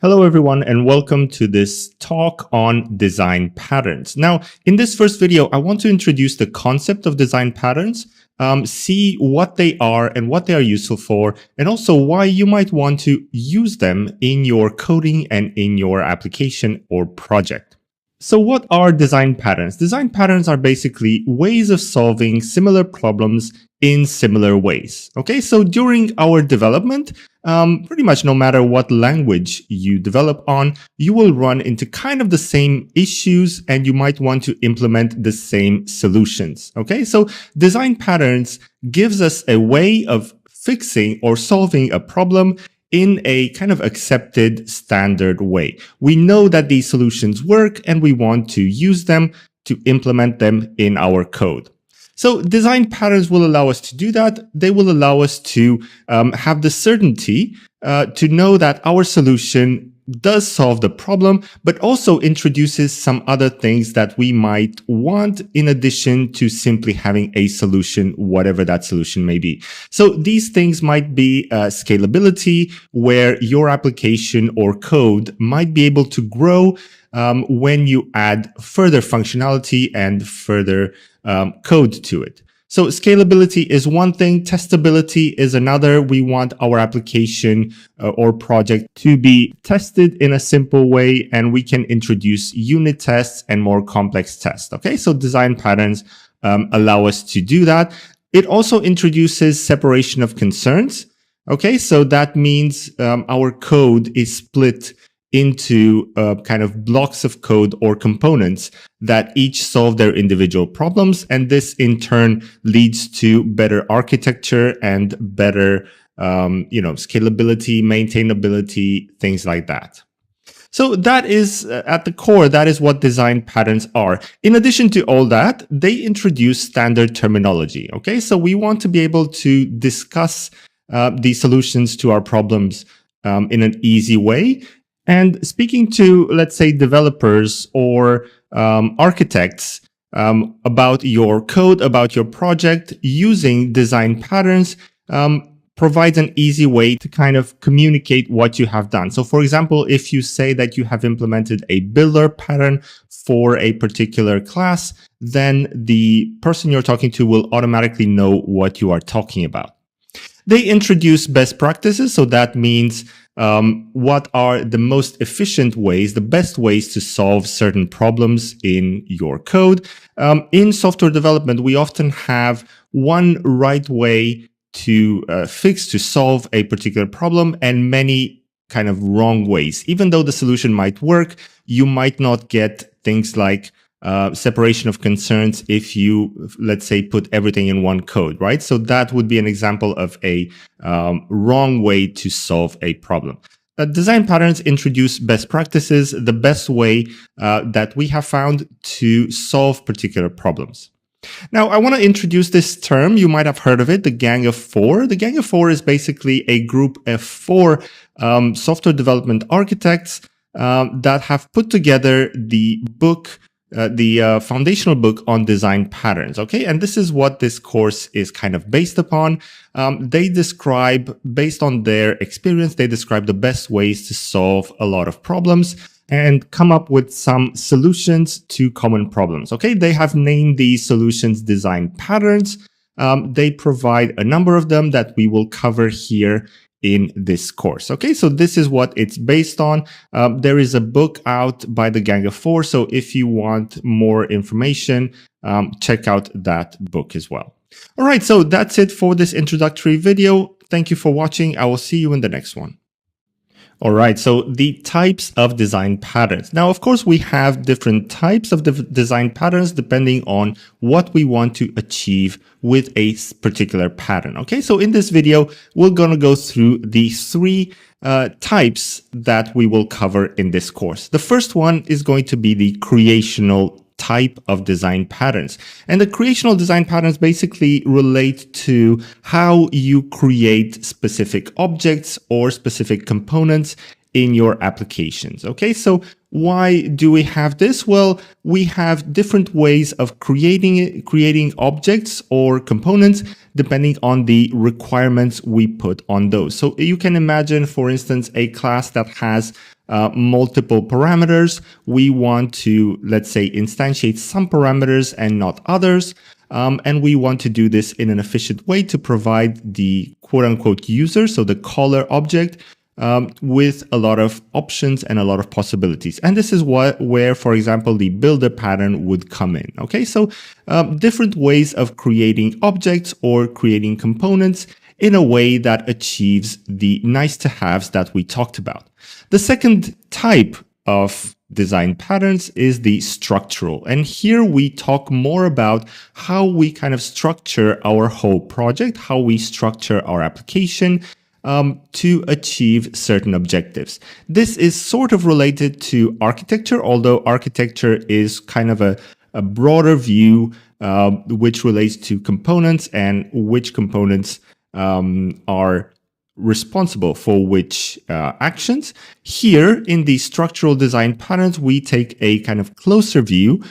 Hello, everyone, and welcome to this talk on design patterns. Now, in this first video, I want to introduce the concept of design patterns, see what they are and what they are useful for, and also why you might want to use them in your coding and in your application or project. So what are design patterns? Design patterns are basically ways of solving similar problems in similar ways. Okay, so during our development, pretty much no matter what language you develop on, you will run into kind of the same issues and you might want to implement the same solutions. Okay, so design patterns gives us a way of fixing or solving a problem in a kind of accepted standard way. We know that these solutions work and we want to use them to implement them in our code. So design patterns will allow us to do that. They will allow us to have the certainty to know that our solution does solve the problem, but also introduces some other things that we might want in addition to simply having a solution, whatever that solution may be. So these things might be scalability, where your application or code might be able to grow when you add further functionality and further code to it. So scalability is one thing, testability is another. We want our application or project to be tested in a simple way, and we can introduce unit tests and more complex tests. Okay, so design patterns allow us to do that. It also introduces separation of concerns. Okay, so that means our code is split into kind of blocks of code or components that each solve their individual problems. And this in turn leads to better architecture and better, scalability, maintainability, things like that. So that is at the core, that is what design patterns are. In addition to all that, they introduce standard terminology. Okay, so we want to be able to discuss the solutions to our problems in an easy way. And speaking to, let's say, developers or architects about your code, about your project, using design patterns provides an easy way to kind of communicate what you have done. So, for example, if you say that you have implemented a builder pattern for a particular class, then the person you're talking to will automatically know what you are talking about. They introduce best practices, so that means what are the most efficient ways, the best ways to solve certain problems in your code. In software development, we often have one right way to to solve a particular problem and many kind of wrong ways. Even though the solution might work, you might not get things like separation of concerns if you, let's say, put everything in one code, right? So that would be an example of a wrong way to solve a problem. Design patterns introduce best practices, the best way that we have found to solve particular problems. Now, I want to introduce this term. You might have heard of it, the Gang of Four. The Gang of Four is basically a group of four software development architects that have put together the book, the foundational book on design patterns. Okay, and this is what this course is kind of based upon. They describe, based on their experience, they describe the best ways to solve a lot of problems and come up with some solutions to common problems. Okay, they have named these solutions design patterns. They provide a number of them that we will cover here in this course. Okay, so this is what it's based on. There is a book out by the Gang of Four, so if you want more information, check out that book as well. All right, so that's it for this introductory video. Thank you for watching. I will see you in the next one. All right, so the types of design patterns. Now, of course, we have different types of design patterns depending on what we want to achieve with a particular pattern. Okay, so in this video, we're going to go through the three types that we will cover in this course. The first one is going to be the creational type of design patterns. And the creational design patterns basically relate to how you create specific objects or specific components in your applications. Okay, so why do we have this? Well, we have different ways of creating objects or components depending on the requirements we put on those. So you can imagine, for instance, a class that has multiple parameters. We want to, let's say, instantiate some parameters and not others. And we want to do this in an efficient way to provide the quote unquote user, so the caller object, with a lot of options and a lot of possibilities. And this is where, for example, the builder pattern would come in. Okay, so different ways of creating objects or creating components in a way that achieves the nice to haves that we talked about. The second type of design patterns is the structural. And here we talk more about how we kind of structure our whole project, how we structure our application to achieve certain objectives. This is sort of related to architecture, although architecture is kind of a broader view which relates to components and which components are responsible for which actions. Here in the structural design patterns, we take a kind of closer view,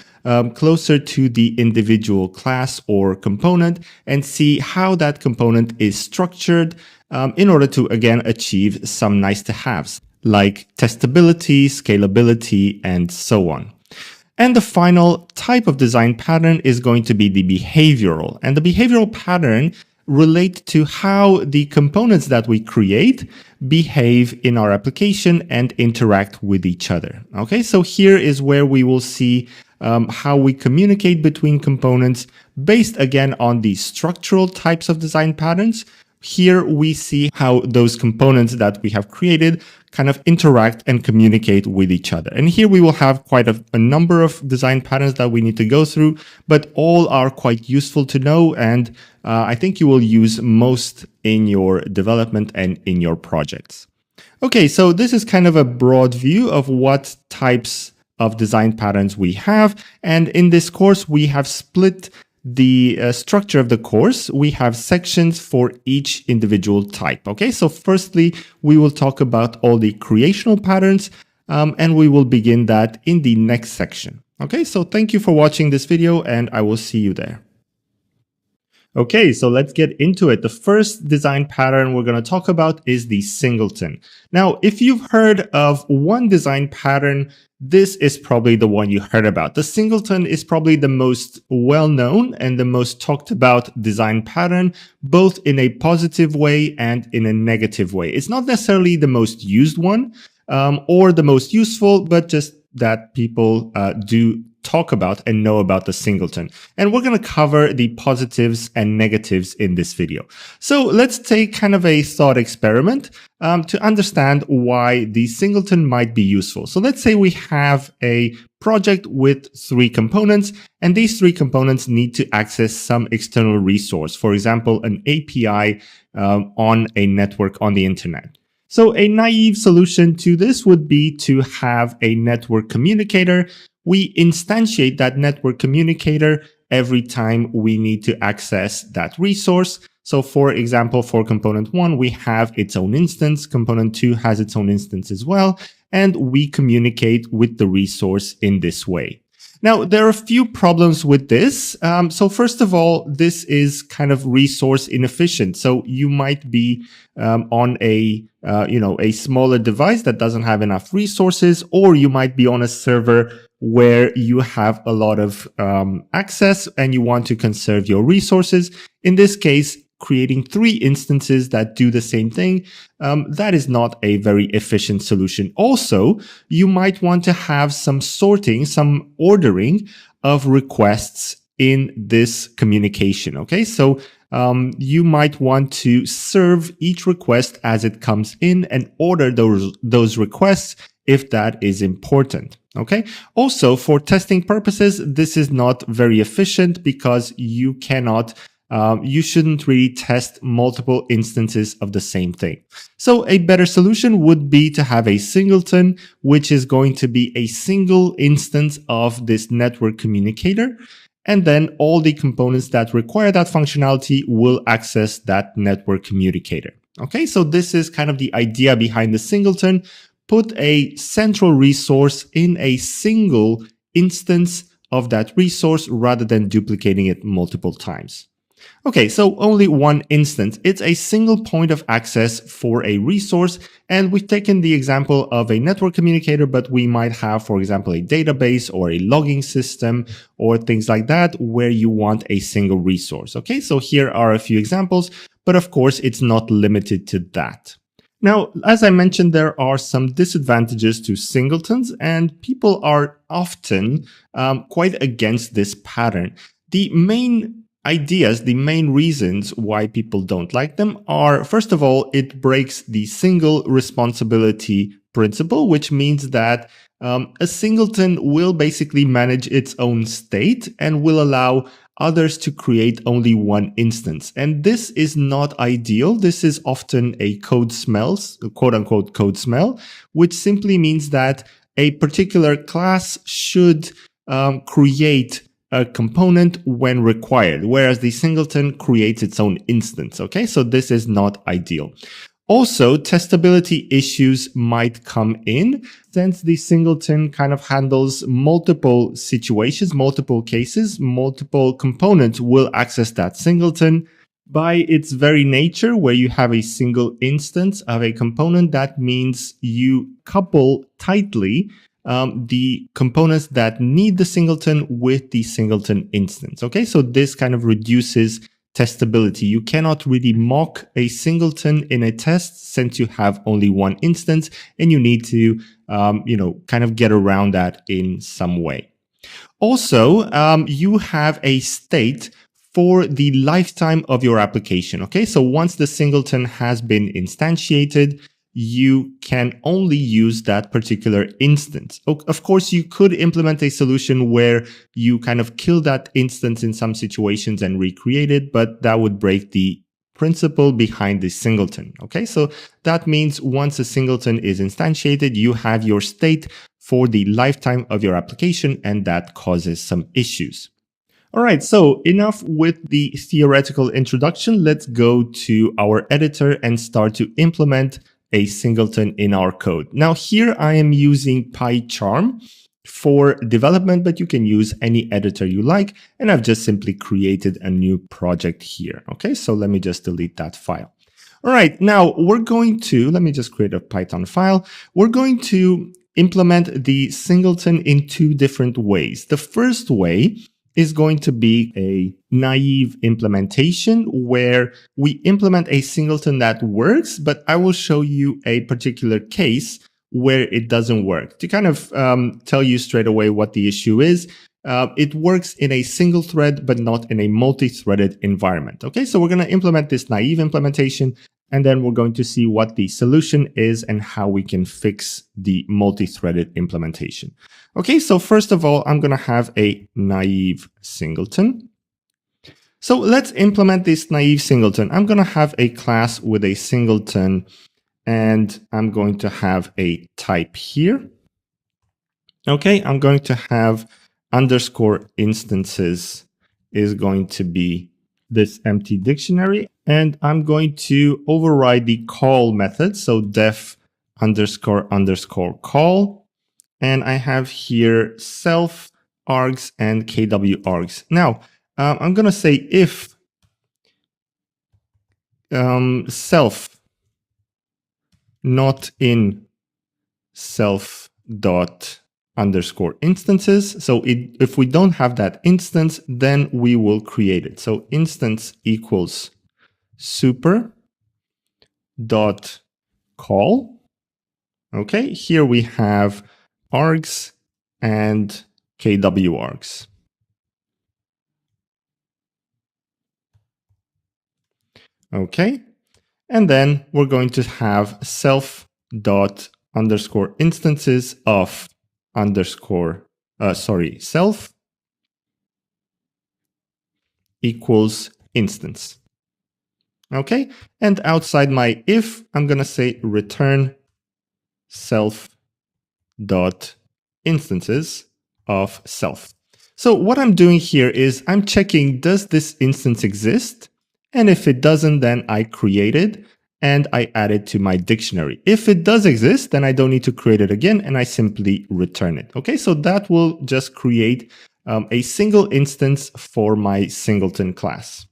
closer to the individual class or component, and see how that component is structured in order to, again, achieve some nice to haves like testability, scalability, and so on. And the final type of design pattern is going to be the behavioral. And the behavioral pattern relate to how the components that we create behave in our application and interact with each other. Okay, so here is where we will see how we communicate between components based again on the structural types of design patterns. Here we see how those components that we have created kind of interact and communicate with each other. And here we will have quite a number of design patterns that we need to go through, but all are quite useful to know. And I think you will use most in your development and in your projects. Okay, so this is kind of a broad view of what types of design patterns we have. And in this course, we have split the structure of the course. We have sections for each individual type. Okay, so firstly, we will talk about all the creational patterns, and we will begin that in the next section. Okay, so thank you for watching this video, and I will see you there. Okay, so let's get into it. The first design pattern we're going to talk about is the singleton. Now, if you've heard of one design pattern, this is probably the one you heard about. The singleton is probably the most well-known and the most talked about design pattern, both in a positive way and in a negative way. It's not necessarily the most used one or the most useful, but just that people do talk about and know about the singleton. And we're going to cover the positives and negatives in this video. So let's take kind of a thought experiment to understand why the singleton might be useful. So let's say we have a project with 3 components, and these 3 components need to access some external resource, for example, an API on a network on the internet. So a naive solution to this would be to have a network communicator. We instantiate that network communicator every time we need to access that resource. So for example, for component 1, we have its own instance. Component 2 has its own instance as well. And we communicate with the resource in this way. Now, there are a few problems with this. So first of all, this is kind of resource inefficient. So you might be on a smaller device that doesn't have enough resources, or you might be on a server where you have a lot of access and you want to conserve your resources. In this case, creating 3 instances that do the same thing, that is not a very efficient solution. Also, you might want to have some sorting, some ordering of requests in this communication. Okay, so you might want to serve each request as it comes in and order those requests if that is important. Okay. Also, for testing purposes, this is not very efficient because you cannot you shouldn't really test multiple instances of the same thing. So a better solution would be to have a singleton, which is going to be a single instance of this network communicator. And then all the components that require that functionality will access that network communicator. Okay, so this is kind of the idea behind the singleton, put a central resource in a single instance of that resource rather than duplicating it multiple times. Okay, so only one instance. It's a single point of access for a resource. And we've taken the example of a network communicator, but we might have, for example, a database or a logging system or things like that where you want a single resource. Okay, so here are a few examples, but of course, it's not limited to that. Now, as I mentioned, there are some disadvantages to singletons, and people are often quite against this pattern. The main reasons why people don't like them are, first of all, it breaks the single responsibility principle, which means that a singleton will basically manage its own state and will allow others to create only one instance. And this is not ideal. This is often a code smells, quote unquote code smell, which simply means that a particular class should create a component when required, whereas the singleton creates its own instance. Okay, so this is not ideal. Also, testability issues might come in since the singleton kind of handles multiple situations, multiple cases, multiple components will access that singleton. By its very nature, where you have a single instance of a component, that means you couple tightly the components that need the singleton with the singleton instance. Okay, so this kind of reduces testability. You cannot really mock a singleton in a test since you have only one instance, and you need to, kind of get around that in some way. Also, you have a state for the lifetime of your application. Okay, so once the singleton has been instantiated, you can only use that particular instance. Of course, you could implement a solution where you kind of kill that instance in some situations and recreate it, but that would break the principle behind the singleton. Okay, so that means once a singleton is instantiated, you have your state for the lifetime of your application, and that causes some issues. All right, so enough with the theoretical introduction. Let's go to our editor and start to implement a singleton in our code. Now here I am using PyCharm for development, but you can use any editor you like. And I've just simply created a new project here. Okay, so let me just delete that file. All right, now we're going to, let me just create a Python file. We're going to implement the singleton in two different ways. The first way is going to be a naive implementation where we implement a singleton that works, but I will show you a particular case where it doesn't work. To kind of tell you straight away what the issue is, it works in a single thread, but not in a multi-threaded environment. Okay, so we're going to implement this naive implementation, and then we're going to see what the solution is and how we can fix the multi-threaded implementation. Okay, so first of all, I'm going to have a naive singleton. So let's implement this naive singleton. I'm going to have a class with a singleton, and I'm going to have a type here. Okay, I'm going to have underscore instances is going to be this empty dictionary, and I'm going to override the call method. So def underscore underscore call, and I have here self args and kw args. Now I'm going to say if self not in self dot underscore instances. So if we don't have that instance, then we will create it. So instance equals super dot call. Okay, here we have args and kw args. Okay, and then we're going to have self dot underscore instances of self equals instance. Okay, and outside my if, I'm going to say return self dot instances of self. So what I'm doing here is I'm checking, does this instance exist? And if it doesn't, then I create it. and I add it to my dictionary. If it does exist, then I don't need to create it again, and I simply return it. Okay, so that will just create a single instance for my singleton class.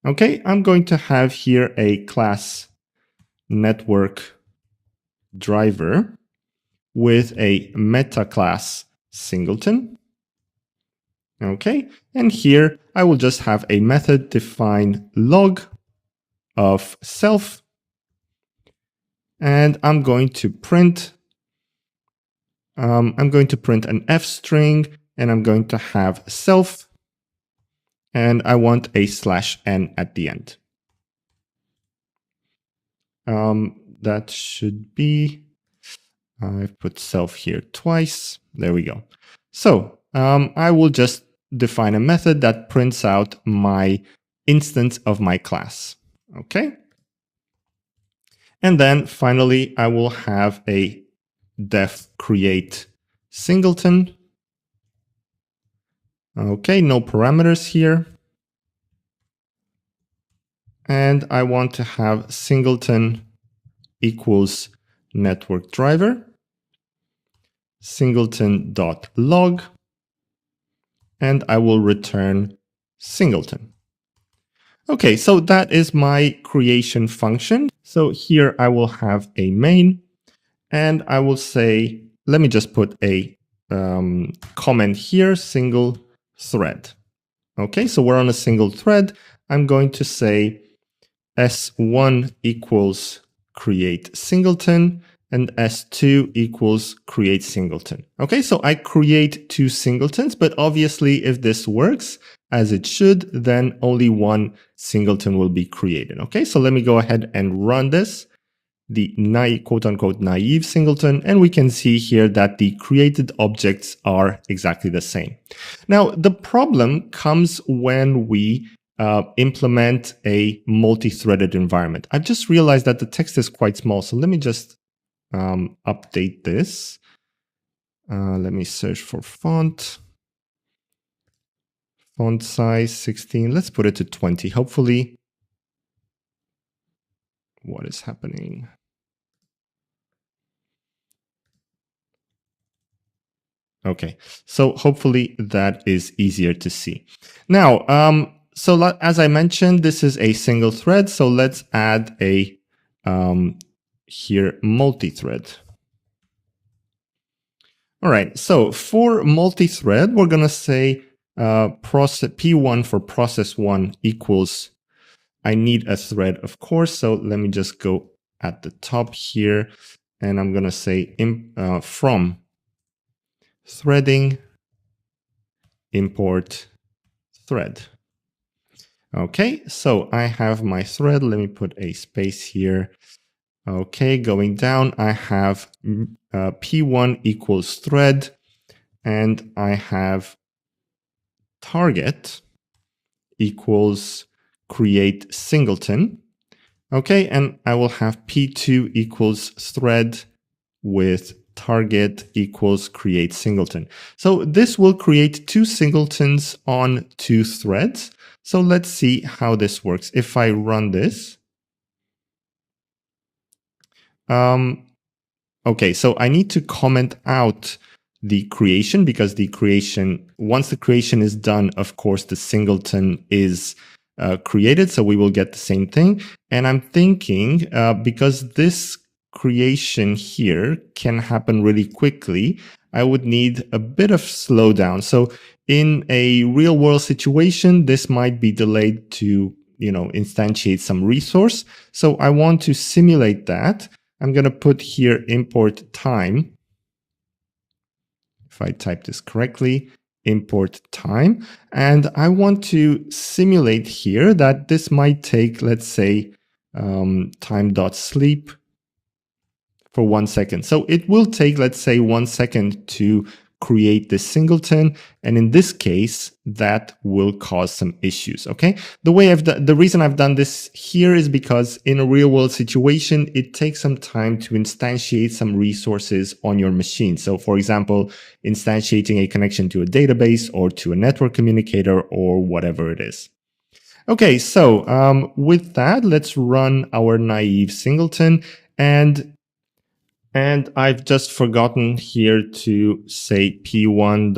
Okay, I'm going to have here a class network driver with a meta class singleton. Okay, and here I will just have a method define log of self, and I'm going to print an f string, and I'm going to have self, and I want a /n at the end. That should be, I've put self here twice. There we go. So I will just define a method that prints out my instance of my class. Okay. And then finally, I will have a def create singleton. Okay, no parameters here. And I want to have singleton equals network driver, singleton.log, and I will return singleton. Okay, so that is my creation function. So here I will have a main, and I will say, let me just put a comment here, single thread. Okay, so we're on a single thread. I'm going to say S1 equals create singleton, and S2 equals create singleton. Okay, so I create two singletons, but obviously if this works as it should, then only one singleton will be created. Okay, so let me go ahead and run this, the quote unquote naive singleton, and we can see here that the created objects are exactly the same. Now, the problem comes when we implement a multi-threaded environment. I've just realized that the text is quite small, so let me just update this. Let me search for font size 16. Let's put it to 20. Hopefully, what is happening? Okay, so hopefully that is easier to see. Now, so as I mentioned, this is a single thread. So let's add a here multi-thread. All right, so for multi-thread, we're going to say P1 for process 1 equals, I need a thread, of course. So let me just go at the top here, and I'm going to say from threading import thread. Okay, so I have my thread. Let me put a space here. Okay, going down, I have P1 equals thread, and I have target equals create singleton. Okay, and I will have P2 equals thread with target equals create singleton. So this will create two singletons on two threads. So let's see how this works. If I run this, okay, so I need to comment out the creation, because the creation, once the creation is done, of course, the singleton is created. So we will get the same thing. And I'm thinking, because this creation here can happen really quickly, I would need a bit of slowdown. So in a real world situation, this might be delayed to, instantiate some resource. So I want to simulate that. I'm going to put here import time. If I type this correctly, import time. And I want to simulate here that this might take, let's say, time.sleep for 1 second. So it will take, let's say, 1 second to create this singleton. And in this case, that will cause some issues. Okay. The reason I've done this here is because in a real world situation, it takes some time to instantiate some resources on your machine. So for example, instantiating a connection to a database or to a network communicator or whatever it is. Okay, so with that, let's run our naive singleton, and I've just forgotten here to say p1.start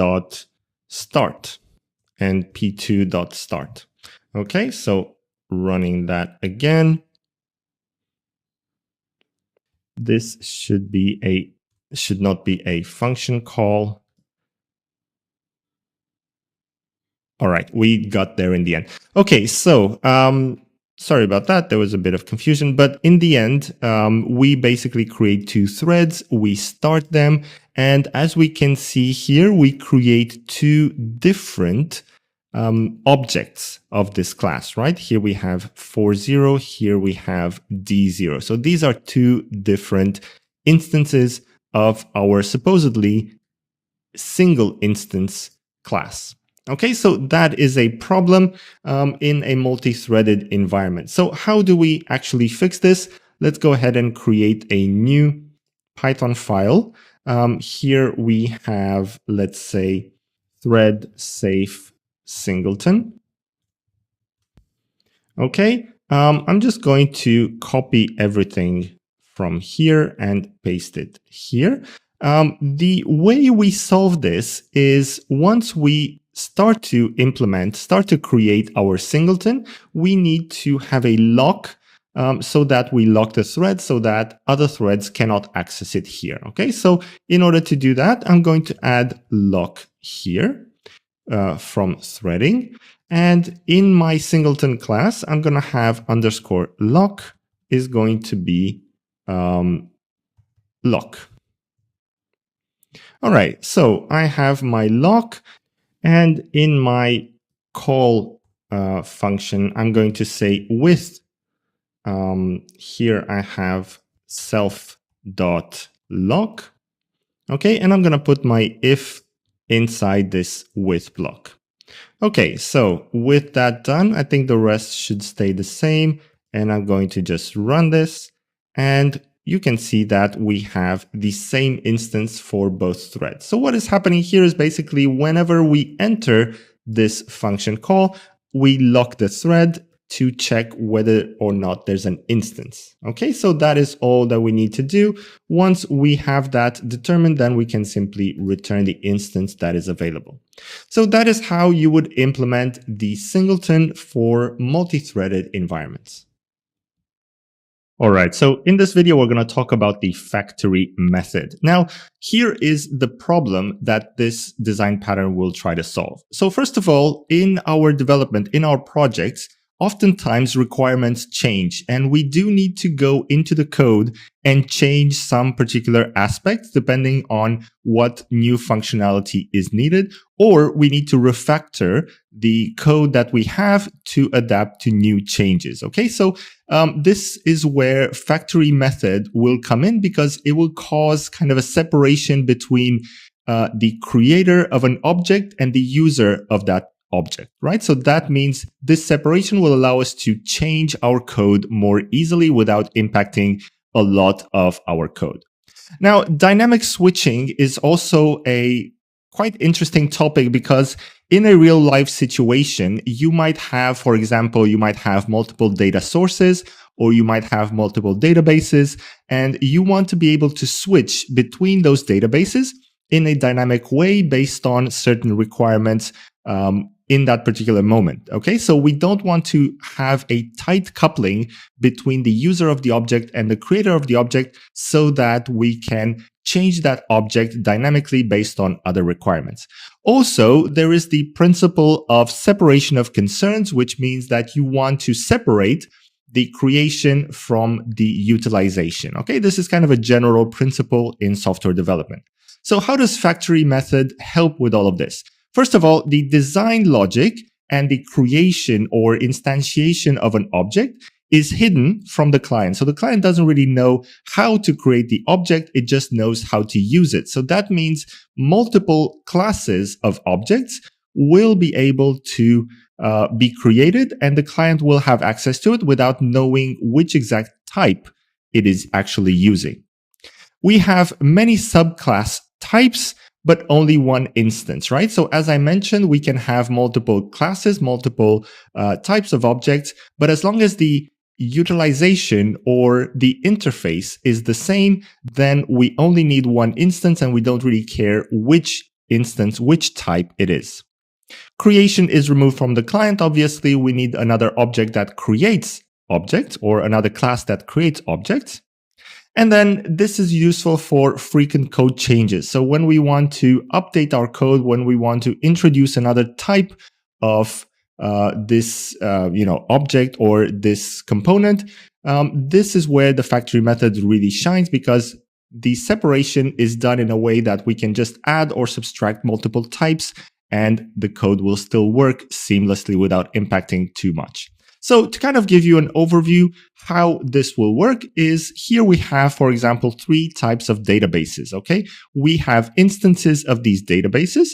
and p2.start. Okay, so running that again. This should not be a function call. All right, we got there in the end. Okay, so sorry about that. There was a bit of confusion, but in the end, we basically create two threads. We start them, and as we can see here, we create two different objects of this class, right? Here we have 40, here we have D0. So these are two different instances of our supposedly single instance class. Okay, so that is a problem in a multi-threaded environment. So how do we actually fix this? Let's go ahead and create a new Python file. Here we have, let's say, thread safe singleton. Okay, I'm just going to copy everything from here and paste it here. The way we solve this is once we start to create our singleton, we need to have a lock so that we lock the thread so that other threads cannot access it here. Okay, so in order to do that, I'm going to add lock here from threading. And in my singleton class, I'm going to have underscore lock is going to be lock. All right, so I have my lock. And in my call function, I'm going to say with, here I have self.lock. Okay, and I'm going to put my if inside this with block. Okay, so with that done, I think the rest should stay the same. And I'm going to just run this. And you can see that we have the same instance for both threads. So what is happening here is basically whenever we enter this function call, we lock the thread to check whether or not there's an instance. Okay, so that is all that we need to do. Once we have that determined, then we can simply return the instance that is available. So that is how you would implement the singleton for multi-threaded environments. All right, so in this video, we're going to talk about the factory method. Now, here is the problem that this design pattern will try to solve. So first of all, in our development, in our projects, oftentimes requirements change, and we do need to go into the code and change some particular aspects depending on what new functionality is needed, or we need to refactor the code that we have to adapt to new changes. Okay, so this is where factory method will come in because it will cause kind of a separation between the creator of an object and the user of that object, right? So that means this separation will allow us to change our code more easily without impacting a lot of our code. Now, dynamic switching is also a quite interesting topic because in a real life situation, you might have, for example, you might have multiple data sources or you might have multiple databases, and you want to be able to switch between those databases in a dynamic way based on certain requirements in that particular moment. Okay, so we don't want to have a tight coupling between the user of the object and the creator of the object so that we can change that object dynamically based on other requirements. Also, there is the principle of separation of concerns, which means that you want to separate the creation from the utilization. Okay, this is kind of a general principle in software development. So how does factory method help with all of this? First of all, the design logic and the creation or instantiation of an object is hidden from the client. So the client doesn't really know how to create the object. It just knows how to use it. So that means multiple classes of objects will be able to be created, and the client will have access to it without knowing which exact type it is actually using. We have many subclass types, but only one instance, right? So as I mentioned, we can have multiple classes, multiple types of objects, but as long as the utilization or the interface is the same, then we only need one instance and we don't really care which instance, which type it is. Creation is removed from the client. Obviously, we need another object that creates objects or another class that creates objects. And then this is useful for frequent code changes. So when we want to update our code, when we want to introduce another type of this object or this component, this is where the factory method really shines, because the separation is done in a way that we can just add or subtract multiple types and the code will still work seamlessly without impacting too much. So to kind of give you an overview how this will work is here we have, for example, 3 types of databases, okay? We have instances of these databases.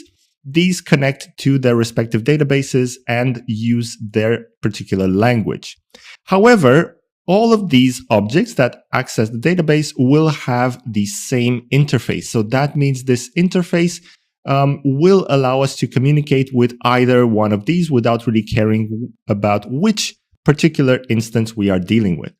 These connect to their respective databases and use their particular language. However, all of these objects that access the database will have the same interface. So that means this interface will allow us to communicate with either one of these without really caring about which particular instance we are dealing with.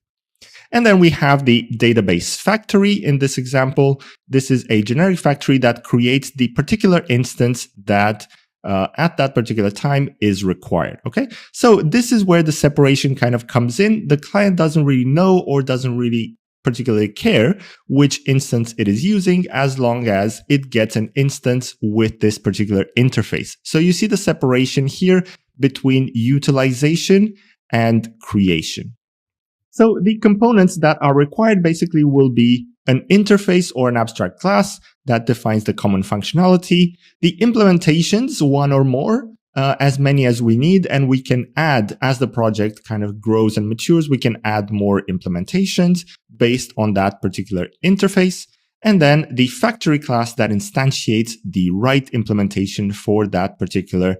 And then we have the database factory. In this example, this is a generic factory that creates the particular instance that at that particular time is required. Okay, so this is where the separation kind of comes in. The client doesn't really know or doesn't really particularly care which instance it is using, as long as it gets an instance with this particular interface. So you see the separation here between utilization and creation. So the components that are required basically will be an interface or an abstract class that defines the common functionality, the implementations, one or more, as many as we need, and we can add, as the project kind of grows and matures, we can add more implementations based on that particular interface, and then the factory class that instantiates the right implementation for that particular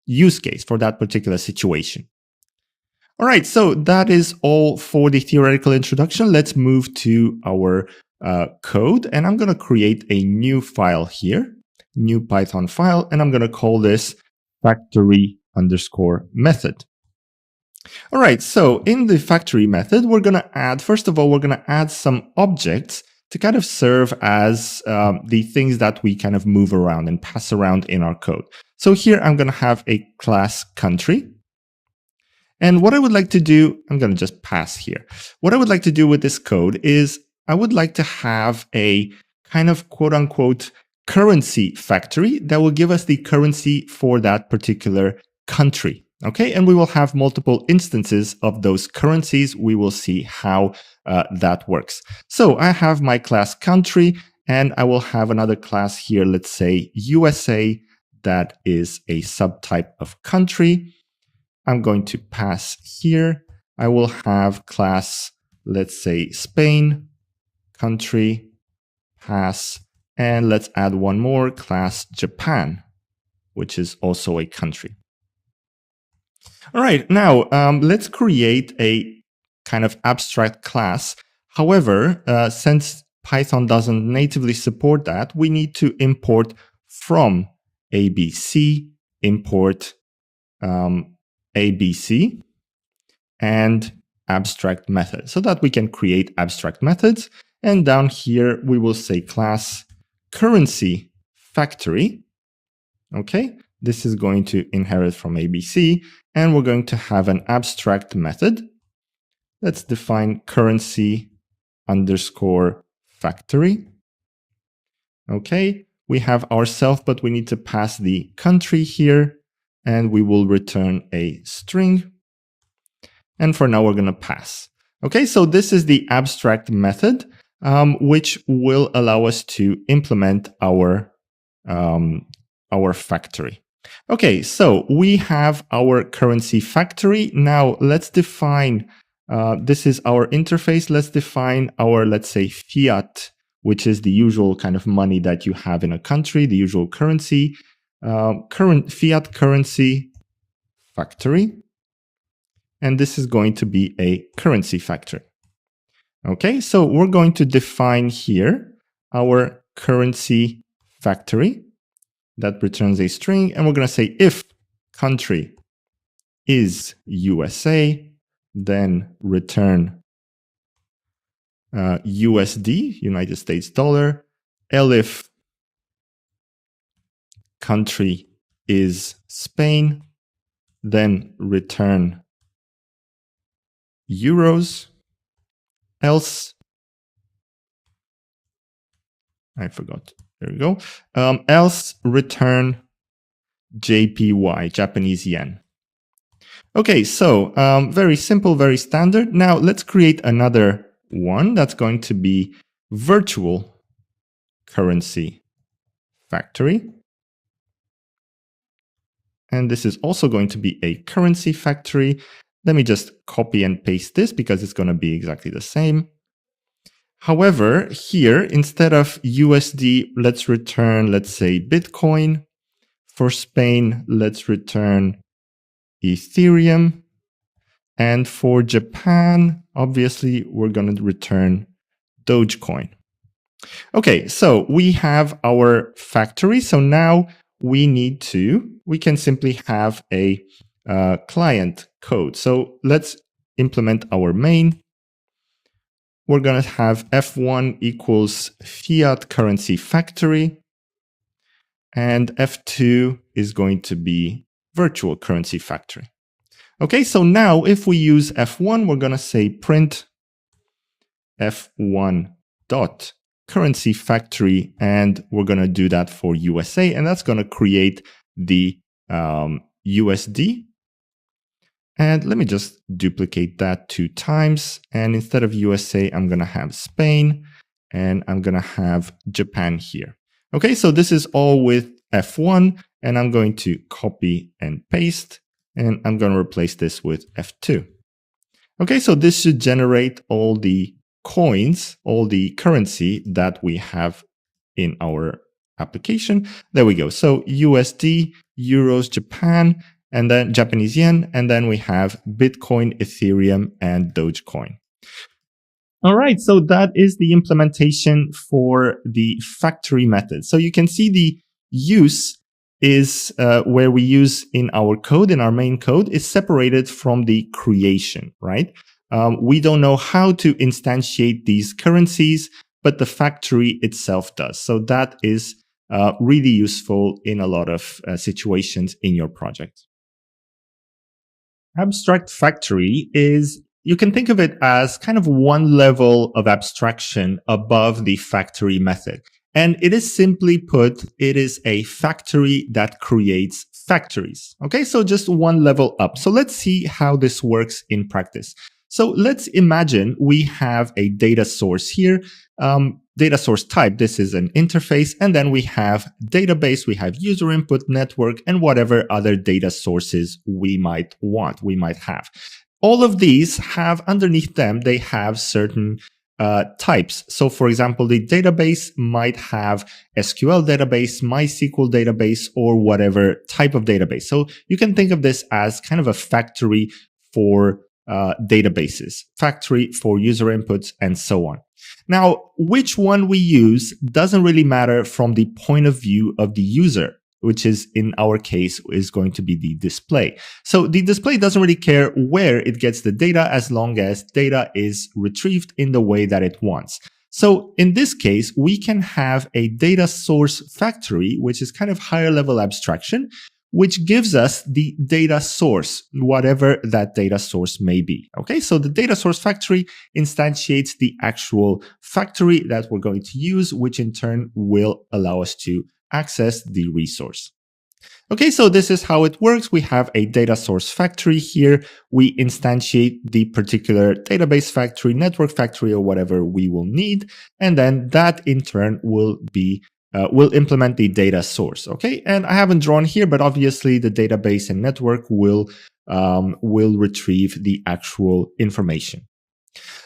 use case, for that particular situation. All right, so that is all for the theoretical introduction. Let's move to our code, and I'm going to create a new file here, new Python file, and I'm going to call this factory_method. All right, so in the factory method, we're going to add, first of all, we're going to add some objects to kind of serve as the things that we kind of move around and pass around in our code. So here I'm going to have a class country. And what I would like to do, I'm going to just pass here. What I would like to do with this code is I would like to have a kind of quote unquote currency factory that will give us the currency for that particular country. Okay, and we will have multiple instances of those currencies. We will see how that works. So I have my class country, and I will have another class here, let's say USA, that is a subtype of country. I'm going to pass here. I will have class, let's say Spain, country, pass, and let's add one more, class Japan, which is also a country. All right, now let's create a kind of abstract class. However, since Python doesn't natively support that, we need to import from ABC, import ABC and abstract method so that we can create abstract methods. And down here, we will say class currency factory. Okay, this is going to inherit from ABC, and we're going to have an abstract method. Let's define currency underscore factory. Okay, we have ourself, but we need to pass the country here. And we will return a string. And for now, we're going to pass. Okay, so this is the abstract method, which will allow us to implement our factory. Okay, so we have our currency factory. Now let's define, this is our interface. Let's define our, let's say, fiat, which is the usual kind of money that you have in a country, the usual currency. Current fiat currency factory, and this is going to be a currency factory. Okay, so we're going to define here our currency factory, that returns a string, and we're going to say if country is USA, then return USD, United States dollar. Elif country is Spain, then return euros. Else, I forgot. There we go. Else return JPY, Japanese yen. Okay, so very simple, very standard. Now let's create another one that's going to be virtual currency factory. And this is also going to be a currency factory. Let me just copy and paste this because it's going to be exactly the same. However, here, instead of USD, let's return, let's say, Bitcoin. For Spain, let's return Ethereum. And for Japan, obviously, we're going to return Dogecoin. Okay, so we have our factory. So now we can simply have a client code. So let's implement our main. We're going to have F1 equals fiat currency factory. And F2 is going to be virtual currency factory. Okay, so now if we use F1, we're going to say print F1 dot currency factory, and we're going to do that for USA, and that's going to create the USD. And let me just duplicate that 2 times. And instead of USA, I'm going to have Spain, and I'm going to have Japan here. Okay, so this is all with F1, and I'm going to copy and paste, and I'm going to replace this with F2. Okay, so this should generate all the coins, all the currency that we have in our application. There we go. So USD, Euros, Japan, and then Japanese yen, and then we have Bitcoin, Ethereum, and Dogecoin. All right, so that is the implementation for the factory method. So you can see the use is where we use in our code, in our main code, is separated from the creation, right? We don't know how to instantiate these currencies, but the factory itself does. So that is really useful in a lot of situations in your project. Abstract factory is, you can think of it as kind of one level of abstraction above the factory method. And it is simply put, it is a factory that creates factories. Okay, so just one level up. So let's see how this works in practice. So let's imagine we have a data source here, data source type. This is an interface. And then we have database, we have user input, network, and whatever other data sources we might want, we might have. All of these have underneath them, they have certain types. So for example, the database might have SQL database, MySQL database, or whatever type of database. So you can think of this as kind of a factory for databases, factory for user inputs, and so on. Now, which one we use doesn't really matter from the point of view of the user, which is in our case is going to be the display. So the display doesn't really care where it gets the data as long as data is retrieved in the way that it wants. So in this case, we can have a data source factory, which is kind of higher level abstraction, which gives us the data source, whatever that data source may be. Okay, so the data source factory instantiates the actual factory that we're going to use, which in turn will allow us to access the resource. Okay, so this is how it works. We have a data source factory here. We instantiate the particular database factory, network factory, or whatever we will need. And then that in turn will implement the data source. Okay, and I haven't drawn here, but obviously the database and network will retrieve the actual information.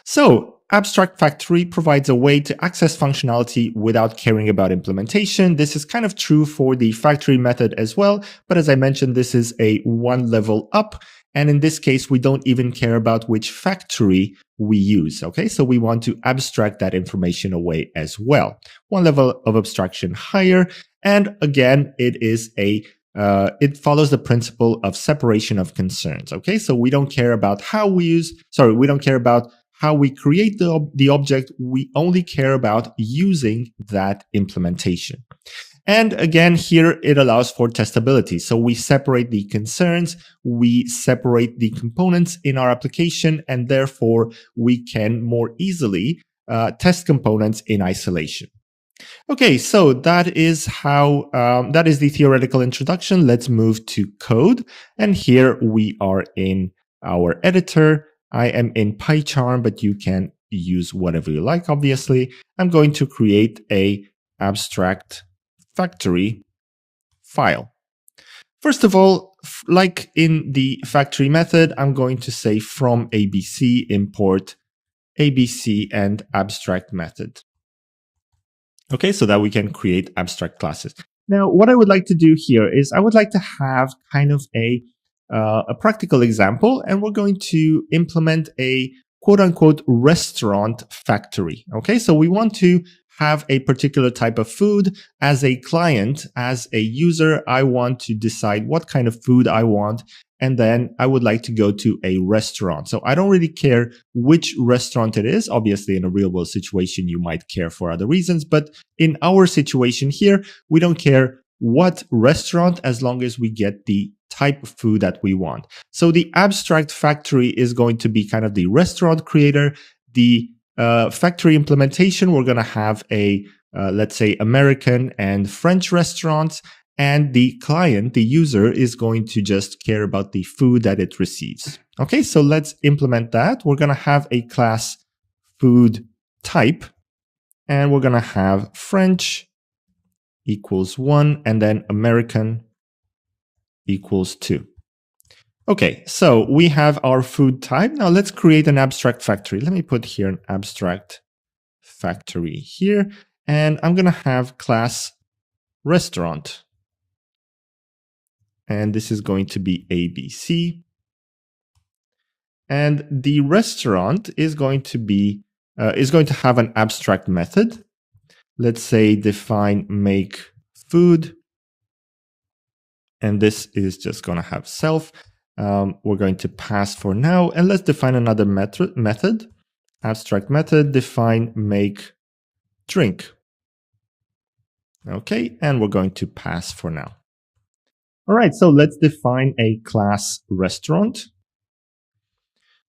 So Abstract Factory provides a way to access functionality without caring about implementation. This is kind of true for the factory method as well. But as I mentioned, this is a one level up. And in this case, we don't even care about which factory we use. Okay, so we want to abstract that information away as well. One level of abstraction higher. And again, it follows the principle of separation of concerns. Okay, so we don't care about how we don't care about how we create the object. We only care about using that implementation. And again, here it allows for testability. So we separate the concerns, we separate the components in our application, and therefore we can more easily test components in isolation. Okay, so that is the theoretical introduction. Let's move to code. And here we are in our editor. I am in PyCharm, but you can use whatever you like, obviously. I'm going to create a abstract factory file. First of all, like in the factory method, I'm going to say from ABC import ABC and abstract method. Okay, so that we can create abstract classes. Now, what I would like to do here is I would like to have kind of a practical example, and we're going to implement a quote-unquote restaurant factory. Okay, so we want to have a particular type of food. As a client, as a user, I want to decide what kind of food I want, and then I would like to go to a restaurant. So I don't really care which restaurant it is. Obviously, in a real world situation, you might care for other reasons, but in our situation here, we don't care what restaurant as long as we get the type of food that we want. So the abstract factory is going to be kind of the restaurant creator. The factory implementation, we're going to have a, let's say, American and French restaurants. And the client, the user, is going to just care about the food that it receives. Okay, so let's implement that. We're going to have a class food type, and we're going to have French equals 1, and then American equals 2. Okay, so we have our food type. Now let's create an abstract factory. Let me put here an abstract factory here, and I'm going to have class restaurant. And this is going to be ABC. And the restaurant is going to have an abstract method. Let's say define make food. And this is just going to have self. We're going to pass for now. And let's define another method. Abstract method, define make drink. Okay, and we're going to pass for now. All right, so let's define a class restaurant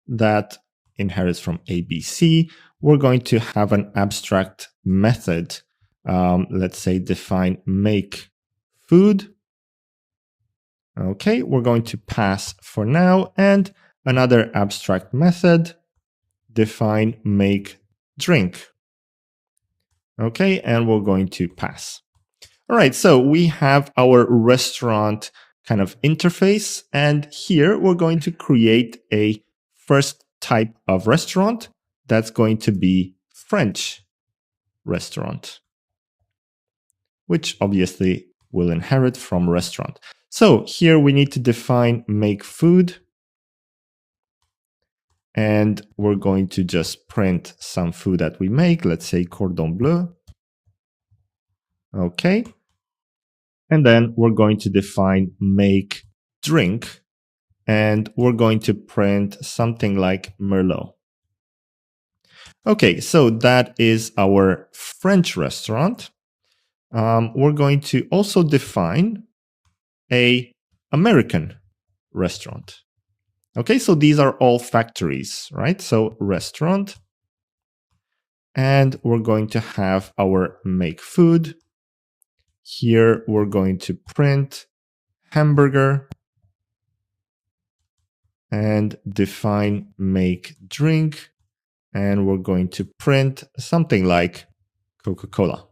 that inherits from ABC. We're going to have an abstract method. Let's say define make food. Okay, we're going to pass for now, and another abstract method, define make drink. Okay, and we're going to pass. All right, so we have our restaurant kind of interface, and here we're going to create a first type of restaurant that's going to be French restaurant, which obviously will inherit from restaurant. So here we need to define make food, and we're going to just print some food that we make. Let's say cordon bleu. Okay. And then we're going to define make drink, and we're going to print something like Merlot. Okay, so that is our French restaurant. We're going to also define a American restaurant. Okay, so these are all factories, right? So restaurant, and we're going to have our make food. Here we're going to print hamburger and define make drink, and we're going to print something like Coca-Cola.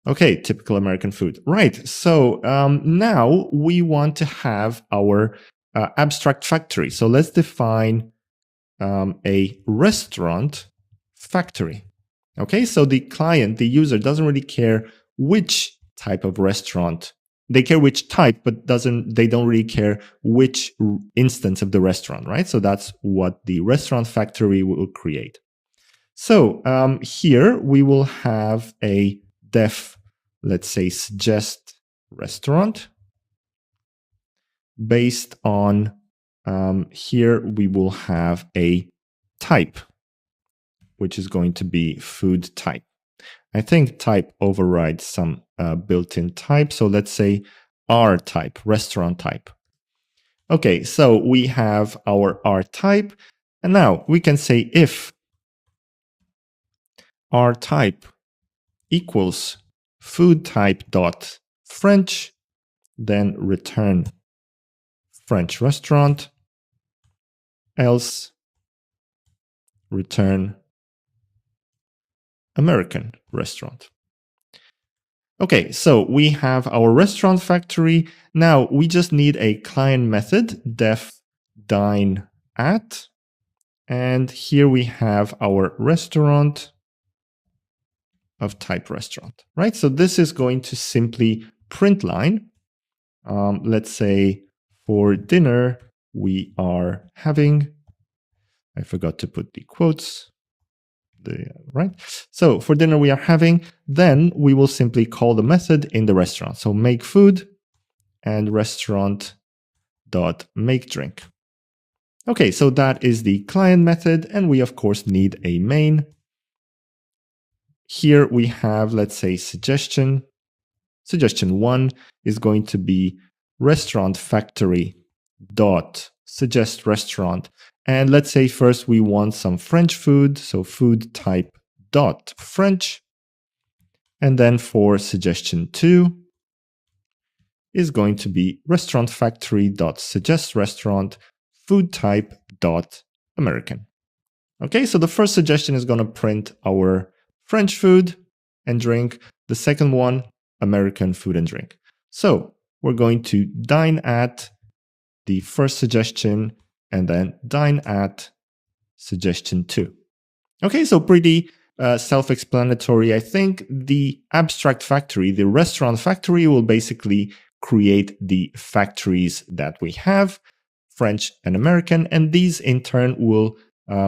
Okay, typical American food. Right, so now we want to have our abstract factory. So let's define a restaurant factory. Okay, so the client, the user, doesn't really care which type of restaurant. They care which type, but they don't really care which instance of the restaurant, right? So that's what the restaurant factory will create. So here we will have a def let's say, suggest restaurant. Based on here, we will have a type, which is going to be food type. I think type overrides some built-in type. So let's say R type, restaurant type. Okay, so we have our R type. And now we can say if R type equals food type dot French, then return French restaurant, else return American restaurant. Okay, so we have our restaurant factory. Now we just need a client method, def dine at, and here we have our restaurant of type restaurant, right? So this is going to simply print line. Let's say for dinner, we are having, I forgot to put the quotes, right? So for dinner, we are having, then we will simply call the method in the restaurant. So make food and restaurant dot make drink. Okay, so that is the client method. And we, of course, need a main. Here we have, let's say, suggestion. Suggestion 1 is going to be restaurant factory dot suggest restaurant. And let's say first we want some French food. So food type dot French. And then for suggestion 2 is going to be restaurant factory dot suggest restaurant food type dot American. Okay, so the first suggestion is going to print our French food and drink. The second one, American food and drink. So we're going to dine at the first suggestion and then dine at suggestion 2. Okay, so pretty self-explanatory. I think the abstract factory, the restaurant factory, will basically create the factories that we have, French and American, and these in turn will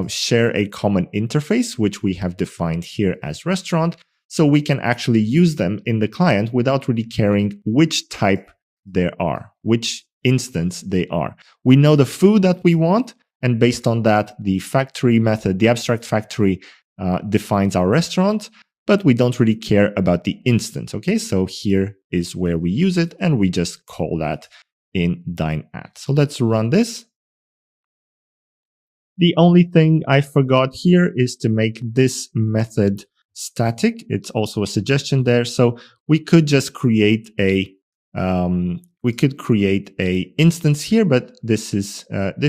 share a common interface, which we have defined here as restaurant. So we can actually use them in the client without really caring which type there are, which instance they are. We know the food that we want, and based on that, the factory method, the abstract factory, defines our restaurant, but we don't really care about the instance. Okay, so here is where we use it, and we just call that in dine at. So let's run this. The only thing I forgot here is to make this method static. It's also a suggestion there. So we could just create a instance here, but this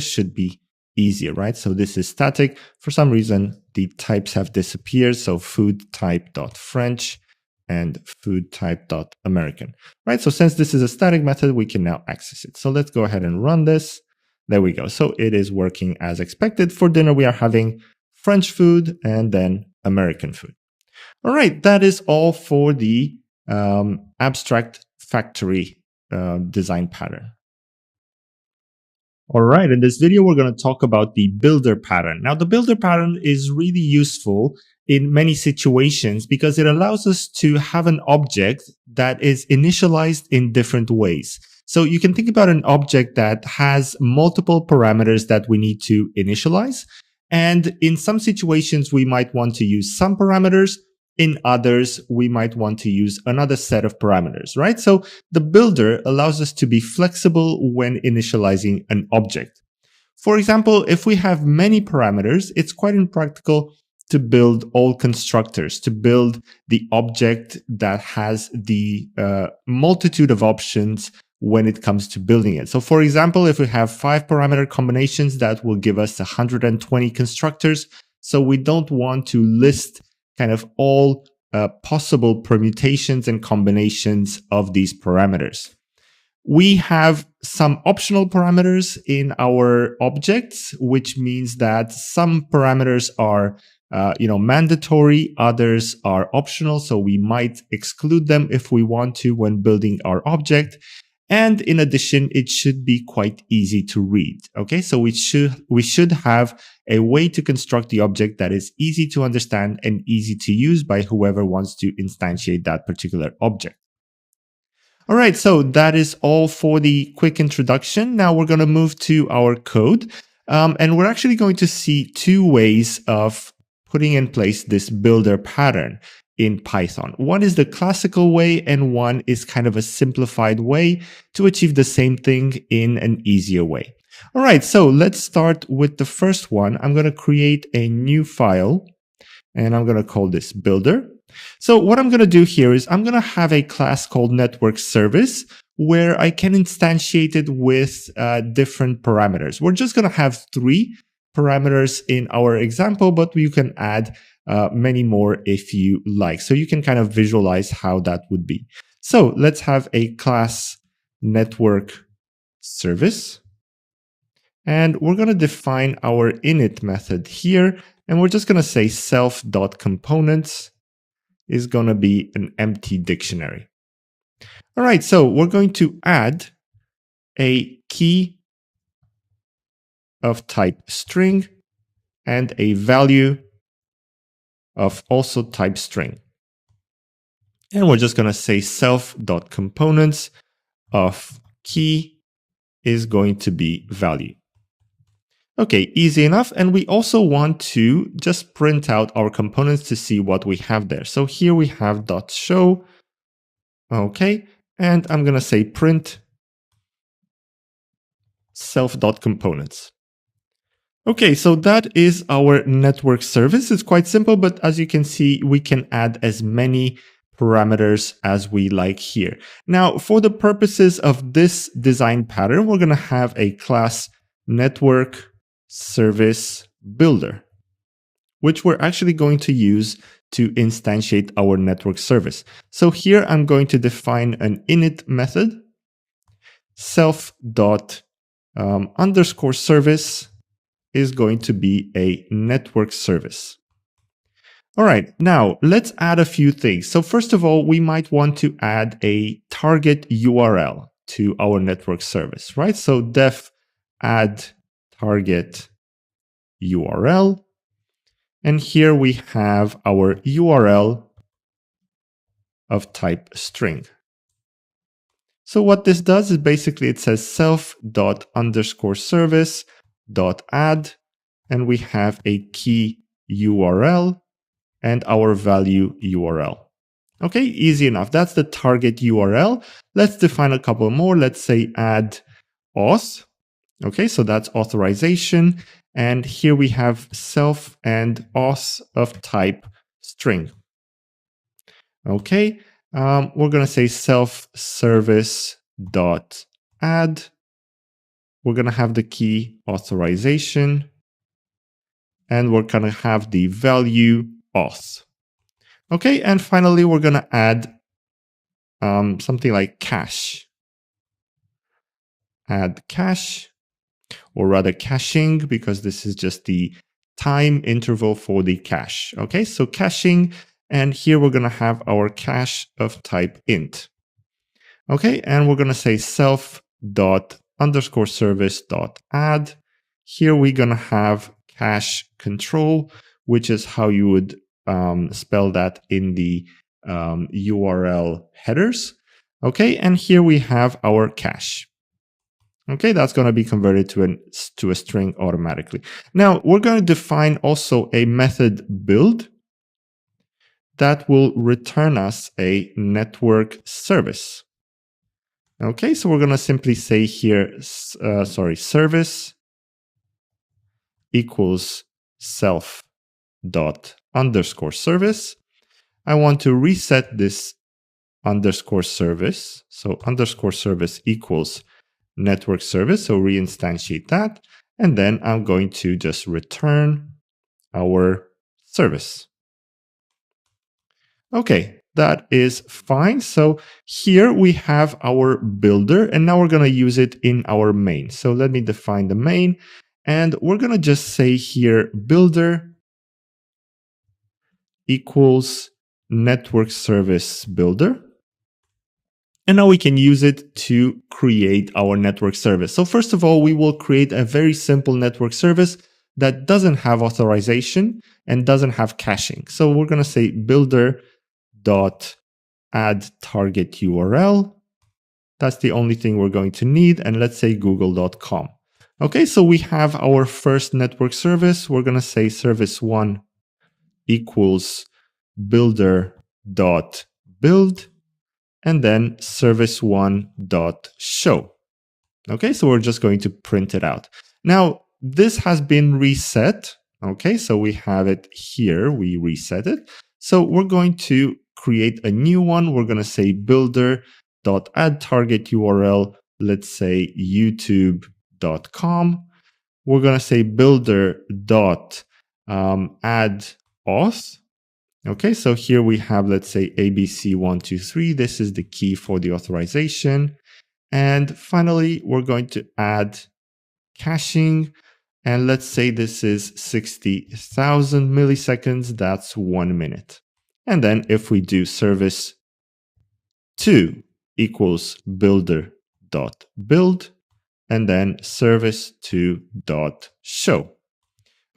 should be easier, right? So this is static. For some reason, the types have disappeared. So food type dot French and food type dot American, right? So since this is a static method, we can now access it. So let's go ahead and run this. There we go. So it is working as expected. For dinner, we are having French food and then American food. All right, that is all for the abstract factory design pattern. All right, in this video, we're going to talk about the builder pattern. Now, the builder pattern is really useful in many situations because it allows us to have an object that is initialized in different ways. So you can think about an object that has multiple parameters that we need to initialize. And in some situations, we might want to use some parameters. In others, we might want to use another set of parameters, right? So the builder allows us to be flexible when initializing an object. For example, if we have many parameters, it's quite impractical to build all constructors, to build the object that has the multitude of options when it comes to building it. So for example, if we have 5 parameter combinations, that will give us 120 constructors. So we don't want to list kind of all possible permutations and combinations of these parameters. We have some optional parameters in our objects, which means that some parameters are mandatory, others are optional. So we might exclude them if we want to when building our object. And in addition, it should be quite easy to read. Okay, so we should have a way to construct the object that is easy to understand and easy to use by whoever wants to instantiate that particular object. All right, so that is all for the quick introduction. Now we're going to move to our code. And we're actually going to see two ways of putting in place this builder pattern in Python. One is the classical way, and one is kind of a simplified way to achieve the same thing in an easier way. All right, so let's start with the first one. I'm going to create a new file, and I'm going to call this builder. So what I'm going to do here is I'm going to have a class called network service where I can instantiate it with different parameters. We're just going to have 3 parameters in our example, but you can add many more if you like. So you can kind of visualize how that would be. So let's have a class network service. And we're going to define our init method here. And we're just going to say self.components is going to be an empty dictionary. All right, so we're going to add a key of type string and a value of also type string. And we're just going to say self.components of key is going to be value. Okay, easy enough. And we also want to just print out our components to see what we have there. So here we have .show. Okay, and I'm going to say print self.components. Okay, so that is our network service. It's quite simple, but as you can see, we can add as many parameters as we like here. Now, for the purposes of this design pattern, we're going to have a class network service builder, which we're actually going to use to instantiate our network service. So here I'm going to define an init method, self._service is going to be a network service. All right, now let's add a few things. So first of all, we might want to add a target URL to our network service, right? So def add target URL. And here we have our URL of type string. So what this does is basically it says self._service.add, and we have a key URL and our value URL. Okay, easy enough. That's the target URL. Let's define a couple more. Let's say add auth. Okay, so that's authorization. And here we have self and auth of type string. Okay, we're going to say self-service.add. We're going to have the key authorization. And we're going to have the value auth. Okay, and finally, we're going to add something like cache. Add cache. Or rather caching, because this is just the time interval for the cache. Okay, so caching, and here we're going to have our cache of type int. Okay, and we're going to say self._service.add. Here we're going to have cache control, which is how you would spell that in the URL headers. Okay, and here we have our cache. Okay, that's going to be converted to a string automatically. Now, we're going to define also a method build that will return us a network service. Okay, so we're going to simply say here, service equals self._service. I want to reset this _service. So _service equals network service, so reinstantiate that, and then I'm going to just return our service. Okay, that is fine. So here we have our builder, and now we're going to use it in our main. So let me define the main, and we're going to just say here builder equals network service builder. And now we can use it to create our network service. So first of all, we will create a very simple network service that doesn't have authorization and doesn't have caching. So we're going to say builder.add target URL. That's the only thing we're going to need. And let's say google.com. Okay, so we have our first network service. We're going to say service1 equals builder.build and then service1.show. Okay, so we're just going to print it out. Now, this has been reset. Okay, so we have it here. We reset it. So we're going to create a new one. We're going to say builder.add target URL. Let's say youtube.com. We're going to say builder.add auth. Okay, so here we have, let's say ABC123. This is the key for the authorization. And finally, we're going to add caching. And let's say this is 60,000 milliseconds. That's 1 minute. And then if we do service 2 equals builder.build and then service2.show.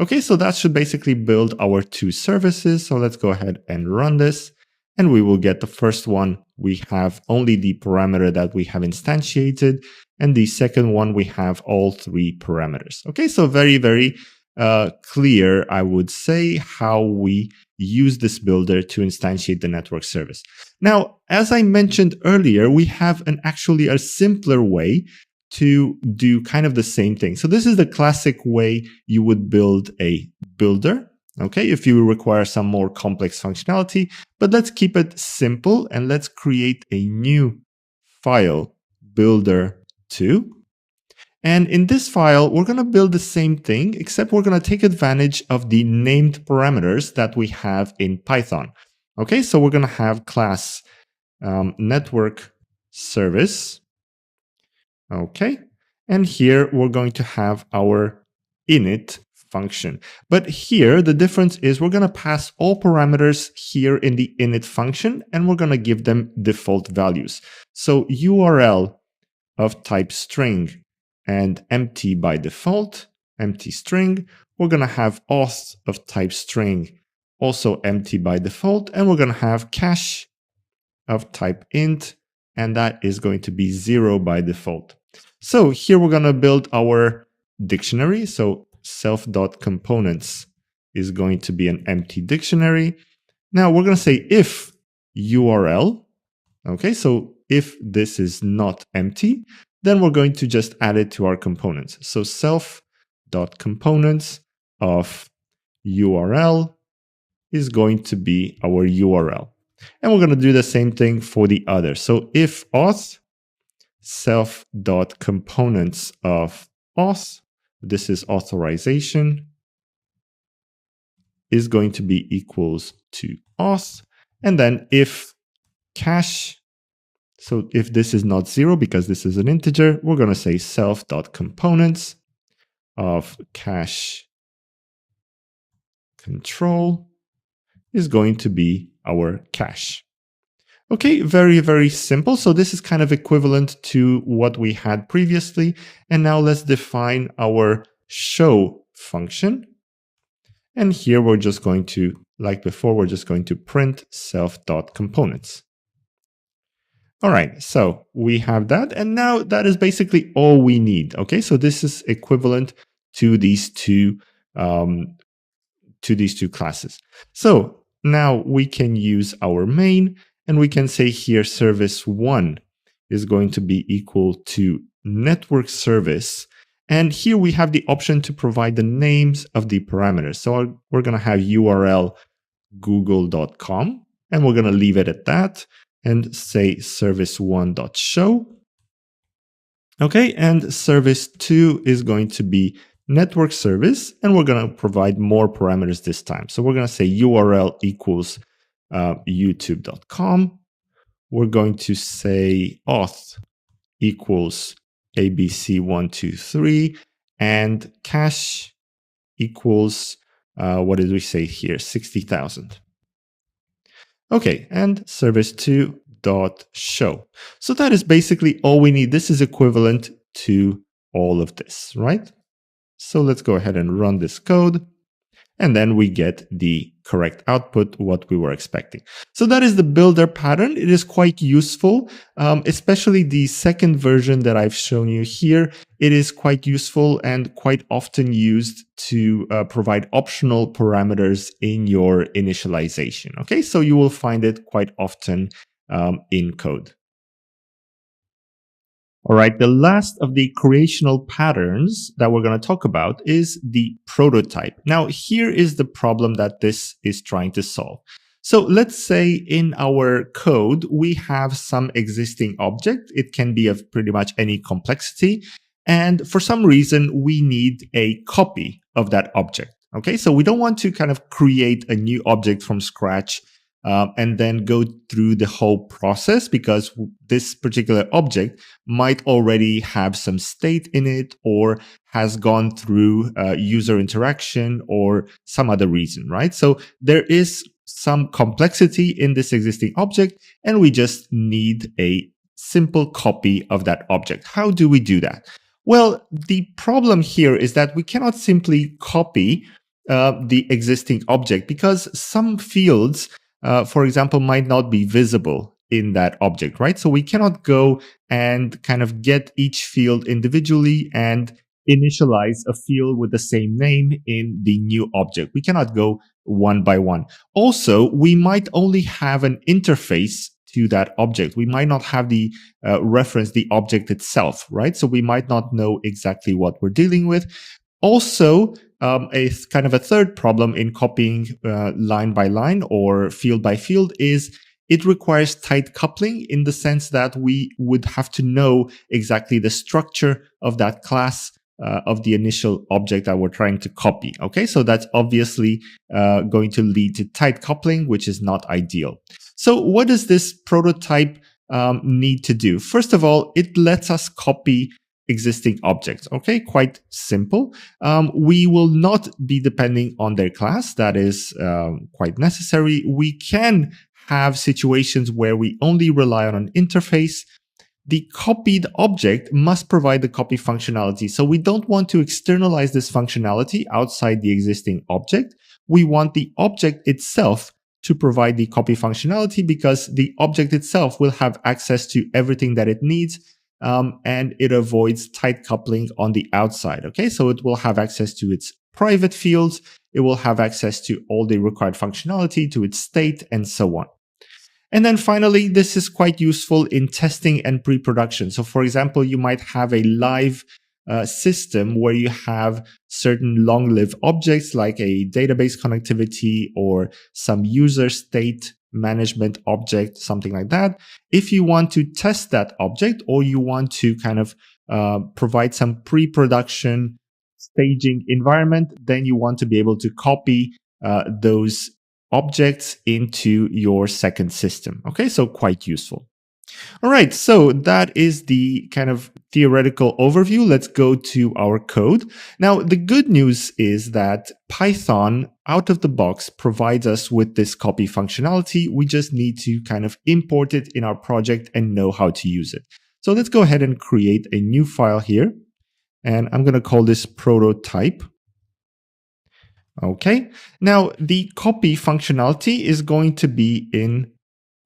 Okay, so that should basically build our two services. So let's go ahead and run this. And we will get the first one. We have only the parameter that we have instantiated. And the second one, we have all three parameters. Okay, so very, very clear, I would say, how we use this builder to instantiate the network service. Now, as I mentioned earlier, we have actually a simpler way to do kind of the same thing. So this is the classic way you would build a builder, okay, if you require some more complex functionality. But let's keep it simple and let's create a new file, builder2. And in this file, we're going to build the same thing, except we're going to take advantage of the named parameters that we have in Python. Okay, so we're going to have class network service. Okay, and here we're going to have our init function. But here, the difference is we're going to pass all parameters here in the init function, and we're going to give them default values. So URL of type string and empty by default, empty string. We're going to have auth of type string, also empty by default, and we're going to have cache of type int, and that is going to be 0 by default. So here we're going to build our dictionary. So self.components is going to be an empty dictionary. Now we're going to say if URL. Okay, so if this is not empty, then we're going to just add it to our components. So self.components of URL is going to be our URL. And we're going to do the same thing for the other. So if auth self.components of auth, this is authorization, is going to be equals to auth. And then if cache, so if this is not 0 because this is an integer, we're going to say self.components of cache control is going to be our cache. Okay, very, very simple. So this is kind of equivalent to what we had previously. And now let's define our show function. And here we're just going to, like before, we're just going to print self.components. All right, so we have that. And now that is basically all we need. Okay, so this is equivalent to these two classes. So now we can use our main, and we can say here service1 is going to be equal to network service. And here we have the option to provide the names of the parameters. So we're going to have URL google.com, and we're going to leave it at that and say service1.show. Okay, and service2 is going to be network service, and we're going to provide more parameters this time. So we're going to say URL equals youtube.com. We're going to say auth equals ABC123, and cache equals, what did we say here? 60,000. Okay, and service2 dot show. So that is basically all we need. This is equivalent to all of this, right? So let's go ahead and run this code. And then we get the correct output, what we were expecting. So that is the builder pattern. It is quite useful, especially the second version that I've shown you here. It is quite useful and quite often used to provide optional parameters in your initialization. Okay, so you will find it quite often in code. All right, the last of the creational patterns that we're going to talk about is the prototype. Now, here is the problem that this is trying to solve. So let's say in our code, we have some existing object. It can be of pretty much any complexity. And for some reason, we need a copy of that object. Okay, so we don't want to kind of create a new object from scratch and then go through the whole process, because this particular object might already have some state in it or has gone through user interaction or some other reason, right? So there is some complexity in this existing object, and we just need a simple copy of that object. How do we do that? Well, the problem here is that we cannot simply copy the existing object, because some fields for example, might not be visible in that object, right? So we cannot go and kind of get each field individually and initialize a field with the same name in the new object. We cannot go one by one. Also, we might only have an interface to that object. We might not have the reference, the object itself, right? So we might not know exactly what we're dealing with. Also, a kind of a third problem in copying line by line or field by field is it requires tight coupling, in the sense that we would have to know exactly the structure of that class of the initial object that we're trying to copy. Okay, so that's obviously going to lead to tight coupling, which is not ideal. So what does this prototype need to do? First of all, it lets us copy existing objects. Okay, quite simple. We will not be depending on their class. That is quite necessary. We can have situations where we only rely on an interface. The copied object must provide the copy functionality. So we don't want to externalize this functionality outside the existing object. We want the object itself to provide the copy functionality, because the object itself will have access to everything that it needs. And it avoids tight coupling on the outside. Okay, so it will have access to its private fields. It will have access to all the required functionality, to its state, and so on. And then finally, this is quite useful in testing and pre-production. So for example, you might have a live system where you have certain long-lived objects like a database connectivity or some user state management object, something like that. If you want to test that object, or you want to kind of provide some pre-production staging environment, then you want to be able to copy those objects into your second system. Okay, so quite useful. All right, so that is the kind of theoretical overview. Let's go to our code. Now, the good news is that Python out of the box provides us with this copy functionality. We just need to kind of import it in our project and know how to use it. So let's go ahead and create a new file here. And I'm going to call this prototype. Okay, now the copy functionality is going to be in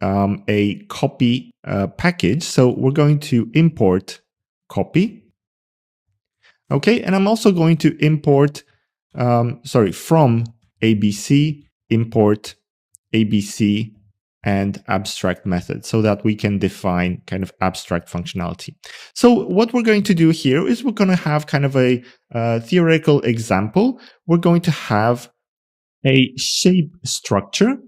a copy package. So we're going to import copy. Okay, and I'm also going to import, from ABC, import ABC and abstract method, so that we can define kind of abstract functionality. So what we're going to do here is we're going to have kind of a theoretical example. We're going to have a shape structure.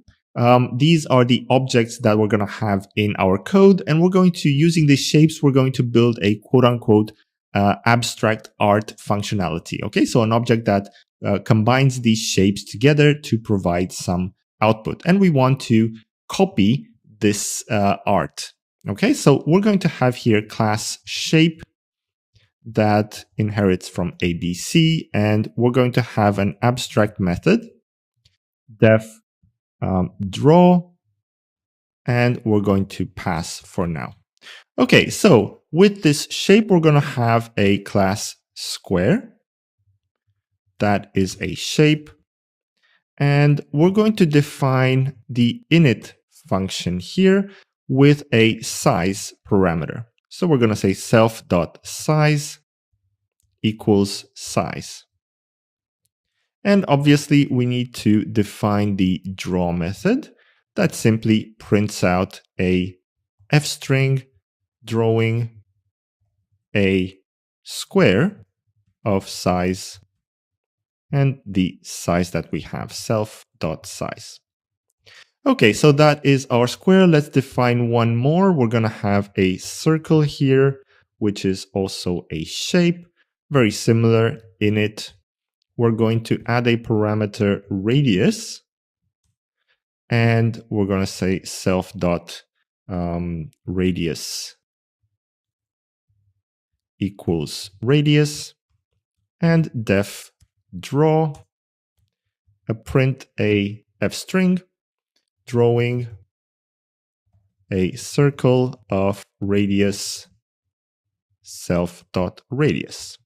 These are the objects that we're going to have in our code, and we're going to, using these shapes, we're going to build a quote-unquote abstract art functionality. Okay, so an object that combines these shapes together to provide some output, and we want to copy this art. Okay, so we're going to have here class shape that inherits from ABC, and we're going to have an abstract method def draw and we're going to pass for now. Okay, so with this shape, we're going to have a class square. That is a shape. And we're going to define the init function here with a size parameter. So we're going to say self.size equals size. And obviously, we need to define the draw method that simply prints out a f-string drawing a square of size and the size that we have, self.size. Okay, so that is our square. Let's define one more. We're going to have a circle here, which is also a shape, very similar in it. We're going to add a parameter radius, and we're going to say self.radius equals radius, and def draw, print a f-string drawing a circle of radius self.radius.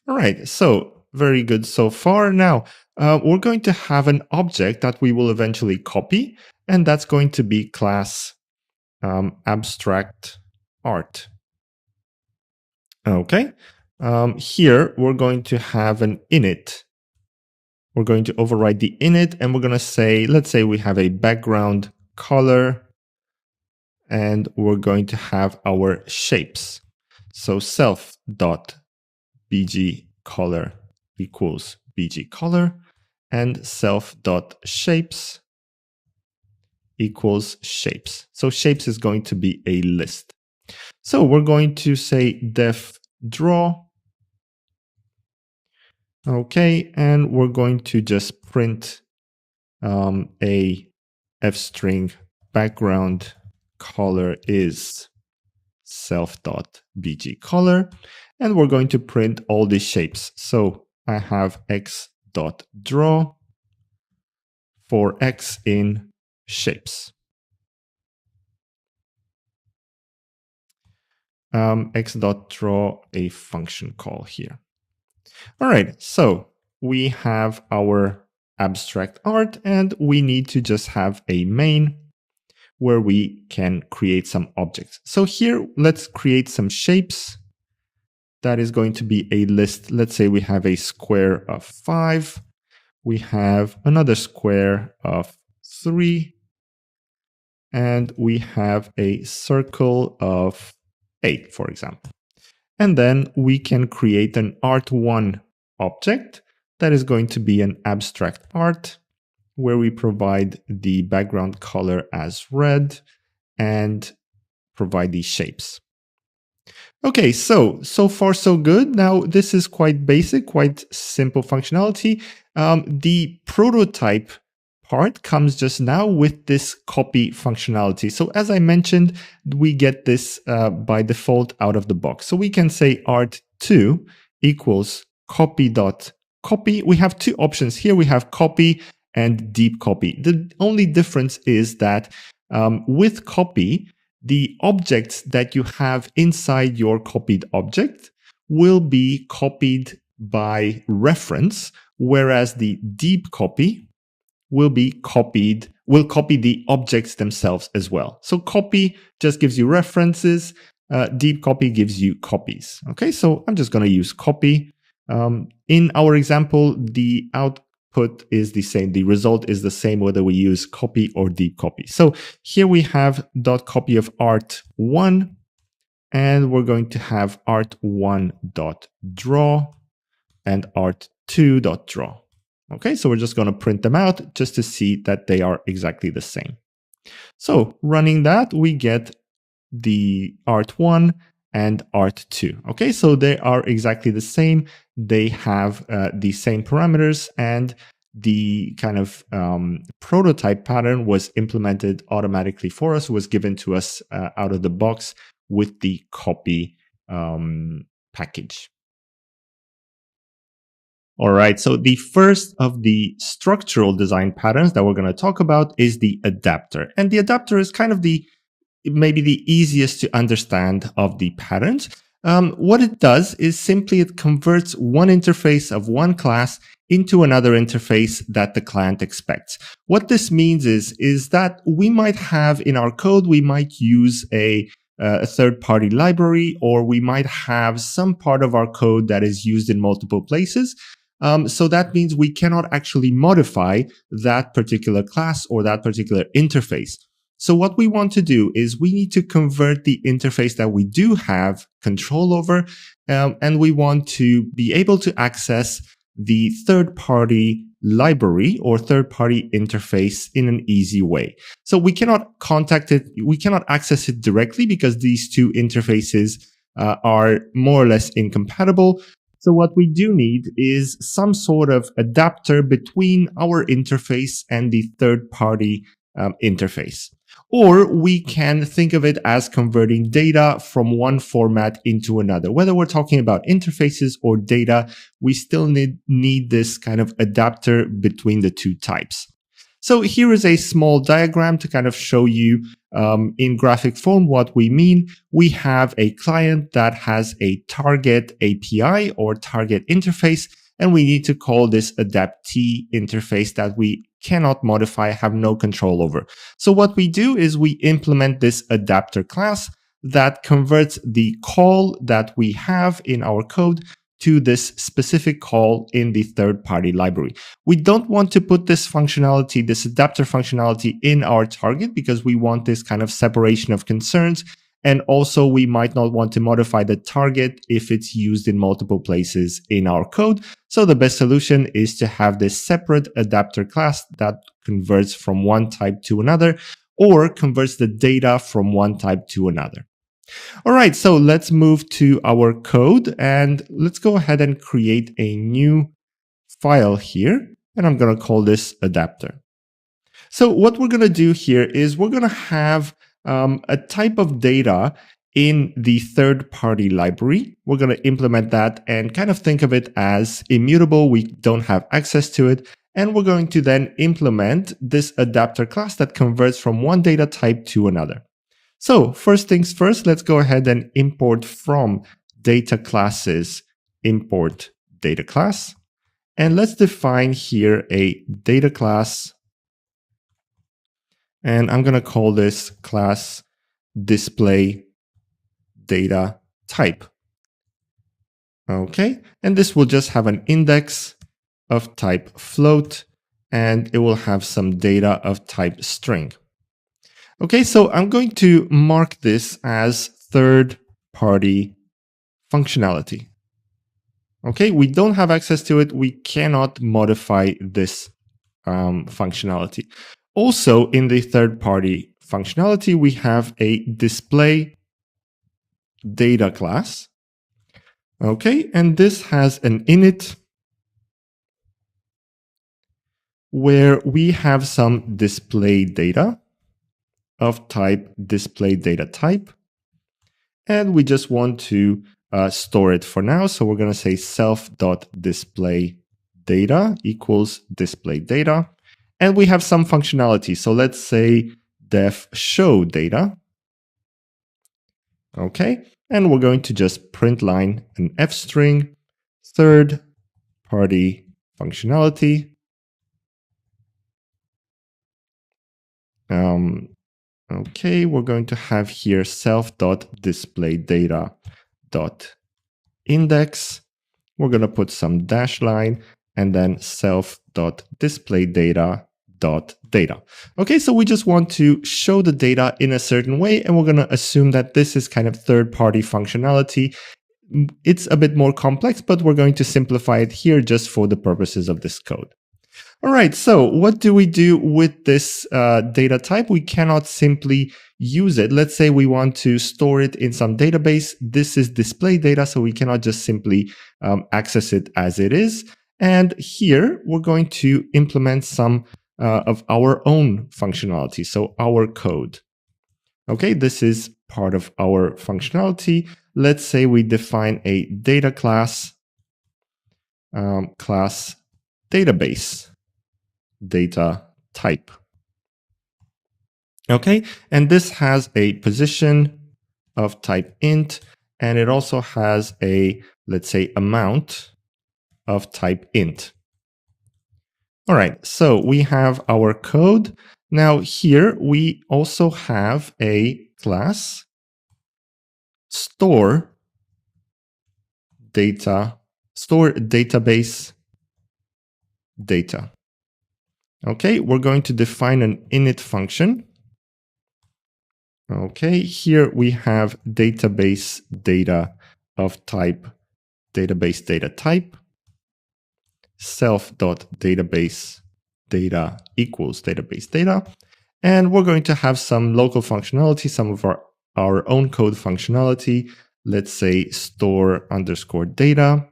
All right, so very good so far. Now, we're going to have an object that we will eventually copy, and that's going to be class abstract art. Okay, here we're going to have an init. We're going to override the init, and we're going to say, let's say we have a background color, and we're going to have our shapes. So self.bg color equals bg color, and self.shapes equals shapes. So shapes is going to be a list. So we're going to say def draw. Okay, and we're going to just print a f-string background color is self.bg color, and we're going to print all the shapes. So I have x.draw for x in shapes. X.draw a function call here. All right, so we have our abstract art, and we need to just have a main where we can create some objects. So here, let's create some shapes. That is going to be a list. Let's say we have a square of 5. We have another square of 3. And we have a circle of 8, for example. And then we can create an art1 object that is going to be an abstract art, where we provide the background color as red and provide these shapes. Okay, so far so good. Now, this is quite basic, quite simple functionality. The prototype part comes just now with this copy functionality. So as I mentioned, we get this by default out of the box. So we can say art2 equals copy.copy. We have two options here. We have copy and deep copy. The only difference is that with copy, the objects that you have inside your copied object will be copied by reference, whereas the deep copy will copy the objects themselves as well. So copy just gives you references, deep copy gives you copies. Okay, so I'm just going to use copy. In our example, the output is the same. The result is the same whether we use copy or deep copy. So here we have .copy of art1, and we're going to have art1.draw and art2.draw. Okay, so we're just going to print them out just to see that they are exactly the same. So running that, we get the art1 and art2. Okay, so they are exactly the same. They have the same parameters, and the kind of prototype pattern was implemented automatically for us, was given to us out of the box with the copy package. All right, so the first of the structural design patterns that we're going to talk about is the adapter. And the adapter is kind of maybe the easiest to understand of the patterns. What it does is simply it converts one interface of one class into another interface that the client expects. What this means is that we might have in our code, we might use a third-party library, or we might have some part of our code that is used in multiple places. So that means we cannot actually modify that particular class or that particular interface. So what we want to do is we need to convert the interface that we do have control over, and we want to be able to access the third-party library or third-party interface in an easy way. So we cannot contact it, we cannot access it directly because these two interfaces are more or less incompatible. So what we do need is some sort of adapter between our interface and the third-party interface. Or we can think of it as converting data from one format into another. Whether we're talking about interfaces or data, we still need this kind of adapter between the two types. So here is a small diagram to kind of show you in graphic form what we mean. We have a client that has a target API or target interface, and we need to call this adaptee interface that we cannot modify, have no control over. So what we do is we implement this adapter class that converts the call that we have in our code to this specific call in the third-party library. We don't want to put this functionality, this adapter functionality in our target because we want this kind of separation of concerns. And also we might not want to modify the target if it's used in multiple places in our code. So the best solution is to have this separate adapter class that converts from one type to another or converts the data from one type to another. All right, so let's move to our code and let's go ahead and create a new file here. And I'm going to call this adapter. So what we're going to do here is we're going to have a type of data in the third-party library. We're going to implement that and kind of think of it as immutable. We don't have access to it. And we're going to then implement this adapter class that converts from one data type to another. So first things first, let's go ahead and import from data classes, import data class. And let's define here a data class. And I'm going to call this class display data type. Okay. And this will just have an index of type float, and it will have some data of type string. Okay, so I'm going to mark this as third-party functionality. Okay, we don't have access to it. We cannot modify this functionality. Also, in the third-party functionality, we have a display data class. Okay, and this has an init where we have some display data of type display data type. And we just want to store it for now. So we're going to say self.displayData equals display data. And we have some functionality. So let's say def show data. Okay. And we're going to just print line an F string, third party functionality. Okay, we're going to have here self.displayData.index. We're going to put some dash line and then self.displayData.data. Okay, so we just want to show the data in a certain way, and we're going to assume that this is kind of third-party functionality. It's a bit more complex, but we're going to simplify it here just for the purposes of this code. All right, so what do we do with this data type? We cannot simply use it. Let's say we want to store it in some database. This is display data, so we cannot just simply access it as it is. And here we're going to implement some of our own functionality, so our code. Okay, this is part of our functionality. Let's say we define a data class class database data type. Okay, and this has a position of type int, and it also has a, let's say, amount of type int. All right, so we have our code. Now here we also have a class store database data. Okay, we're going to define an init function. Okay, here we have database data of type database data type, self.database data equals database data. And we're going to have some local functionality, some of our own code functionality. Let's say store underscore data.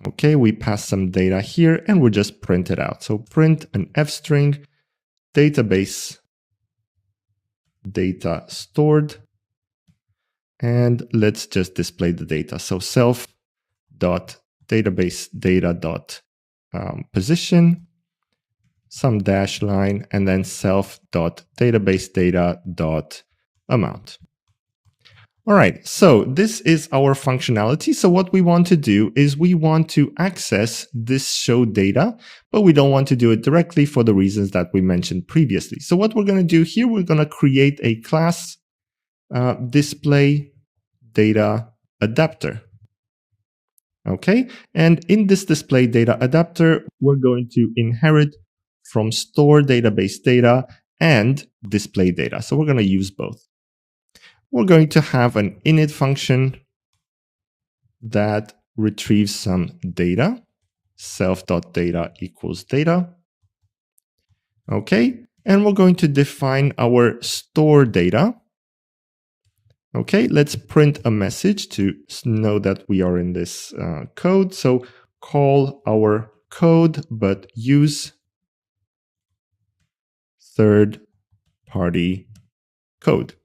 Okay, we pass some data here and we'll just print it out. So print an f string database data stored, and let's just display the data. So self.database data position, some dash line, and then self.database data amount. All right, so this is our functionality. So what we want to do is we want to access this show data, but we don't want to do it directly for the reasons that we mentioned previously. So what we're going to do here, we're going to create a class display data adapter. Okay, and in this display data adapter, we're going to inherit from store database data and display data. So we're going to use both. We're going to have an init function that retrieves some data, self.data equals data. Okay, and we're going to define our store data. Okay, let's print a message to know that we are in this code. So call our code, but use third-party code.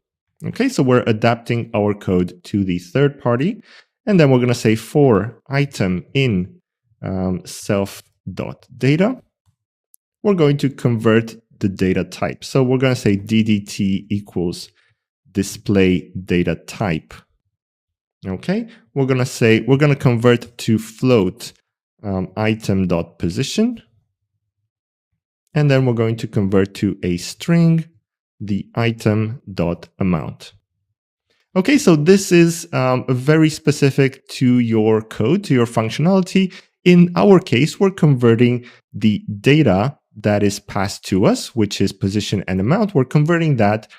Okay, so we're adapting our code to the third party. And then we're going to say for item in self.data, we're going to convert the data type. So we're going to say DDT equals display data type. Okay, we're going to convert to float item.position. And then we're going to convert to a string the item.amount. Okay, so this is very specific to your code, to your functionality. In our case, we're converting the data that is passed to us, which is position and amount. We're converting that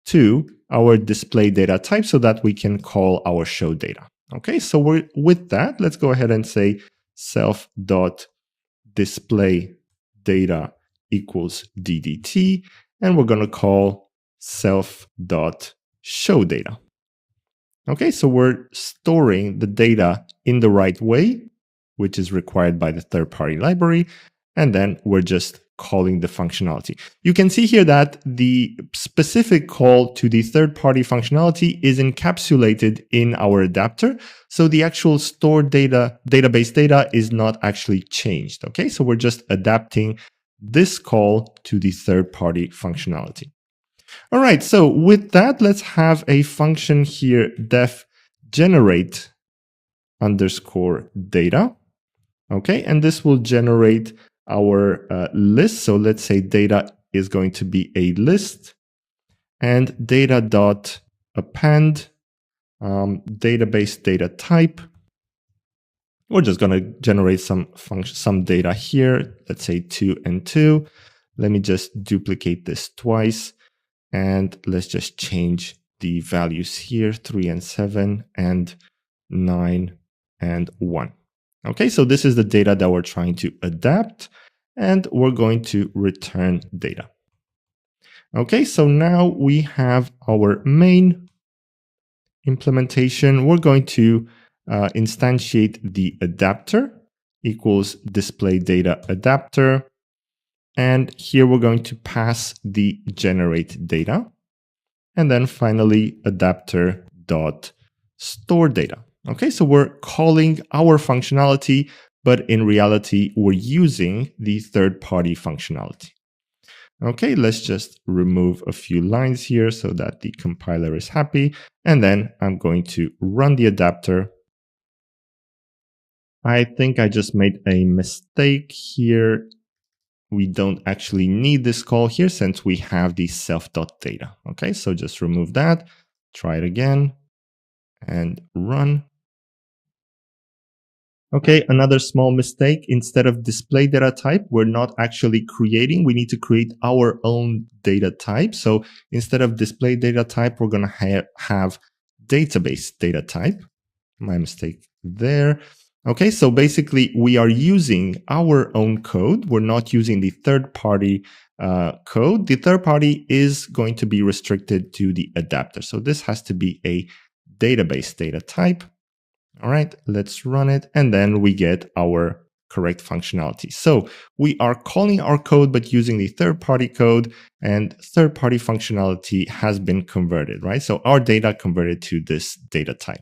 to our display data type so that we can call our show data. Okay, so with that, let's go ahead and say self.display data equals DDT. And we're going to call self.showData. Okay, so we're storing the data in the right way, which is required by the third-party library, and then we're just calling the functionality. You can see here that the specific call to the third-party functionality is encapsulated in our adapter, so the actual stored data, database data, is not actually changed. Okay, so we're just adapting this call to the third-party functionality. All right, so with that, let's have a function here, def generate underscore data. Okay, and this will generate our list. So let's say data is going to be a list, and data.append database data type. We're just going to generate some data here. Let's say 2 and 2. Let me just duplicate this twice. And let's just change the values here, 3 and 7, and 9 and 1. Okay, so this is the data that we're trying to adapt, and we're going to return data. Okay, so now we have our main implementation. We're going to instantiate the adapter equals display data adapter. And here we're going to pass the generate data. And then finally, adapter.store data. Okay, so we're calling our functionality, but in reality, we're using the third-party functionality. Okay, let's just remove a few lines here so that the compiler is happy. And then I'm going to run the adapter. I think I just made a mistake here. We don't actually need this call here since we have the self.data. Okay, so just remove that, try it again, and run. Okay, another small mistake. Instead of display data type, we're not actually creating. We need to create our own data type. So instead of display data type, we're going to have database data type. My mistake there. Okay, so basically we are using our own code. We're not using the third-party code. The third party is going to be restricted to the adapter. So this has to be a database data type. All right, let's run it. And then we get our correct functionality. So we are calling our code, but using the third-party code, and third-party functionality has been converted, right? So our data converted to this data type.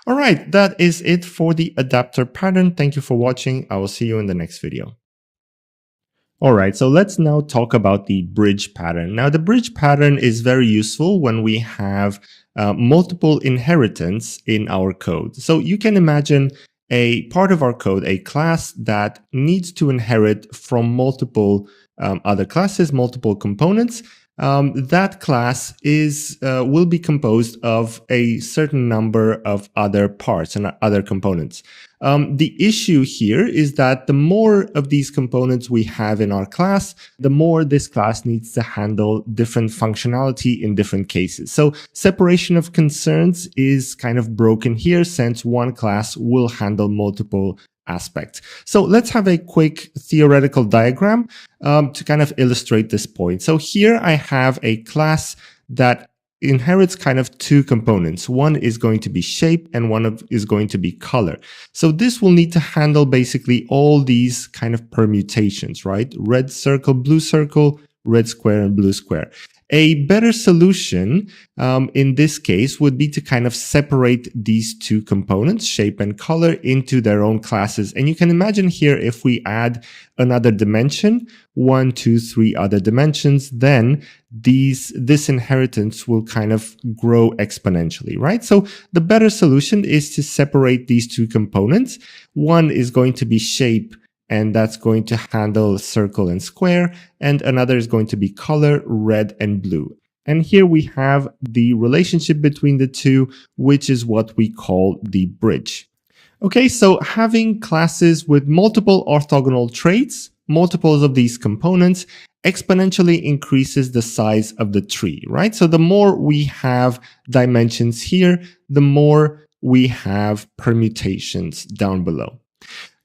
All right, that is it for the adapter pattern. Thank you for watching. I will see you in the next video. All right, so let's now talk about the bridge pattern. Now, the bridge pattern is very useful when we have multiple inheritance in our code. So you can imagine a part of our code, a class that needs to inherit from multiple other classes, multiple components. That class will be composed of a certain number of other parts and other components. The issue here is that the more of these components we have in our class, the more this class needs to handle different functionality in different cases. So separation of concerns is kind of broken here since one class will handle multiple aspects. So let's have a quick theoretical diagram to kind of illustrate this point. So here I have a class that inherits kind of two components. One is going to be shape and one is going to be color. So this will need to handle basically all these kind of permutations, right? Red circle, red square, and blue square. A better solution in this case would be to kind of separate these two components, shape and color, into their own classes. And you can imagine here, if we add another dimension, 1, 2, 3 other dimensions, then this inheritance will kind of grow exponentially, right? So the better solution is to separate these two components. One is going to be shape, and that's going to handle circle and square, and another is going to be color, red and blue. And here we have the relationship between the two, which is what we call the bridge. Okay, so having classes with multiple orthogonal traits, multiples of these components, exponentially increases the size of the tree, right? So the more we have dimensions here, the more we have permutations down below.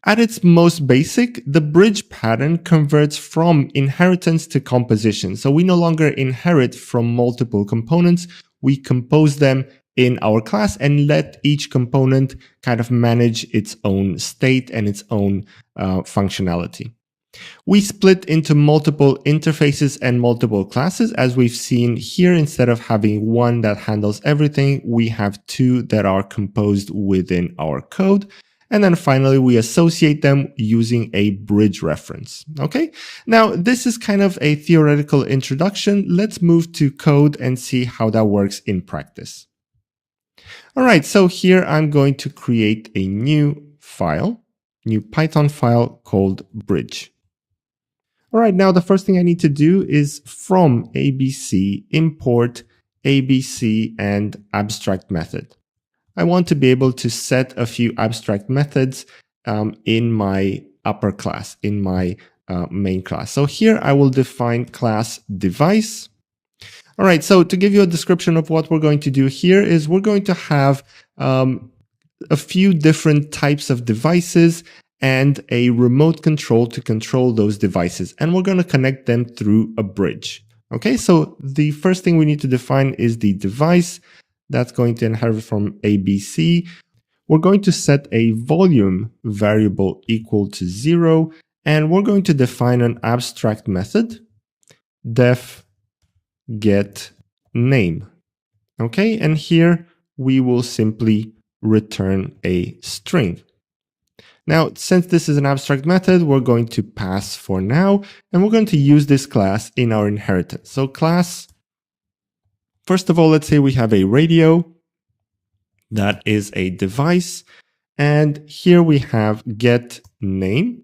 At its most basic, the bridge pattern converts from inheritance to composition. So we no longer inherit from multiple components. We compose them in our class and let each component kind of manage its own state and its own functionality. We split into multiple interfaces and multiple classes. As we've seen here, instead of having one that handles everything, we have two that are composed within our code. And then finally, we associate them using a bridge reference. Okay, now this is kind of a theoretical introduction. Let's move to code and see how that works in practice. All right, so here I'm going to create a new Python file called bridge. All right, now the first thing I need to do is from ABC import ABC and abstract method. I want to be able to set a few abstract methods in my upper class, in my main class. So here I will define class device. All right, so to give you a description of what we're going to do here is we're going to have a few different types of devices and a remote control to control those devices. And we're going to connect them through a bridge. Okay, so the first thing we need to define is the device. That's going to inherit from ABC. We're going to set a volume variable equal to 0, and we're going to define an abstract method, def get name. Okay, and here we will simply return a string. Now, since this is an abstract method, we're going to pass for now, and we're going to use this class in our inheritance. So class, first of all, let's say we have a radio that is a device, and here we have get name,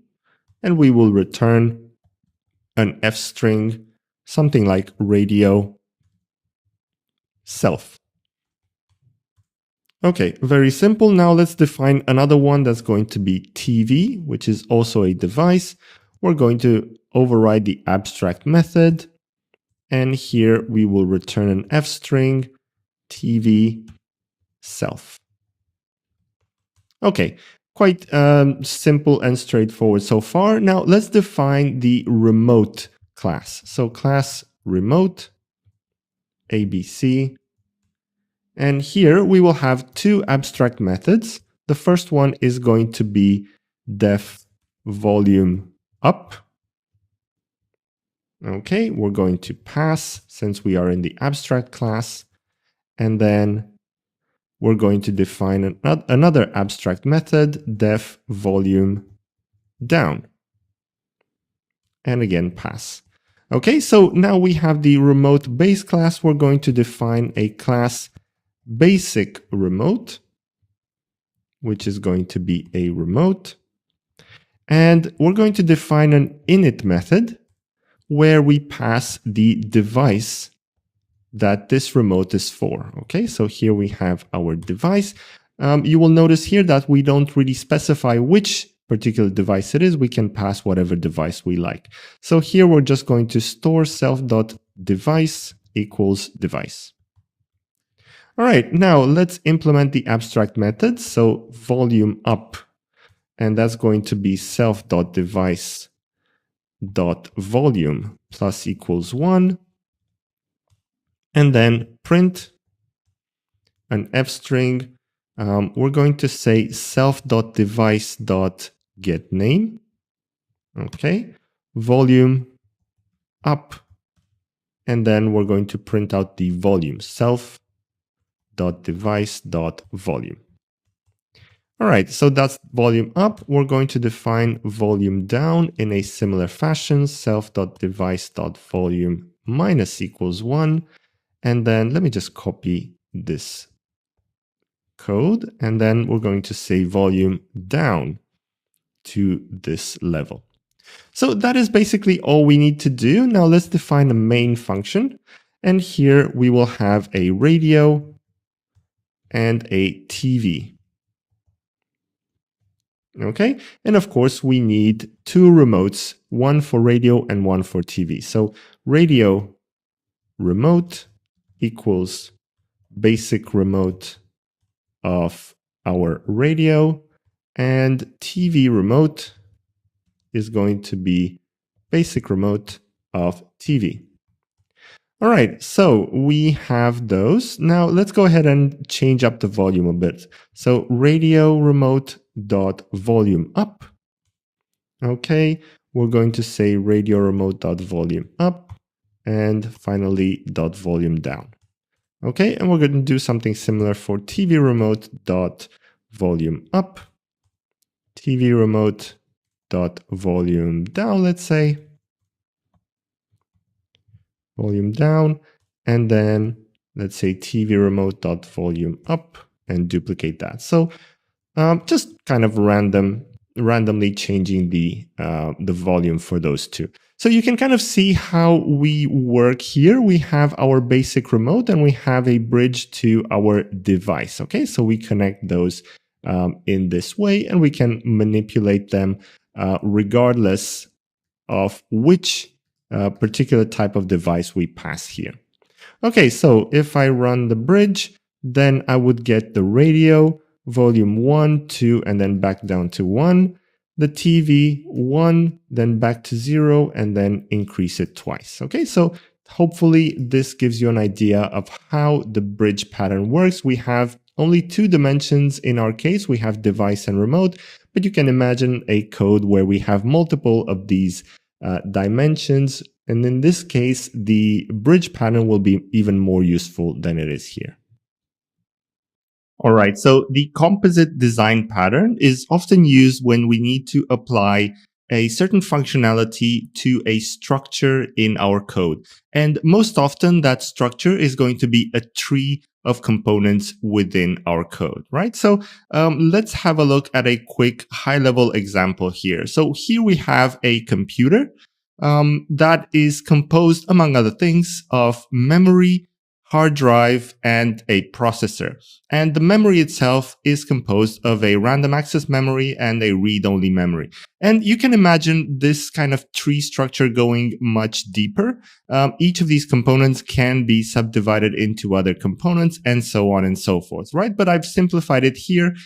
and we will return an F string, something like radio self. Okay, very simple. Now let's define another one that's going to be TV, which is also a device. We're going to override the abstract method, and here we will return an F string, TV self. Okay, quite simple and straightforward so far. Now let's define the remote class. So class remote, ABC. And here we will have two abstract methods. The first one is going to be def volume up. Okay, we're going to pass since we are in the abstract class. And then we're going to define another abstract method, def volume down. And again, pass. Okay, so now we have the remote base class. We're going to define a class basic remote, which is going to be a remote. And we're going to define an init method where we pass the device that this remote is for. Okay, so here we have our device. You will notice here that we don't really specify which particular device it is. We can pass whatever device we like. So here we're just going to store self.device equals device. All right, now let's implement the abstract method. So volume up, and that's going to be self.device.volume plus equals 1. And then print an F string. We're going to say self.device.getName. Okay, volume up. And then we're going to print out the volume, self.device.volume. All right, so that's volume up. We're going to define volume down in a similar fashion, self.device.volume minus equals 1. And then let me just copy this code, and then we're going to say volume down to this level. So that is basically all we need to do. Now let's define a main function. And here we will have a radio and a TV. Okay, and of course we need two remotes, one for radio and one for TV. So radio remote equals basic remote of our radio, and TV remote is going to be basic remote of TV. All right, so we have those. Now let's go ahead and change up the volume a bit. So radio remote dot volume up. Okay, we're going to say radio remote dot volume up, and finally dot volume down. Okay, and we're going to do something similar for TV remote dot volume up, TV remote dot volume down, let's say. Volume down, and then let's say TV remote dot volume up, and duplicate that. So just kind of randomly changing the volume for those two. So you can kind of see how we work here. We have our basic remote and we have a bridge to our device. Okay, so we connect those in this way, and we can manipulate them regardless of which particular type of device we pass here. Okay, so if I run the bridge, then I would get the radio, volume 1, 2, and then back down to 1. The TV, 1, then back to 0, and then increase it twice. Okay, so hopefully this gives you an idea of how the bridge pattern works. We have only two dimensions in our case. We have device and remote, but you can imagine a code where we have multiple of these dimensions, and in this case the bridge pattern will be even more useful than it is here. All right. So the composite design pattern is often used when we need to apply a certain functionality to a structure in our code. And most often that structure is going to be a tree of components within our code, right? So let's have a look at a quick high level example here. So here we have a computer that is composed, among other things, of memory, hard drive, and a processor. And the memory itself is composed of a random access memory and a read-only memory. And you can imagine this kind of tree structure going much deeper. Each of these components can be subdivided into other components and so on and so forth, right? But I've simplified it here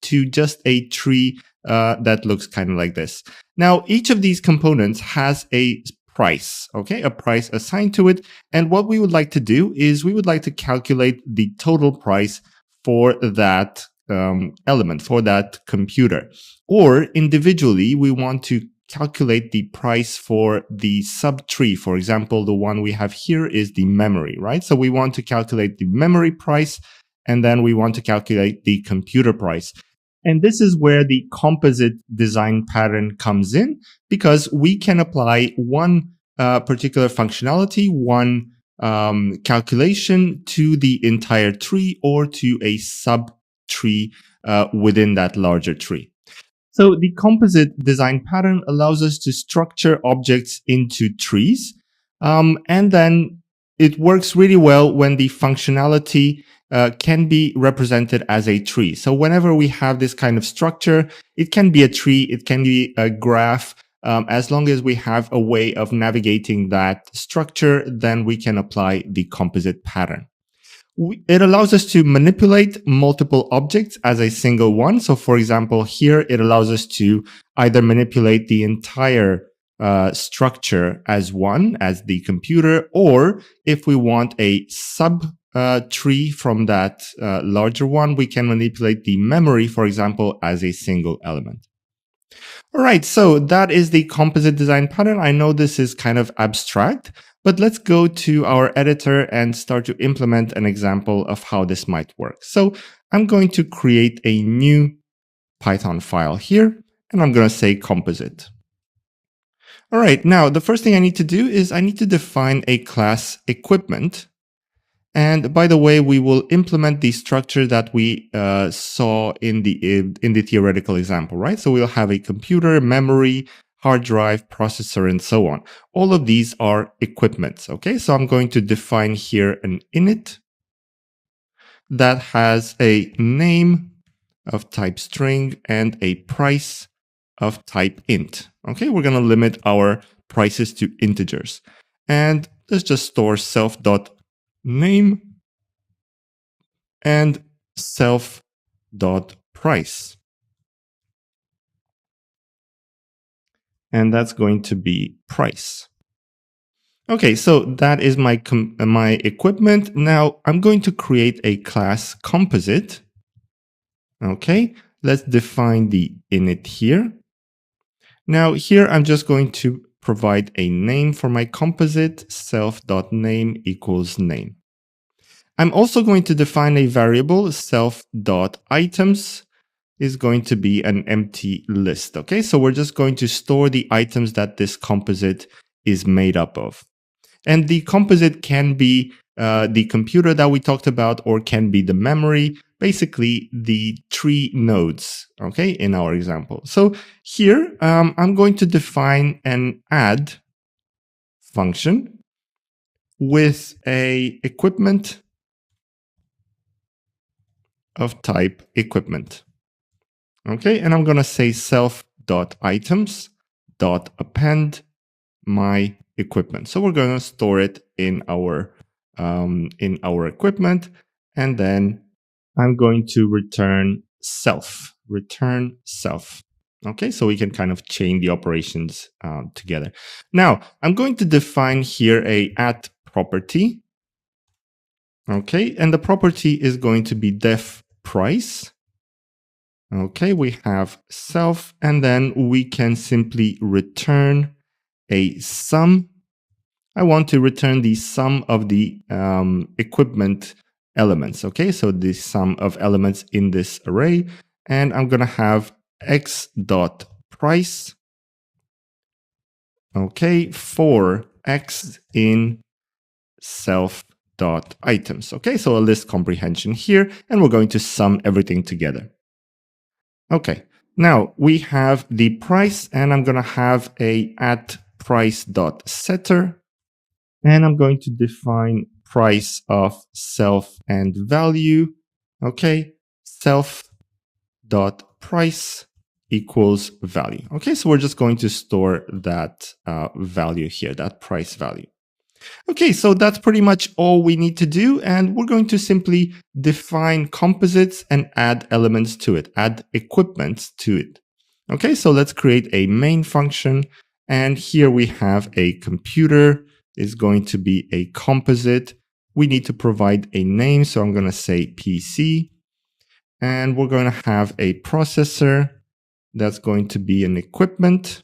to just a tree that looks kind of like this. Now, each of these components has a price, okay, a price assigned to it. And what we would like to do is we would like to calculate the total price for that element, for that computer. Or individually, we want to calculate the price for the subtree. For example, the one we have here is the memory, right? So we want to calculate the memory price, and then we want to calculate the computer price. And this is where the composite design pattern comes in, because we can apply one particular functionality, one calculation to the entire tree or to a sub-tree within that larger tree. So the composite design pattern allows us to structure objects into trees. And then it works really well when the functionality can be represented as a tree. So whenever we have this kind of structure, it can be a tree, it can be a graph. As long as we have a way of navigating that structure, then we can apply the composite pattern. It allows us to manipulate multiple objects as a single one. So for example, here it allows us to either manipulate the entire structure as one, as the computer, or if we want a sub tree from that larger one, we can manipulate the memory, for example, as a single element. All right, so that is the composite design pattern. I know this is kind of abstract, but let's go to our editor and start to implement an example of how this might work. So I'm going to create a new Python file here, and I'm going to say composite. All right, now the first thing I need to do is I need to define a class equipment. And by the way, we will implement the structure that we saw in the theoretical example, right? So we'll have a computer, memory, hard drive, processor, and so on. All of these are equipments, okay? So I'm going to define here an init that has a name of type string and a price of type int, okay? We're gonna limit our prices to integers. And let's just store self.name and self.price. And that's going to be price. Okay, so that is my equipment. Now I'm going to create a class composite. Okay, let's define the init here. Now here I'm just going to provide a name for my composite, self.name equals name. I'm also going to define a variable, self.items is going to be an empty list. Okay, so we're just going to store the items that this composite is made up of. And the composite can be the computer that we talked about, or can be the memory, basically the tree nodes, okay, in our example. So here, I'm going to define an add function with a equipment of type equipment. Okay, and I'm going to say self.items.append my equipment. So we're going to store it in our equipment, and then I'm going to return self. Okay, so we can kind of chain the operations together. Now I'm going to define here a at property. Okay, and the property is going to be def price. Okay, we have self, and then we can simply return a sum. I want to return the sum of the equipment elements. Okay, so the sum of elements in this array, and I'm going to have x dot price, okay, for x in self dot items. Okay, so a list comprehension here, and we're going to sum everything together. Okay, now we have the price, and I'm going to have a at price dot setter, and I'm going to define price of self and value. Okay, self dot price equals value. Okay, so we're just going to store that value here, that price value. Okay, so that's pretty much all we need to do, and we're going to simply define composites and add elements to it, add equipment to it. Okay, so let's create a main function, and here we have a computer is going to be a composite. We need to provide a name, so I'm going to say PC, and we're going to have a processor that's going to be an equipment.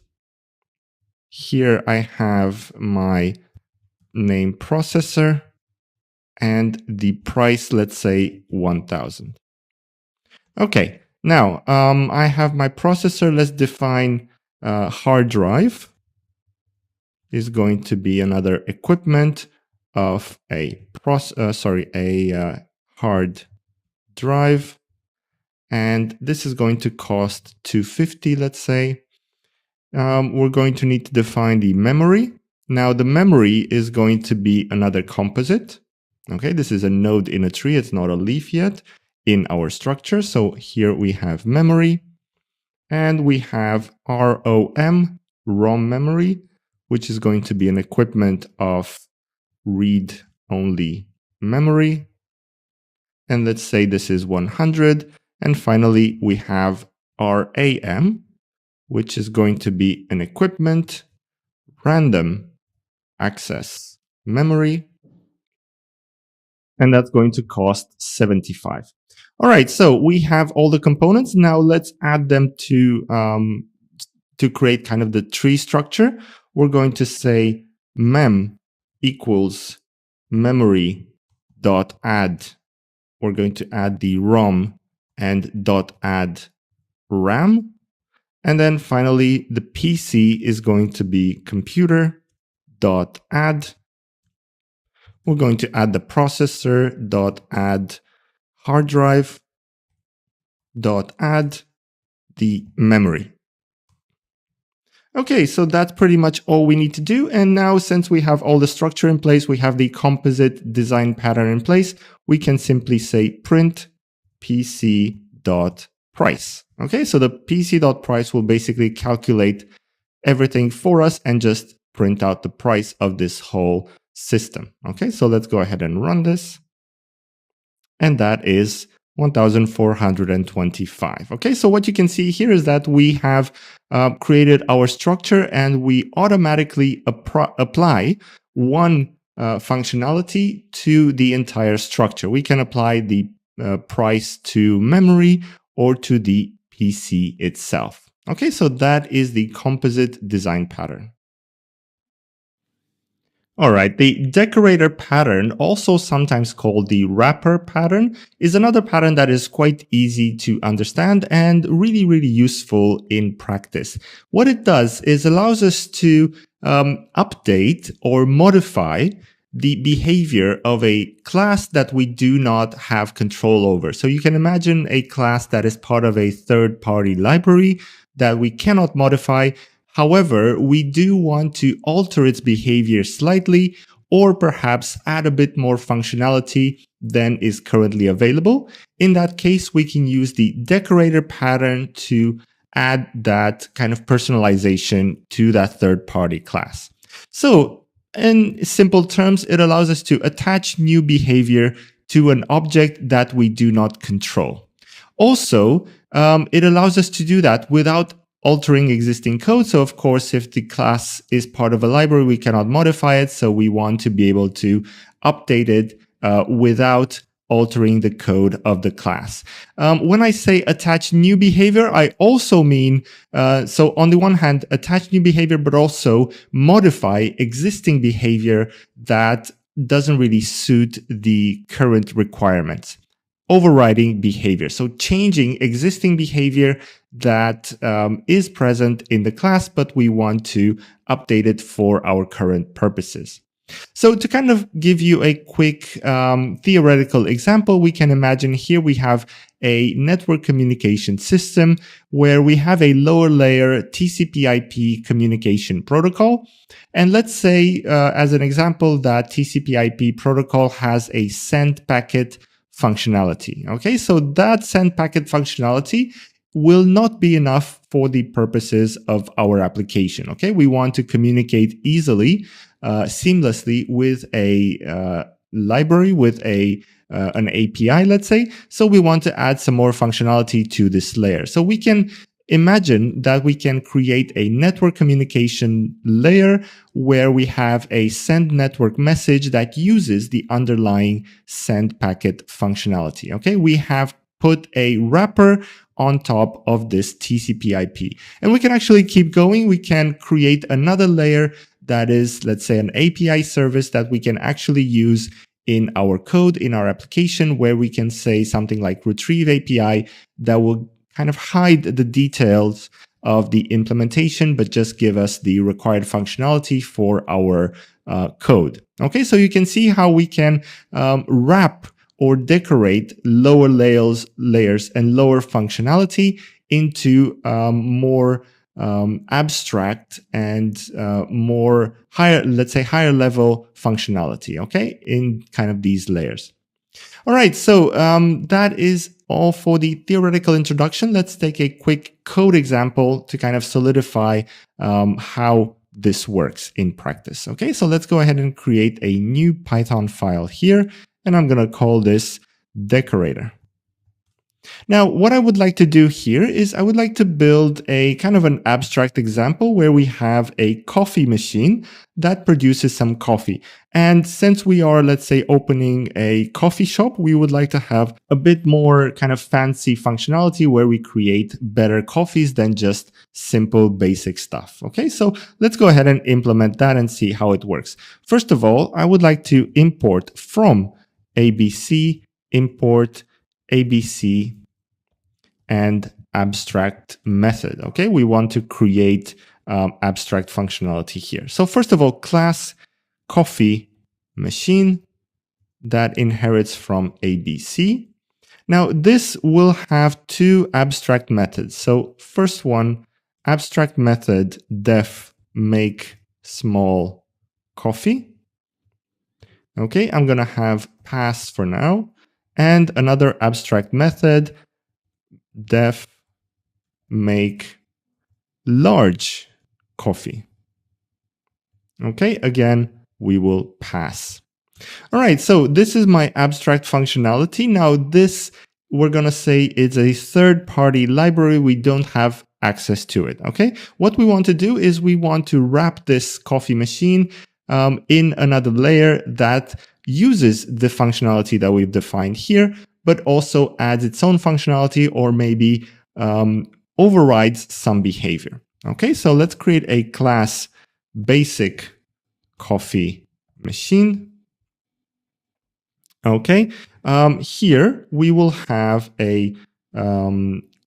Here I have my name processor and the price, let's say 1000. Okay, now I have my processor. Let's define hard drive is going to be another equipment of a hard drive, and this is going to cost 250, let's say. We're going to need to define the memory. Now the memory is going to be another composite. Okay, this is a node in a tree. It's not a leaf yet in our structure. So here we have memory, and we have ROM memory, which is going to be an equipment of read-only memory. And let's say this is 100. And finally, we have RAM, which is going to be an equipment random access memory, and that's going to cost 75. All right, so we have all the components. Now let's add them to create kind of the tree structure. We're going to say mem equals memory dot add. We're going to add the ROM and dot add RAM. And then finally, the PC is going to be computer dot add. We're going to add the processor dot add hard drive dot add the memory. Okay, so that's pretty much all we need to do. And now, since we have all the structure in place, we have the composite design pattern in place, we can simply say print PC dot price. Okay, so the PC dot price will basically calculate everything for us and just print out the price of this whole system. Okay, so let's go ahead and run this. And that is 1425. Okay, so what you can see here is that we have created our structure, and we automatically apply one functionality to the entire structure. We can apply the price to memory or to the PC itself. Okay, so that is the composite design pattern. All right, the decorator pattern, also sometimes called the wrapper pattern, is another pattern that is quite easy to understand and really, really useful in practice. What it does is allows us to update or modify the behavior of a class that we do not have control over. So you can imagine a class that is part of a third-party library that we cannot modify. However, we do want to alter its behavior slightly, or perhaps add a bit more functionality than is currently available. In that case, we can use the decorator pattern to add that kind of personalization to that third-party class. So in simple terms, it allows us to attach new behavior to an object that we do not control. Also, it allows us to do that without altering existing code. So of course, if the class is part of a library, we cannot modify it. So we want to be able to update it without altering the code of the class. When I say attach new behavior, I also mean, so on the one hand, attach new behavior, but also modify existing behavior that doesn't really suit the current requirements. Overriding behavior, so changing existing behavior that is present in the class, but we want to update it for our current purposes. So to kind of give you a quick theoretical example, we can imagine here we have a network communication system where we have a lower layer TCP/IP communication protocol. And let's say, as an example, that TCP/IP protocol has a send packet functionality. Okay, so that send packet functionality will not be enough for the purposes of our application. Okay, we want to communicate easily, seamlessly with a library, with an API, let's say. So we want to add some more functionality to this layer. So we can imagine that we can create a network communication layer where we have a send network message that uses the underlying send packet functionality. Okay, we have put a wrapper on top of this TCP/IP. And we can actually keep going. We can create another layer that is, let's say, an API service that we can actually use in our code, in our application, where we can say something like retrieve API that will kind of hide the details of the implementation, but just give us the required functionality for our code. Okay, so you can see how we can wrap or decorate lower layers and lower functionality into more abstract and more higher, let's say higher level functionality, okay, in kind of these layers. All right, so that is all for the theoretical introduction. Let's take a quick code example to kind of solidify how this works in practice. Okay, so let's go ahead and create a new Python file here, and I'm going to call this decorator. Now, what I would like to do here is I would like to build a kind of an abstract example where we have a coffee machine that produces some coffee. And since we are, let's say, opening a coffee shop, we would like to have a bit more kind of fancy functionality where we create better coffees than just simple basic stuff. Okay, so let's go ahead and implement that and see how it works. First of all, I would like to import from ABC, import ABC and abstract method. Okay, we want to create abstract functionality here. So first of all, class coffee machine that inherits from ABC. Now this will have two abstract methods. So first one, abstract method def make small coffee. Okay, I'm gonna have pass for now. And another abstract method, def make large coffee. Okay, again, we will pass. All right, so this is my abstract functionality. Now this, we're gonna say it's a third-party library. We don't have access to it, okay? What we want to do is we want to wrap this coffee machine in another layer that uses the functionality that we've defined here, but also adds its own functionality or maybe overrides some behavior. Okay, so let's create a class basic coffee machine. Okay, here we will have a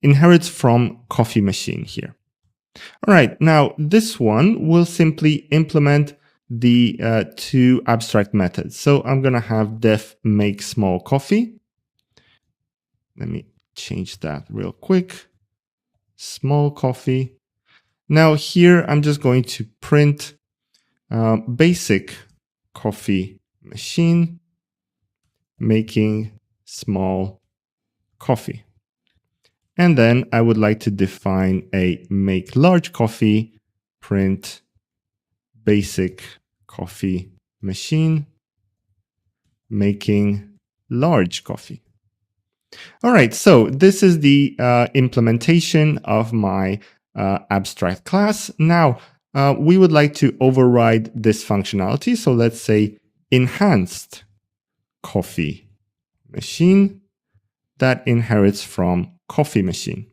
inherits from coffee machine here. All right, now this one will simply implement the two abstract methods. So I'm going to have def make small coffee. Let me change that real quick. Small coffee. Now here I'm just going to print basic coffee machine making small coffee. And then I would like to define a make large coffee, print basic coffee machine making large coffee. All right, so this is the implementation of my abstract class. Now, we would like to override this functionality. So let's say enhanced coffee machine that inherits from coffee machine.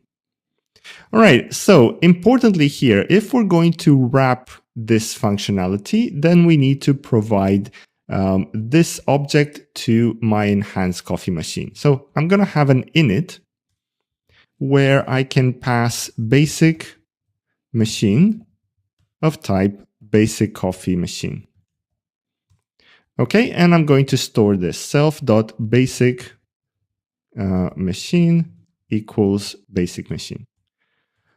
All right, so importantly here, if we're going to wrap this functionality, then we need to provide this object to my enhanced coffee machine. So I'm going to have an init where I can pass basic machine of type basic coffee machine. Okay, and I'm going to store this self.basic machine equals basic machine.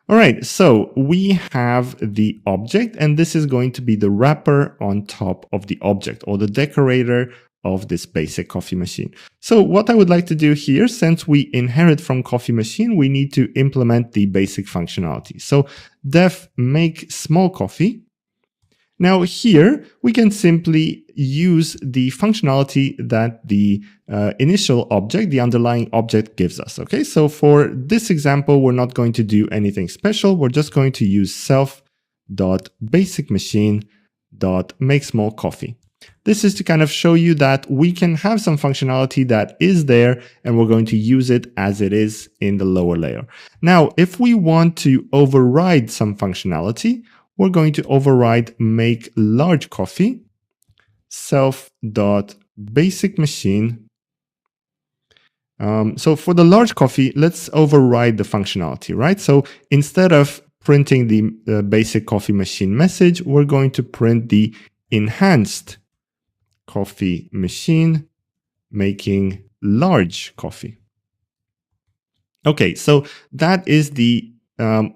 All right, so we have the object, and this is going to be the wrapper on top of the object, or the decorator of this basic coffee machine. So what I would like to do here, since we inherit from coffee machine, we need to implement the basic functionality. So def make small coffee. Now here, we can simply use the functionality that the initial object, the underlying object, gives us. Okay, so for this example, we're not going to do anything special. We're just going to use self.basicmachine.makeSmallCoffee. This is to kind of show you that we can have some functionality that is there, and we're going to use it as it is in the lower layer. Now, if we want to override some functionality, we're going to override make large coffee self.basicMachine. So for the large coffee, let's override the functionality, right? So instead of printing the basic coffee machine message, we're going to print the enhanced coffee machine making large coffee. Okay, so that is the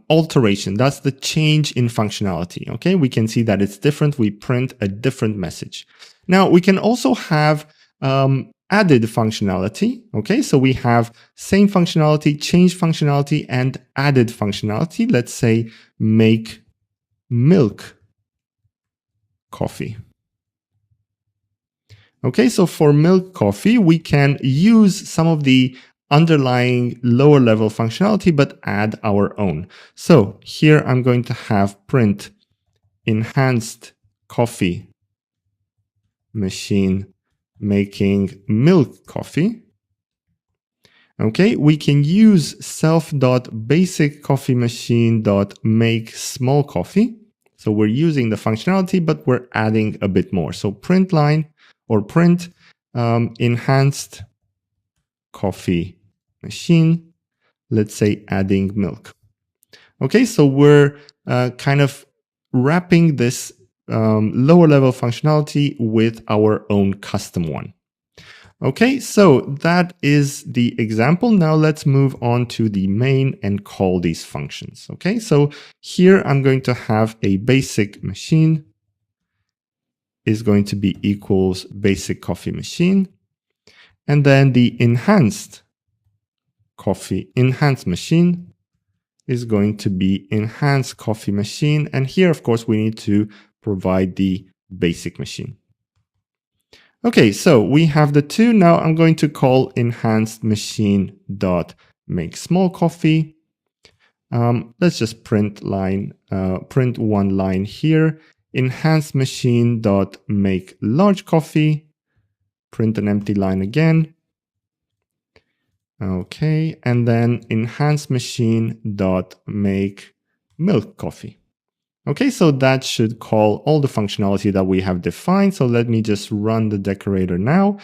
alteration. That's the change in functionality. Okay, we can see that it's different. We print a different message. Now we can also have added functionality. Okay, so we have same functionality, change functionality, and added functionality. Let's say make milk coffee. Okay, so for milk coffee, we can use some of the underlying lower level functionality, but add our own. So here I'm going to have print enhanced coffee machine making milk coffee. Okay, we can use self.basicCoffeeMachine.make small coffee. So we're using the functionality, but we're adding a bit more. So print line or print enhanced coffee machine, let's say adding milk. Okay, so we're kind of wrapping this lower level functionality with our own custom one. Okay, so that is the example. Now let's move on to the main and call these functions. Okay, so here I'm going to have a basic machine is going to be equals basic coffee machine. And then the enhanced machine is going to be enhanced coffee machine. And here, of course, we need to provide the basic machine. Okay, so we have the two. Now I'm going to call enhanced machine dot make small coffee. Let's just print one line here. Enhanced machine dot make large coffee. Print an empty line again. Okay, and then enhanced machine dot make milk coffee. Okay, so that should call all the functionality that we have defined. So let me just run the decorator now.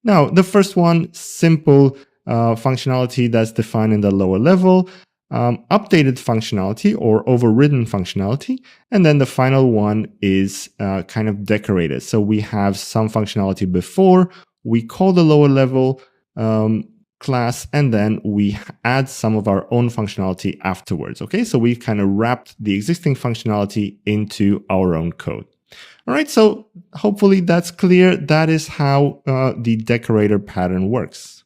Now, the first one, simple functionality that's defined in the lower level, updated functionality or overridden functionality. And then the final one is kind of decorated. So we have some functionality before, we call the lower level class, and then we add some of our own functionality afterwards. Okay, so we've kind of wrapped the existing functionality into our own code. All right, so hopefully that's clear. That is how the decorator pattern works.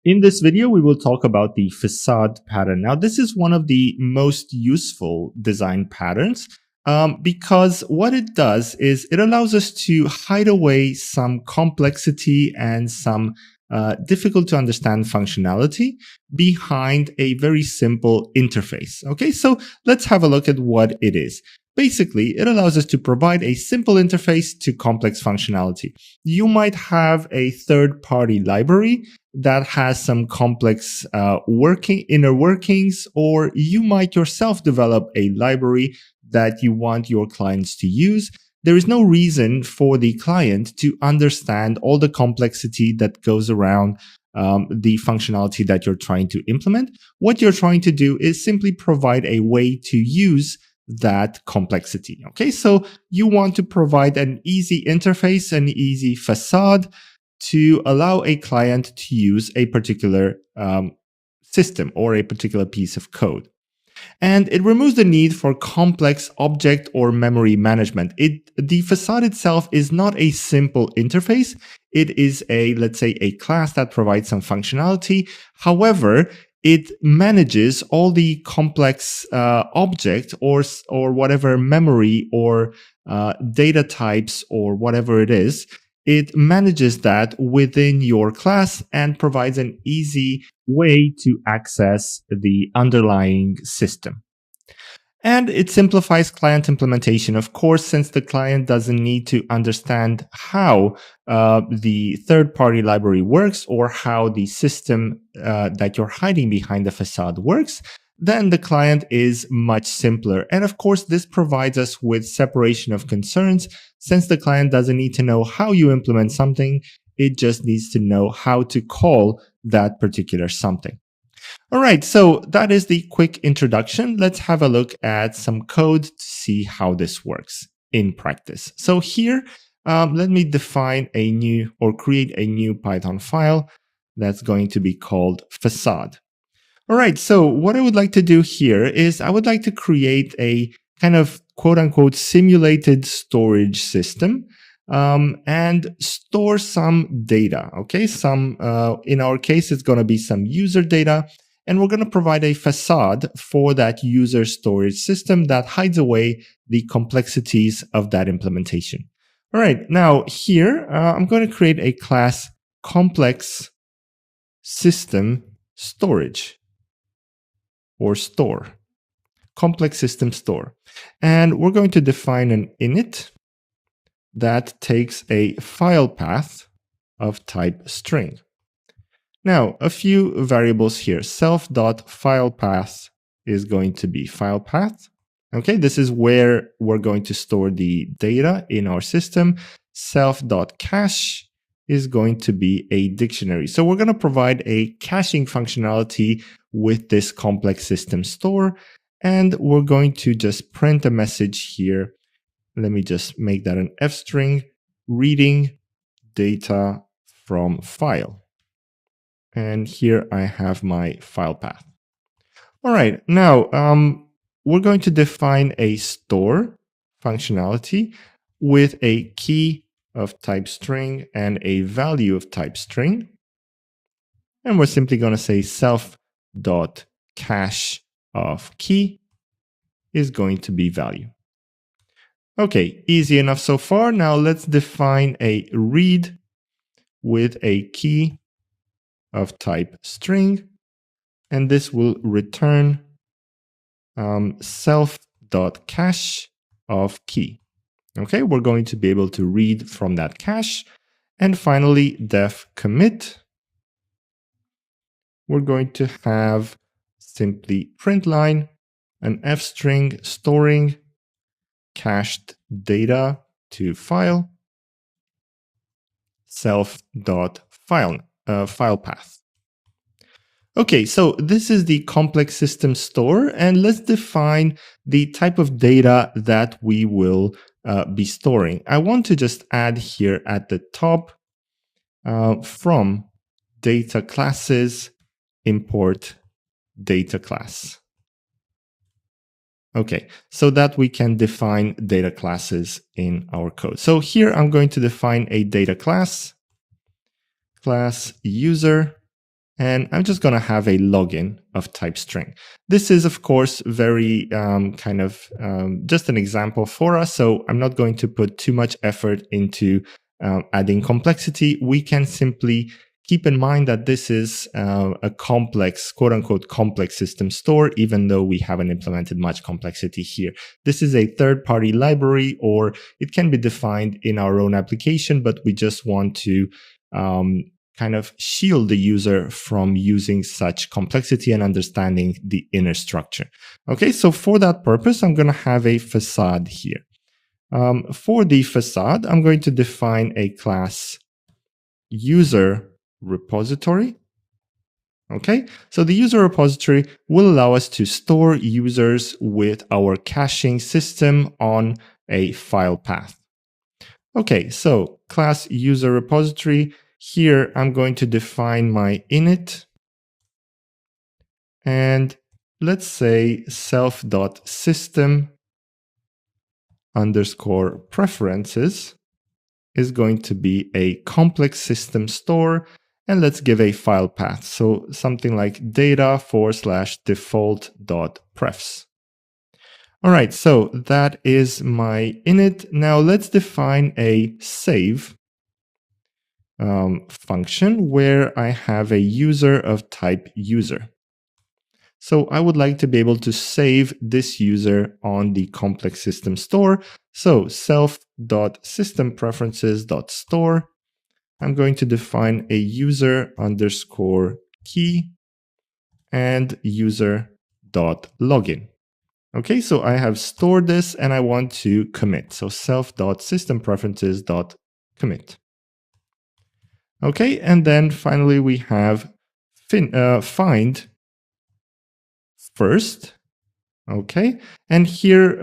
In this video, we will talk about the facade pattern. Now, this is one of the most useful design patterns because what it does is it allows us to hide away some complexity and some difficult to understand functionality behind a very simple interface. Okay, so let's have a look at what it is. Basically, it allows us to provide a simple interface to complex functionality. You might have a third-party library that has some complex inner workings, or you might yourself develop a library that you want your clients to use there is no reason for the client to understand all the complexity that goes around the functionality that you're trying to implement. What you're trying to do is simply provide a way to use that complexity. Okay, so you want to provide an easy interface, an easy facade to allow a client to use a particular system or a particular piece of code. And it removes the need for complex object or memory management. The facade itself is not a simple interface. It is let's say, a class that provides some functionality. However, it manages all the complex object or whatever memory or data types or whatever it is. It manages that within your class and provides an easy way to access the underlying system. And it simplifies client implementation, of course, since the client doesn't need to understand how the third-party library works or how the system that you're hiding behind the facade works. Then the client is much simpler. And of course, this provides us with separation of concerns. Since the client doesn't need to know how you implement something, it just needs to know how to call that particular something. All right, so that is the quick introduction. Let's have a look at some code to see how this works in practice. So here, let me define a new or create a new Python file that's going to be called facade. All right, so what I would like to do here is I would like to create a kind of quote unquote simulated storage system and store some data. Okay, in our case, it's going to be some user data, and we're going to provide a facade for that user storage system that hides away the complexities of that implementation. All right, now here, I'm going to create a class complex system storage. Or store, complex system store. And we're going to define an init that takes a file path of type string. Now, a few variables here. Self.filepath is going to be file path. Okay, this is where we're going to store the data in our system. Self.cache is going to be a dictionary. So we're going to provide a caching functionality with this complex system store, and we're going to just print a message here. Let me just make that an F string, reading data from file. And here I have my file path. All right, now we're going to define a store functionality with a key of type string and a value of type string. And we're simply going to say self.cache of key is going to be value. Okay, easy enough so far. Now let's define a read with a key of type string, and this will return self.cache of key. Okay, we're going to be able to read from that cache. And finally, def commit. We're going to have simply print line, an F string storing cached data to file, self.file path. Okay, so this is the complex system store, and let's define the type of data that we will be storing. I want to just add here at the top from data classes, import data class. Okay, so that we can define data classes in our code. So here I'm going to define a data class, class user, and I'm just going to have a login of type string. This is, of course, very just an example for us. So I'm not going to put too much effort into adding complexity. We can simply keep in mind that this is a complex, quote unquote, complex system store, even though we haven't implemented much complexity here. This is a third-party library, or it can be defined in our own application, but we just want to kind of shield the user from using such complexity and understanding the inner structure. Okay, so for that purpose, I'm going to have a facade here. For the facade, I'm going to define a class user repository. Okay, so the user repository will allow us to store users with our caching system on a file path. Okay, so class user repository. Here, I'm going to define my init. And let's say self.system_preferences is going to be a complex system store. And let's give a file path. So something like data/default.prefs. All right, so that is my init. Now let's define a save function where I have a user of type user. So I would like to be able to save this user on the complex system store. So self.systempreferences.store. I'm going to define a user_key and user.login. Okay, so I have stored this and I want to commit. So self.systempreferences.commit. Okay, and then finally we have find first. Okay, and here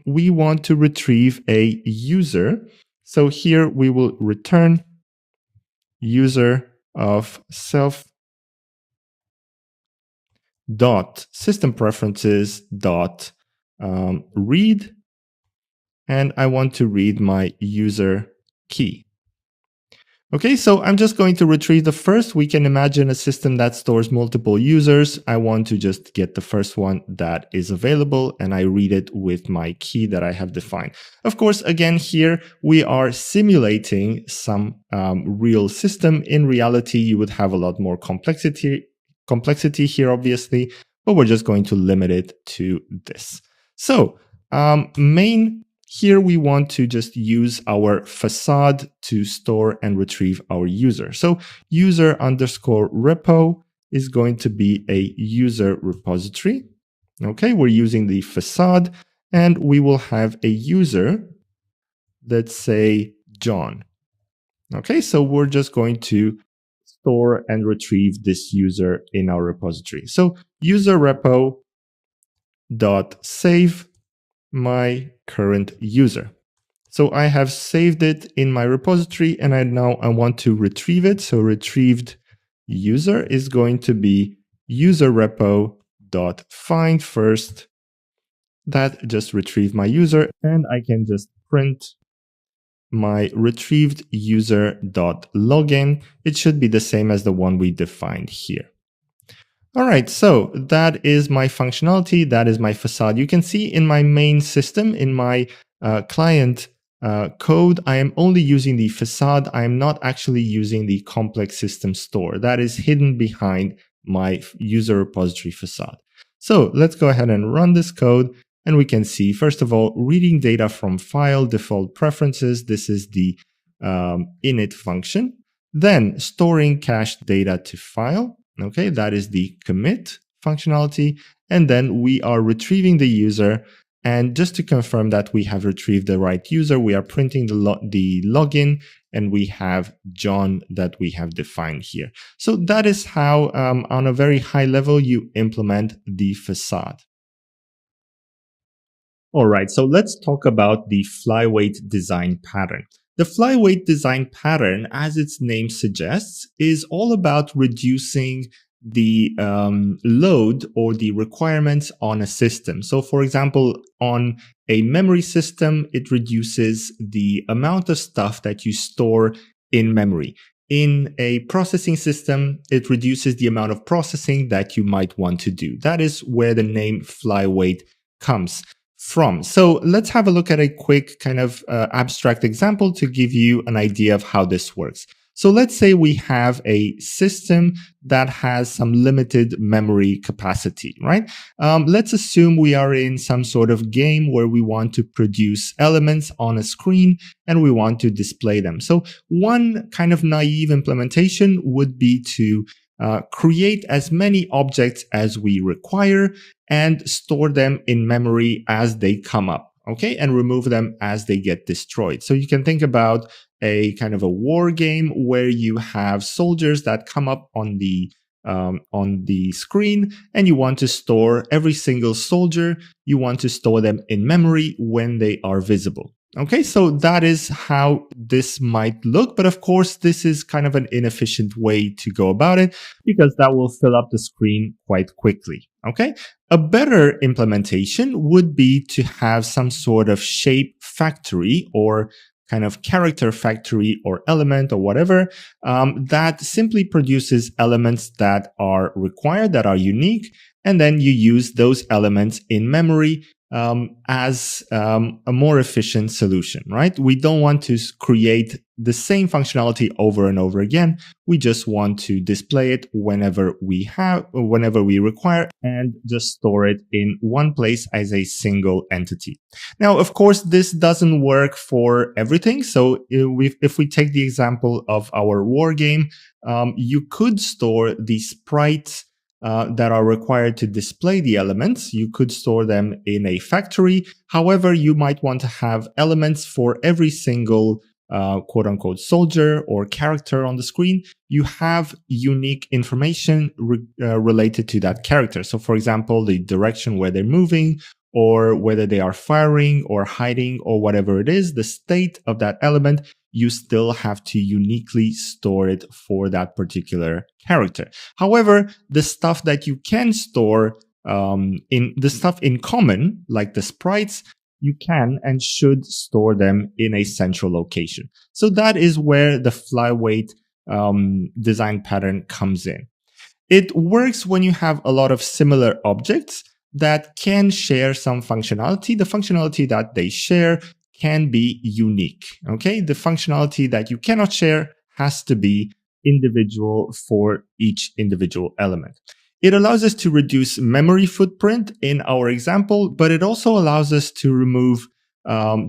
we want to retrieve a user. So here we will return user of self.systempreferences.read, and I want to read my user key. Okay, so I'm just going to retrieve the first. We can imagine a system that stores multiple users. I want to just get the first one that is available, and I read it with my key that I have defined. Of course, again, here we are simulating some real system. In reality, you would have a lot more complexity here, obviously, but we're just going to limit it to this. So main. Here we want to just use our facade to store and retrieve our user. So user_repo is going to be a user repository. Okay, we're using the facade and we will have a user, let's say John. Okay, so we're just going to store and retrieve this user in our repository. So user repo.save my current user. So I have saved it in my repository and I want to retrieve it. So retrieved user is going to be user repo.find first. That just retrieved my user, and I can just print my retrieved user.login. It should be the same as the one we defined here. All right, so that is my functionality. That is my facade. You can see in my main system, in my client code, I am only using the facade. I am not actually using the complex system store. That is hidden behind my user repository facade. So let's go ahead and run this code. And we can see, first of all, reading data from file default preferences. This is the init function. Then storing cached data to file. Okay, that is the commit functionality. And then we are retrieving the user. And just to confirm that we have retrieved the right user, we are printing the login, and we have John that we have defined here. So that is how, on a very high level, you implement the facade. All right, so let's talk about the flyweight design pattern. The flyweight design pattern, as its name suggests, is all about reducing the load or the requirements on a system. So for example, on a memory system, it reduces the amount of stuff that you store in memory. In a processing system, it reduces the amount of processing that you might want to do. That is where the name flyweight comes from. So let's have a look at a quick kind of abstract example to give you an idea of how this works. So let's say we have a system that has some limited memory capacity, right? Let's assume we are in some sort of game where we want to produce elements on a screen and we want to display them. So one kind of naive implementation would be to create as many objects as we require and store them in memory as they come up. okay, and remove them as they get destroyed. So you can think about a kind of a war game where you have soldiers that come up on the screen, and you want to store every single soldier. You want to store them in memory when they are visible. Okay, so that is how this might look. But of course, this is kind of an inefficient way to go about it because that will fill up the screen quite quickly. Okay, a better implementation would be to have some sort of shape factory or kind of character factory or element or whatever that simply produces elements that are required, that are unique, and then you use those elements in memory as a more efficient solution, right? We don't want to create the same functionality over and over again. We just want to display it whenever we require, and just store it in one place as a single entity. Now, of course, this doesn't work for everything. So if we take the example of our war game, you could store the sprites that are required to display the elements. You could store them in a factory. However, you might want to have elements for every single quote unquote soldier or character on the screen. You have unique information related to that character. So for example, the direction where they're moving, or whether they are firing or hiding or whatever it is, the state of that element, you still have to uniquely store it for that particular character. However, the stuff that you can store in common, like the sprites, you can and should store them in a central location. So that is where the flyweight design pattern comes in. It works when you have a lot of similar objects that can share some functionality. The functionality that they share can be unique. Okay, the functionality that you cannot share has to be individual for each individual element. It allows us to reduce memory footprint in our example, but it also allows us to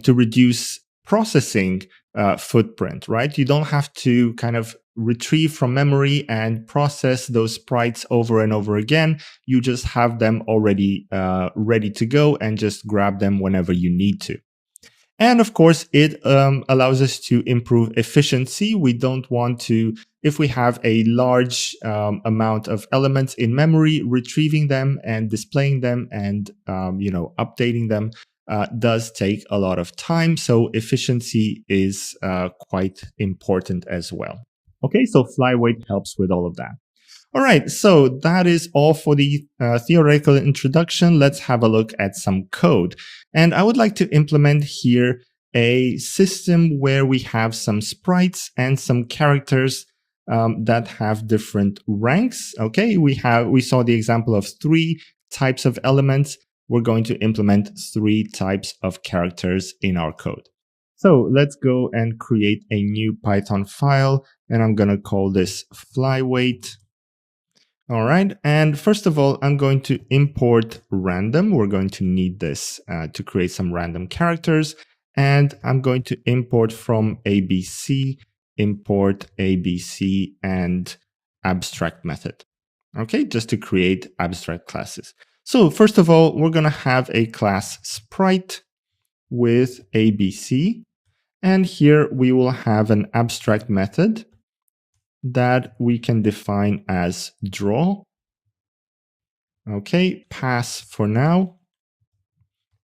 reduce processing footprint, right? You don't have to kind of retrieve from memory and process those sprites over and over again. You just have them already ready to go and just grab them whenever you need to. And of course, it allows us to improve efficiency. We don't want to, if we have a large amount of elements in memory, retrieving them and displaying them and updating them does take a lot of time. So efficiency is quite important as well. Okay, so flyweight helps with all of that. All right, so that is all for the theoretical introduction. Let's have a look at some code. And I would like to implement here a system where we have some sprites and some characters that have different ranks. Okay, we saw the example of 3 types of elements. We're going to implement 3 types of characters in our code. So let's go and create a new Python file, and I'm going to call this flyweight. All right, and first of all, I'm going to import random. We're going to need this to create some random characters, and I'm going to import from ABC, import ABC and abstract method. Okay, just to create abstract classes. So first of all, we're going to have a class sprite with ABC. And here we will have an abstract method that we can define as draw. Okay, pass for now.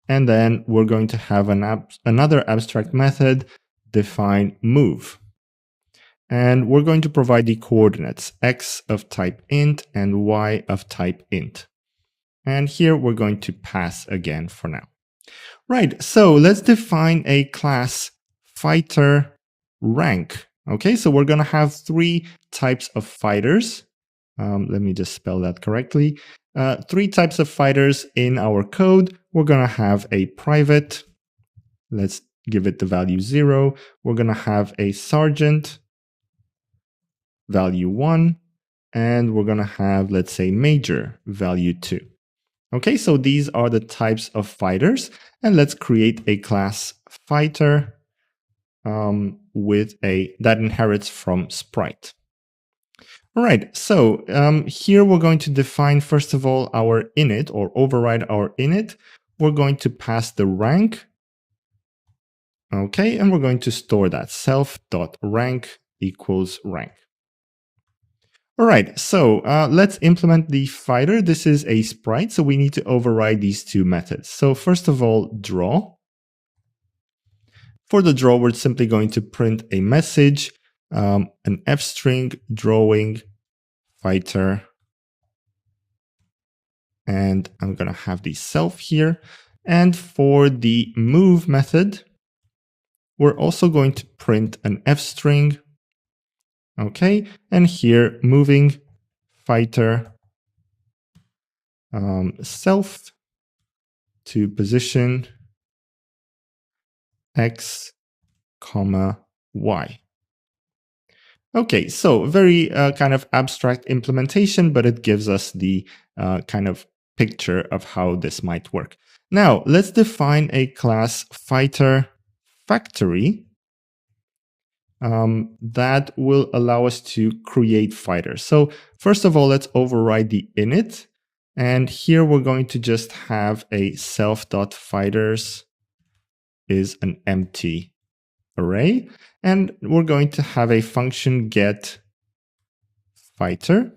And then we're going to have another abstract method, define move. And we're going to provide the coordinates, x of type int and y of type int. And here we're going to pass again for now. Right, so let's define a class fighter rank. Okay, so we're going to have 3 types of fighters. Let me just spell that correctly. 3 types of fighters in our code. We're going to have a private. Let's give it the value 0. We're going to have a sergeant, value 1. And we're going to have, let's say, major, value 2. Okay, so these are the types of fighters. And let's create a class fighter that inherits from sprite. All right, so here we're going to define, first of all, our init or override our init. We're going to pass the rank Okay, and we're going to store that self.rank equals rank. All right, so let's implement the fighter. This is a sprite, so we need to override these two methods. So first of all, draw. For the draw, we're simply going to print a message, an f string drawing fighter, and I'm going to have the self here. And for the move method, we're also going to print an f string. Okay, and here moving fighter self to position x, comma, y. Okay, so very kind of abstract implementation, but it gives us the kind of picture of how this might work. Now, let's define a class fighter factory that will allow us to create fighters. So first of all, let's override the init. And here we're going to just have a self.fighters is an empty array. And we're going to have a function get fighter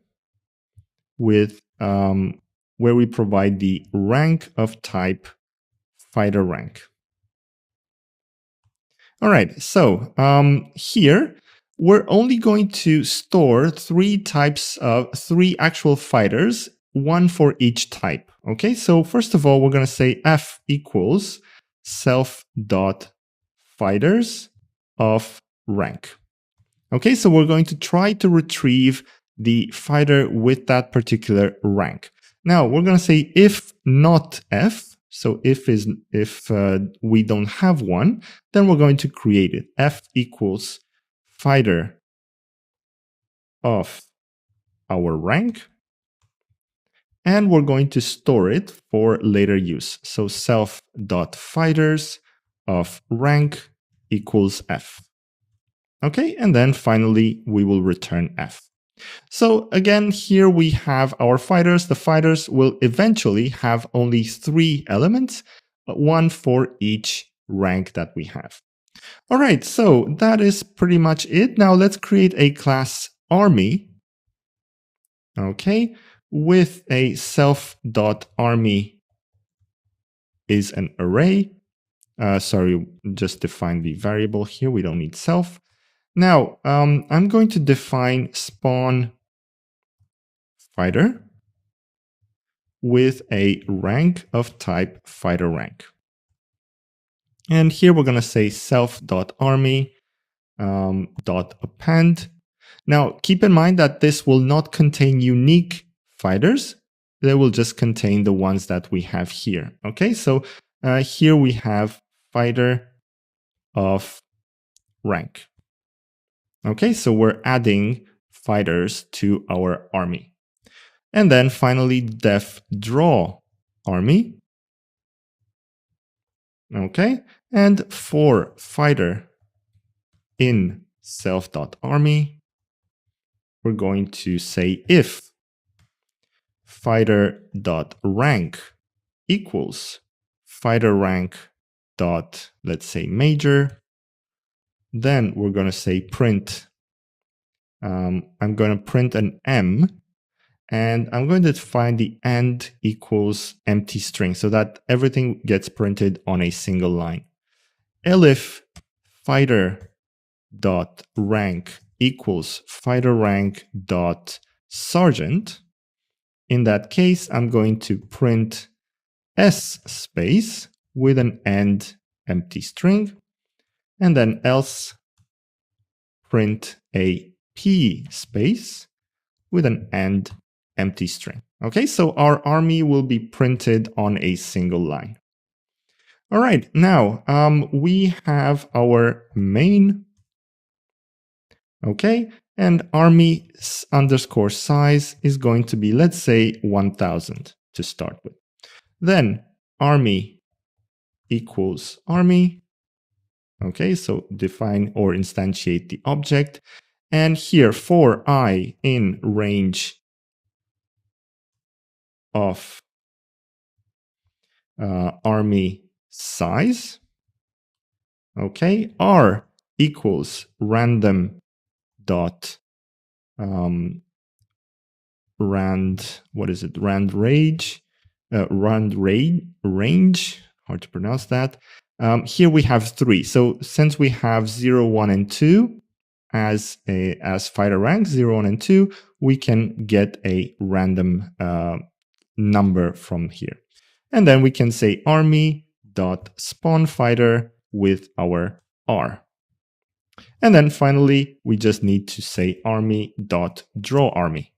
with where we provide the rank of type fighter rank. All right, so here we're only going to store three actual fighters, one for each type. Okay, so first of all, we're going to say f equals self.fighters of rank. Okay, so we're going to try to retrieve the fighter with that particular rank. Now we're going to say if not f. So if we don't have one, then we're going to create it. F equals fighter of our rank. And we're going to store it for later use. So self.fighters of rank equals f. Okay, and then finally we will return f. So again, here we have our fighters. The fighters will eventually have only 3 elements, one for each rank that we have. All right, so that is pretty much it. Now let's create a class army, okay, with a self.army is an array. Sorry, just define the variable here. We don't need self. Now, I'm going to define spawn fighter with a rank of type fighter rank. And here we're going to say self.army .append. Now, keep in mind that this will not contain unique fighters. They will just contain the ones that we have here. Okay, so here we have fighter of rank. Okay, so we're adding fighters to our army. And then finally, def draw army. Okay, and for fighter in self.army, we're going to say if fighter.rank equals fighter rank dot, let's say, major, then we're going to say print. I'm going to print an M, and I'm going to define the end equals empty string so that everything gets printed on a single line. Elif fighter dot rank equals fighter rank dot sergeant. In that case, I'm going to print S space with an end empty string, and then else print a P space with an end empty string. Okay, so our army will be printed on a single line. All right, now we have our main. Okay, and army underscore size is going to be, let's say, 1000 to start with. Then army equals army. Okay, so define or instantiate the object. And here for I in range of army size, Okay, R equals random dot rand range, hard to pronounce that. Here we have 3. So since we have 0, 1, and 2 as fighter rank, 0, 1, and 2, we can get a random number from here. And then we can say army.spawnFighter with our R. And then finally, we just need to say army.drawArmy.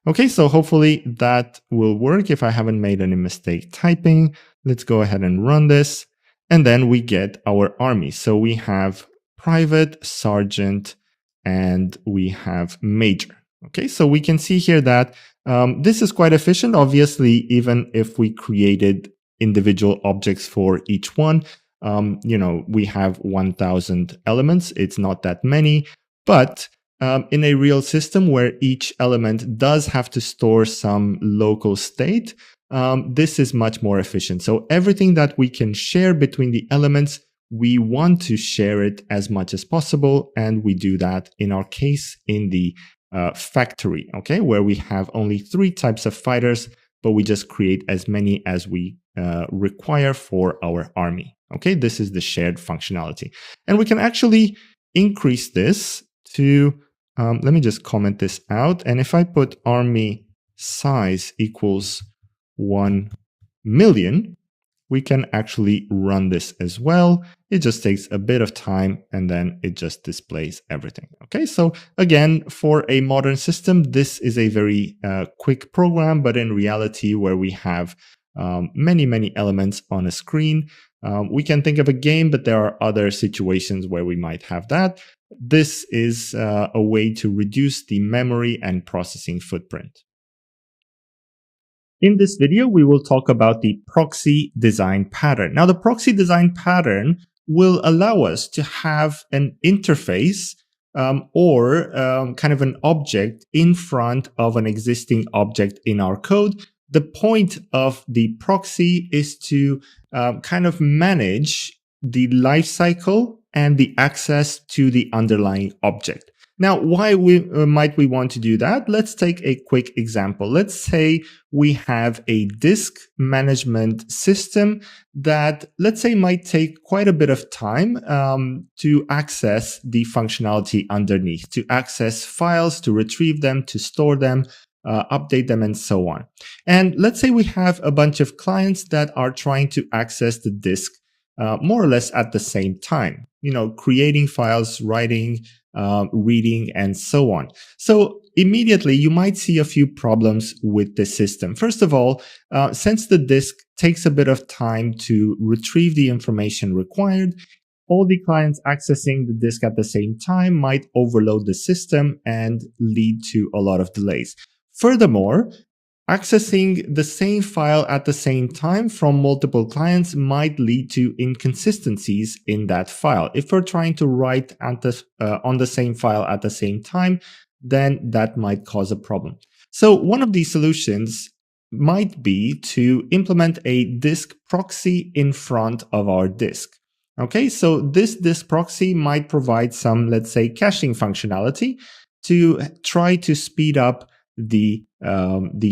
Okay, so hopefully that will work if I haven't made any mistake typing. Let's go ahead and run this. And then we get our army. So we have private, sergeant, and we have major. Okay, so we can see here that this is quite efficient. Obviously, even if we created individual objects for each one, we have 1,000 elements. It's not that many, but in a real system where each element does have to store some local state, this is much more efficient. So everything that we can share between the elements, we want to share it as much as possible. And we do that in our case in the factory, okay, where we have only 3 types of fighters, but we just create as many as we require for our army. Okay, this is the shared functionality. And we can actually increase this to, let me just comment this out. And if I put army size equals 1 million, we can actually run this as well. It just takes a bit of time and then it just displays everything. Okay, so again, for a modern system, this is a very quick program, but in reality, where we have many elements on a screen, we can think of a game, but there are other situations where we might have that. This is a way to reduce the memory and processing footprint. In this video, we will talk about the proxy design pattern. Now, the proxy design pattern will allow us to have an interface or kind of an object in front of an existing object in our code. The point of the proxy is to kind of manage the lifecycle and the access to the underlying object. Now, why might we want to do that? Let's take a quick example. Let's say we have a disk management system that, let's say, might take quite a bit of time to access the functionality underneath, to access files, to retrieve them, to store them, update them, and so on. And let's say we have a bunch of clients that are trying to access the disk more or less at the same time, creating files, writing, reading, and so on. So immediately you might see a few problems with the system. First of all, since the disk takes a bit of time to retrieve the information required, all the clients accessing the disk at the same time might overload the system and lead to a lot of delays. Furthermore, accessing the same file at the same time from multiple clients might lead to inconsistencies in that file. If we're trying to write on the same file at the same time, then that might cause a problem. So one of these solutions might be to implement a disk proxy in front of our disk. Okay, so this disk proxy might provide some, let's say, caching functionality to try to speed up the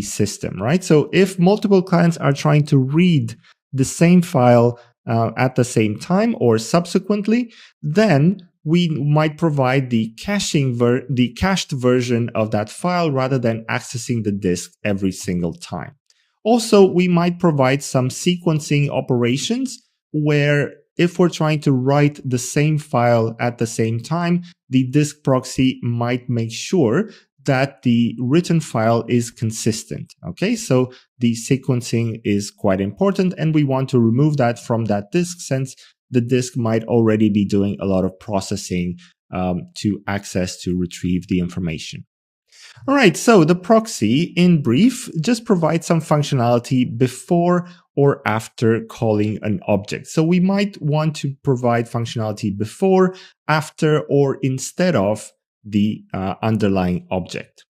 system, right? So if multiple clients are trying to read the same file at the same time or subsequently, then we might provide the cached version of that file rather than accessing the disk every single time. Also, we might provide some sequencing operations where if we're trying to write the same file at the same time, the disk proxy might make sure that the written file is consistent. Okay, so the sequencing is quite important, and we want to remove that from that disk since the disk might already be doing a lot of processing to retrieve the information. All right, so the proxy, in brief, just provides some functionality before or after calling an object. So we might want to provide functionality before, after, or instead of the underlying object.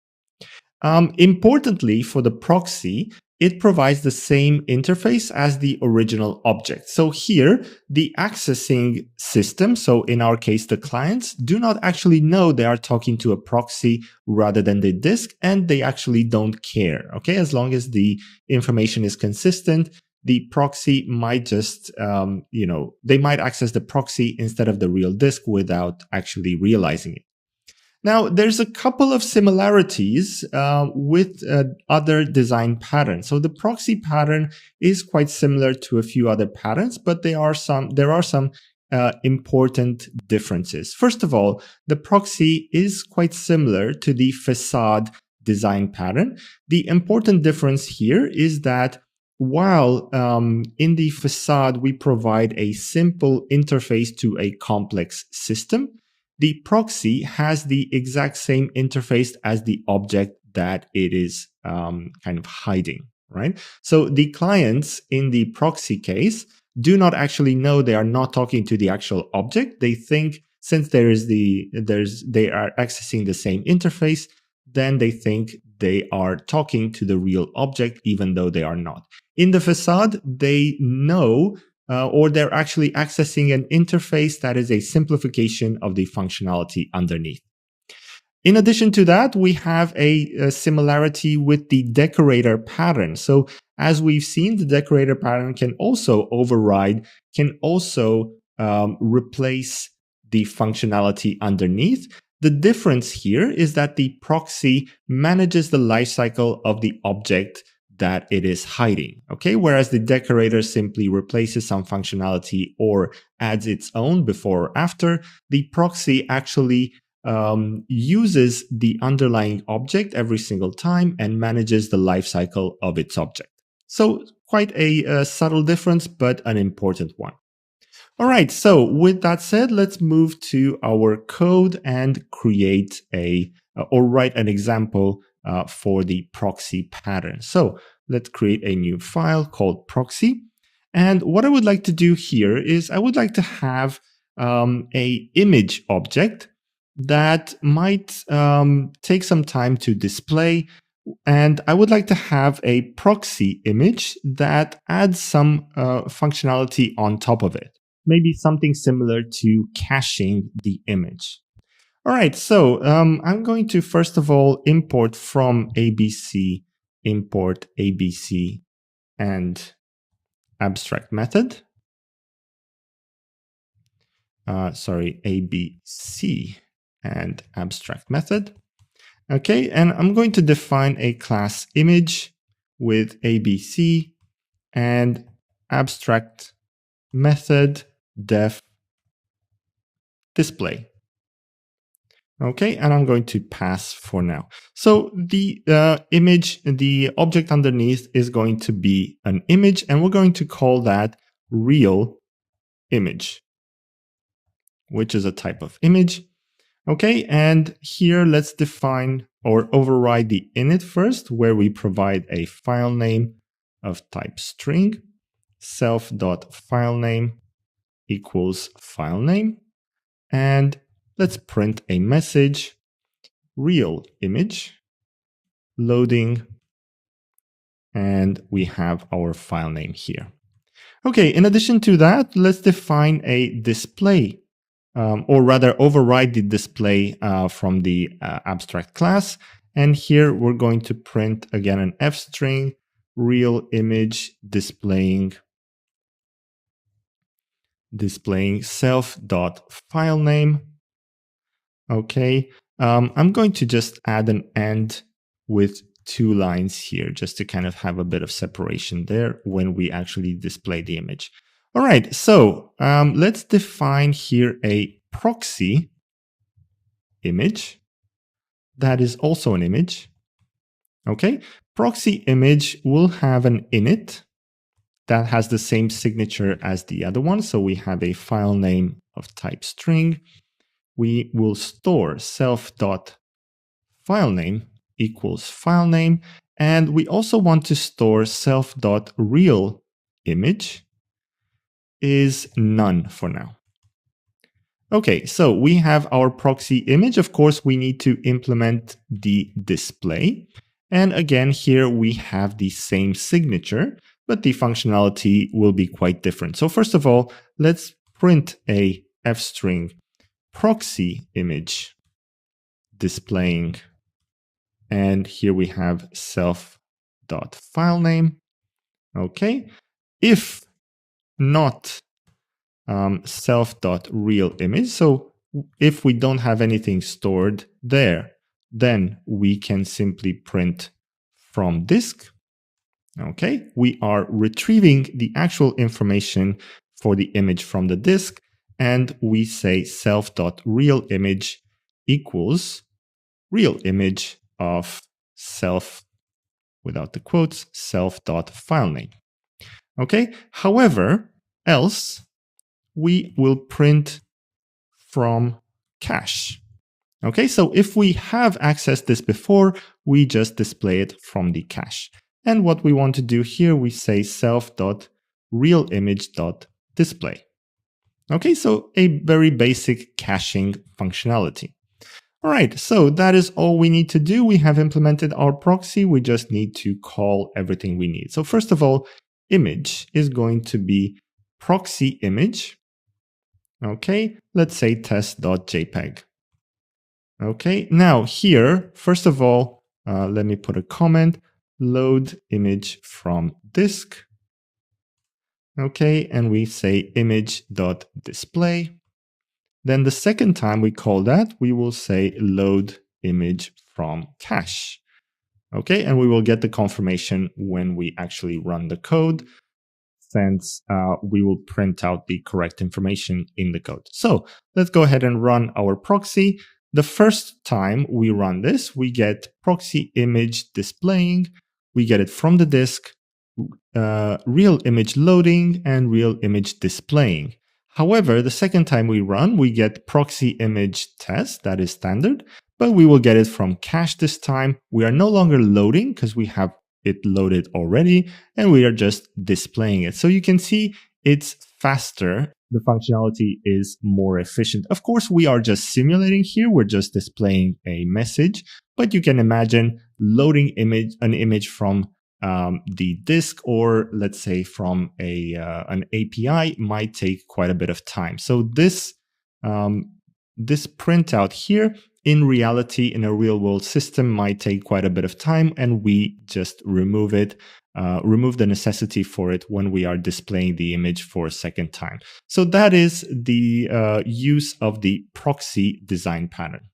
Importantly, for the proxy, it provides the same interface as the original object. So here, the accessing system, so in our case, the clients, do not actually know they are talking to a proxy rather than the disk, and they actually don't care, okay? As long as the information is consistent, the proxy might just, they might access the proxy instead of the real disk without actually realizing it. Now, there's a couple of similarities with other design patterns. So the proxy pattern is quite similar to a few other patterns, but there are some important differences. First of all, the proxy is quite similar to the facade design pattern. The important difference here is that while in the facade we provide a simple interface to a complex system, the proxy has the exact same interface as the object that it is kind of hiding, right? So the clients in the proxy case do not actually know they are not talking to the actual object. They think since they are accessing the same interface, then they think they are talking to the real object, even though they are not. In the facade, they know or they're actually accessing an interface that is a simplification of the functionality underneath. In addition to that, we have a similarity with the decorator pattern. So as we've seen, the decorator pattern can also override, can also replace the functionality underneath. The difference here is that the proxy manages the lifecycle of the object that it is hiding, okay? Whereas the decorator simply replaces some functionality or adds its own before or after, the proxy actually uses the underlying object every single time and manages the lifecycle of its object. So quite a subtle difference, but an important one. All right, so with that said, let's move to our code and create or write an example for the proxy pattern. So let's create a new file called proxy. And what I would like to do here is I would like to have a image object that might take some time to display. And I would like to have a proxy image that adds some functionality on top of it. Maybe something similar to caching the image. All right, so I'm going to first of all import from ABC, import ABC and abstract method. ABC and abstract method. Okay, and I'm going to define a class image with ABC and abstract method def display. Okay, and I'm going to pass for now. So the image, the object underneath is going to be an image, and we're going to call that real image, which is a type of image. Okay, and here let's define or override the init first, where we provide a file name of type string, self.filename equals file name, and let's print a message, real image, loading, and we have our file name here. Okay, in addition to that, let's define a display, or rather override the display from the abstract class. And here we're going to print again an f string, real image displaying self.filename. Okay, I'm going to just add an and with 2 lines here, just to kind of have a bit of separation there when we actually display the image. All right, so let's define here a proxy image that is also an image. Okay, proxy image will have an init that has the same signature as the other one. So we have a file name of type string. We will store self.filename equals file name. And we also want to store self.realImage is none for now. Okay, so we have our proxy image. Of course, we need to implement the display. And again, here we have the same signature, but the functionality will be quite different. So first of all, let's print a f-string proxy image displaying. And here we have self.filename. Okay. If not self.realImage, so if we don't have anything stored there, then we can simply print from disk. Okay, we are retrieving the actual information for the image from the disk, and we say self.realImage equals real image of self, without the quotes, self.filename. Okay, however, else we will print from cache. Okay, so if we have accessed this before, we just display it from the cache. And what we want to do here, we say self.realimage.display. Okay, so a very basic caching functionality. All right, so that is all we need to do. We have implemented our proxy. We just need to call everything we need. So first of all, image is going to be proxy image. Okay, let's say test.jpg. Okay, now here, first of all, let me put a comment, load image from disk. Okay, and we say image.display. Then the second time we call that, we will say load image from cache. Okay, and we will get the confirmation when we actually run the code, since we will print out the correct information in the code. So let's go ahead and run our proxy. The first time we run this, we get proxy image displaying, we get it from the disk, real image loading, and real image displaying. However, the second time we run, we get proxy image test, that is standard, but we will get it from cache this time. We are no longer loading because we have it loaded already, and we are just displaying it. So you can see it's faster. The functionality is more efficient. Of course, we are just simulating here. We're just displaying a message, but you can imagine loading an image from the disk, or let's say from an API, might take quite a bit of time. So this printout here, in reality, in a real world system, might take quite a bit of time, and we just remove it, remove the necessity for it when we are displaying the image for a second time. So that is the use of the proxy design pattern.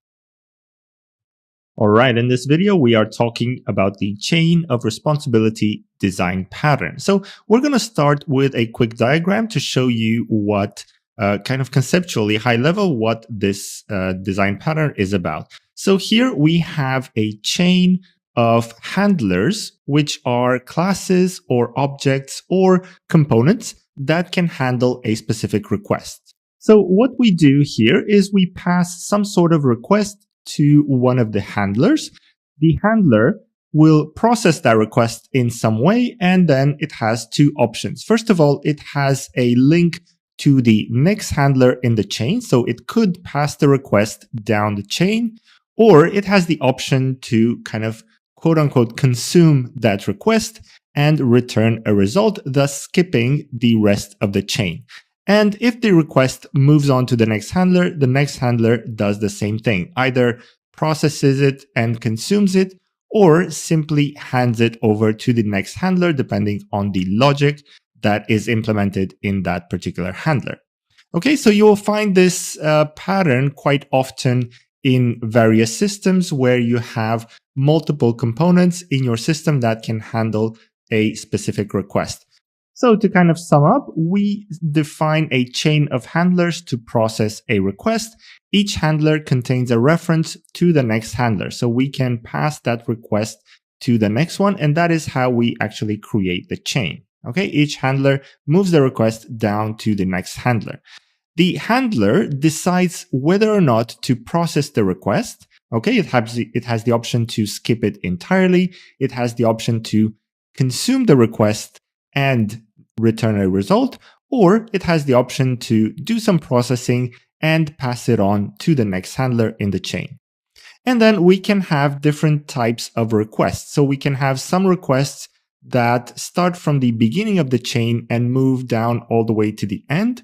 All right, in this video, we are talking about the chain of responsibility design pattern. So we're going to start with a quick diagram to show you what kind of conceptually high level what this design pattern is about. So here we have a chain of handlers, which are classes or objects or components that can handle a specific request. So what we do here is we pass some sort of request to one of the handlers. The handler will process that request in some way, and then it has two options. First of all, it has a link to the next handler in the chain, so it could pass the request down the chain, or it has the option to kind of quote unquote consume that request and return a result, thus skipping the rest of the chain. And if the request moves on to the next handler does the same thing, either processes it and consumes it, or simply hands it over to the next handler, depending on the logic that is implemented in that particular handler. Okay, so you will find this pattern quite often in various systems where you have multiple components in your system that can handle a specific request. So to kind of sum up, we define a chain of handlers to process a request. Each handler contains a reference to the next handler. So we can pass that request to the next one, and that is how we actually create the chain. Okay, each handler moves the request down to the next handler. The handler decides whether or not to process the request. Okay, it has the option to skip it entirely. It has the option to consume the request and return a result, or it has the option to do some processing and pass it on to the next handler in the chain. And then we can have different types of requests. So we can have some requests that start from the beginning of the chain and move down all the way to the end.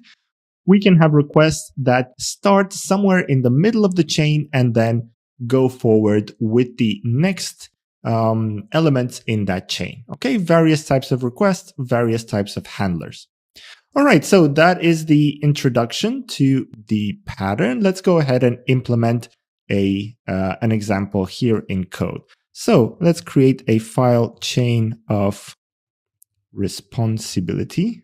We can have requests that start somewhere in the middle of the chain and then go forward with the next elements in that chain. Okay, various types of requests, various types of handlers. All right, so that is the introduction to the pattern. Let's go ahead and implement an example here in code. So let's create a file chain of responsibility.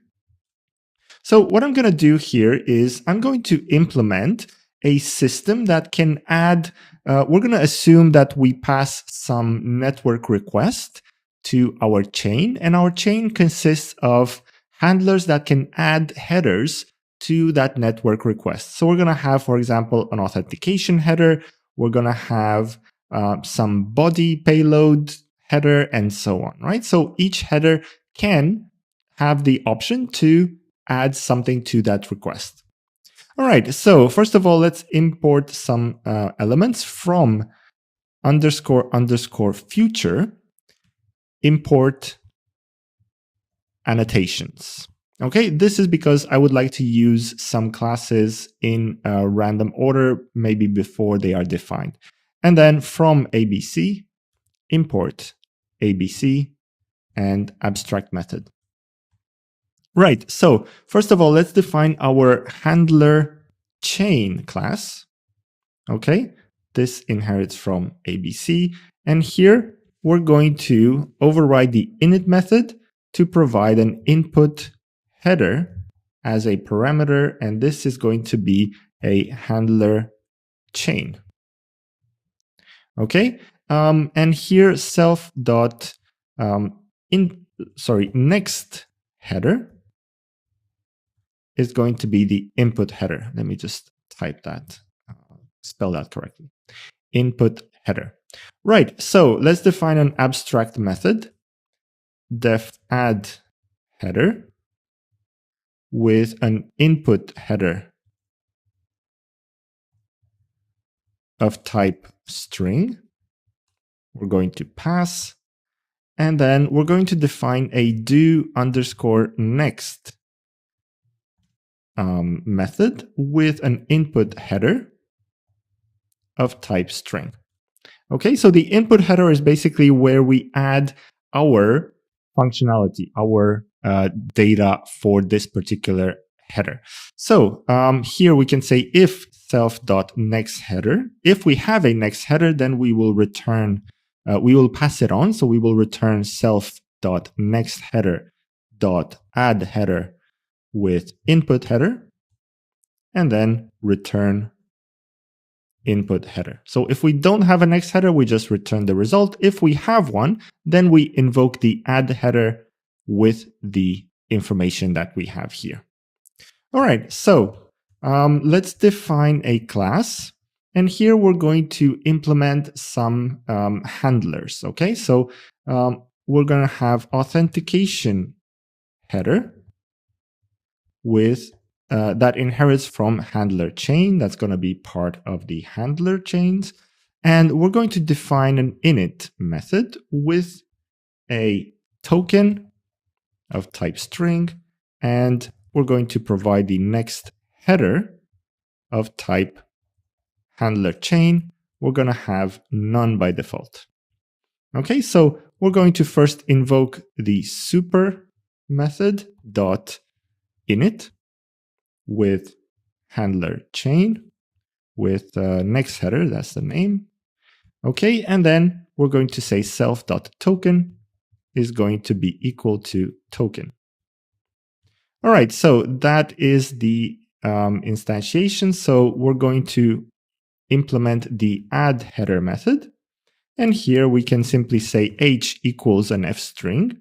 So what I'm going to do here is I'm going to implement a system that can add, we're going to assume that we pass some network request to our chain, and our chain consists of handlers that can add headers to that network request. So we're going to have, for example, an authentication header. We're going to have some body payload header and so on, right? So each header can have the option to add something to that request. All right, so first of all, let's import some elements from __ future, import annotations. Okay, this is because I would like to use some classes in a random order, maybe before they are defined. And then from ABC, import ABC and abstract method. Right, so first of all, let's define our handler chain class. Okay, this inherits from ABC. And here we're going to override the init method to provide an input header as a parameter. And this is going to be a handler chain. Okay, and here next header is going to be the input header. Let me just type that, spell that correctly. Input header. Right, so let's define an abstract method, def add header, with an input header of type string. We're going to pass, and then we're going to define a do_next method with an input header of type string. Okay, so the input header is basically where we add our functionality, our data for this particular header. So here we can say if self.nextHeader. If we have a next header, then we will return, we will pass it on. So we will return self.nextHeader.addHeader with input header, and then return input header. So if we don't have a next header, we just return the result. If we have one, then we invoke the add header with the information that we have here. All right, so let's define a class. And here we're going to implement some handlers. Okay, so we're going to have authentication header with that inherits from handler chain. That's going to be part of the handler chains. And we're going to define an init method with a token of type string. And we're going to provide the next header of type handler chain. We're going to have none by default. Okay, so we're going to first invoke the super method dot init with handler chain with next header, that's the name. Okay, and then we're going to say self.token is going to be equal to token. All right, so that is the instantiation. So we're going to implement the add header method. And here we can simply say h equals an f string,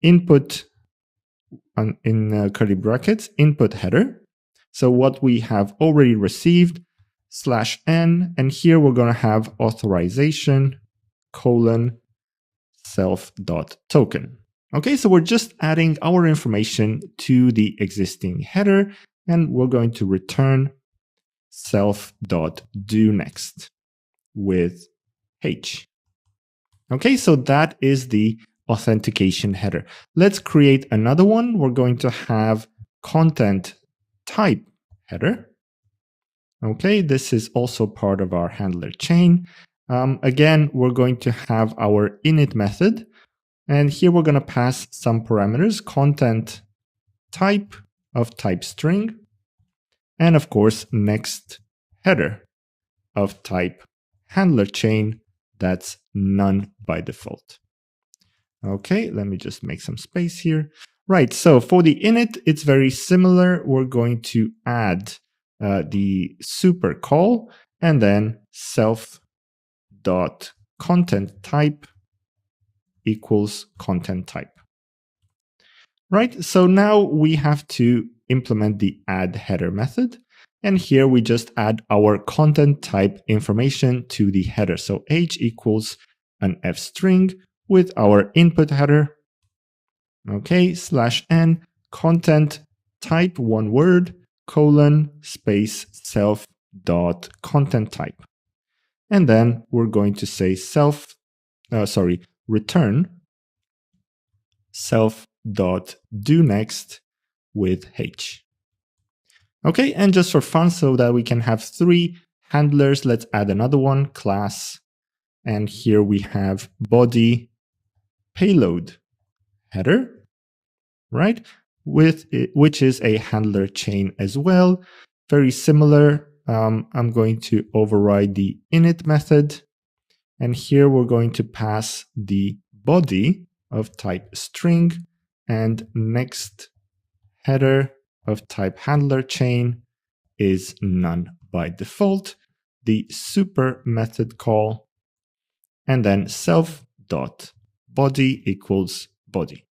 input in curly brackets, input header. So what we have already received /n, and here we're going to have authorization : self.token. Okay, so we're just adding our information to the existing header, and we're going to return self.doNext with H. Okay, so that is the authentication header. Let's create another one. We're going to have content type header. Okay, this is also part of our handler chain. Again, we're going to have our init method. And here we're going to pass some parameters, content type of type string, and of course, next header of type handler chain. That's none by default. Okay, let me just make some space here. Right, so for the init, it's very similar. We're going to add the super call and then self.content type equals content type. Right, so now we have to implement the add header method. And here we just add our content type information to the header. So H equals an F string with our input header. Okay, /n content type one word colon space self dot content type. And then we're going to say return self dot do next with H. Okay, and just for fun, so that we can have three handlers, let's add another one, class. And here we have body payload header, right? Which is a handler chain as well. Very similar. I'm going to override the init method. And here we're going to pass the body of type string and next header of type handler chain is none by default. The super method call and then self.body equals body.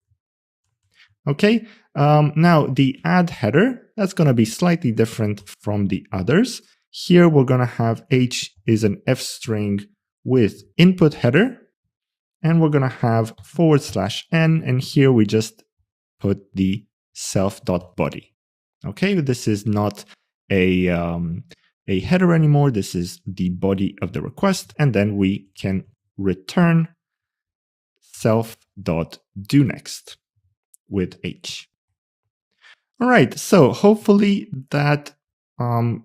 Okay, now the add header, that's going to be slightly different from the others. Here we're going to have H is an F string with input header, and we're going to have /n, and here we just put the self.body. Okay, this is not a header anymore. This is the body of the request, and then we can return self.doNext with H. All right, so hopefully that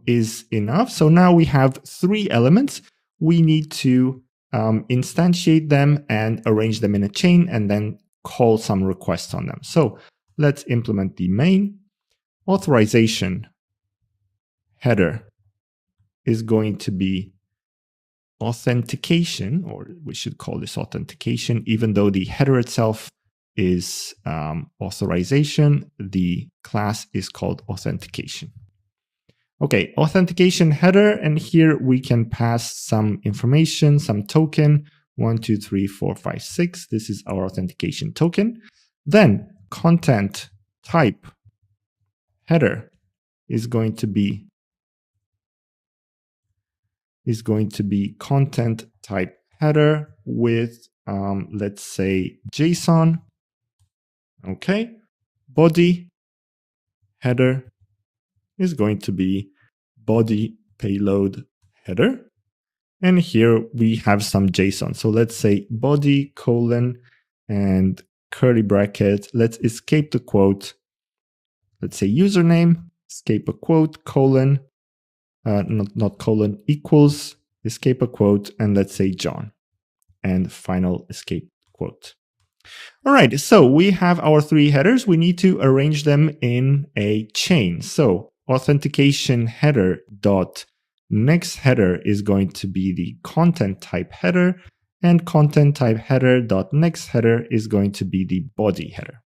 is enough. So now we have three elements. We need to instantiate them and arrange them in a chain and then call some requests on them. So let's implement the main. Authorization header is going to be authentication, or we should call this authentication, even though the header itself is authorization, the class is called authentication. Okay, authentication header, and here we can pass some information, some token, 1, 2, 3, 4, 5, 6. This is our authentication token. Then content type header is going to be content type header with, let's say, JSON. Okay, body header is going to be body payload header. And here we have some JSON. So let's say body colon and curly bracket. Let's escape the quote. Let's say username, escape a quote, colon, not colon, equals, escape a quote, and let's say John, and final escape quote. All right, so we have our three headers. We need to arrange them in a chain. So authentication header dot next header is going to be the content type header, and content type header dot next header is going to be the body header.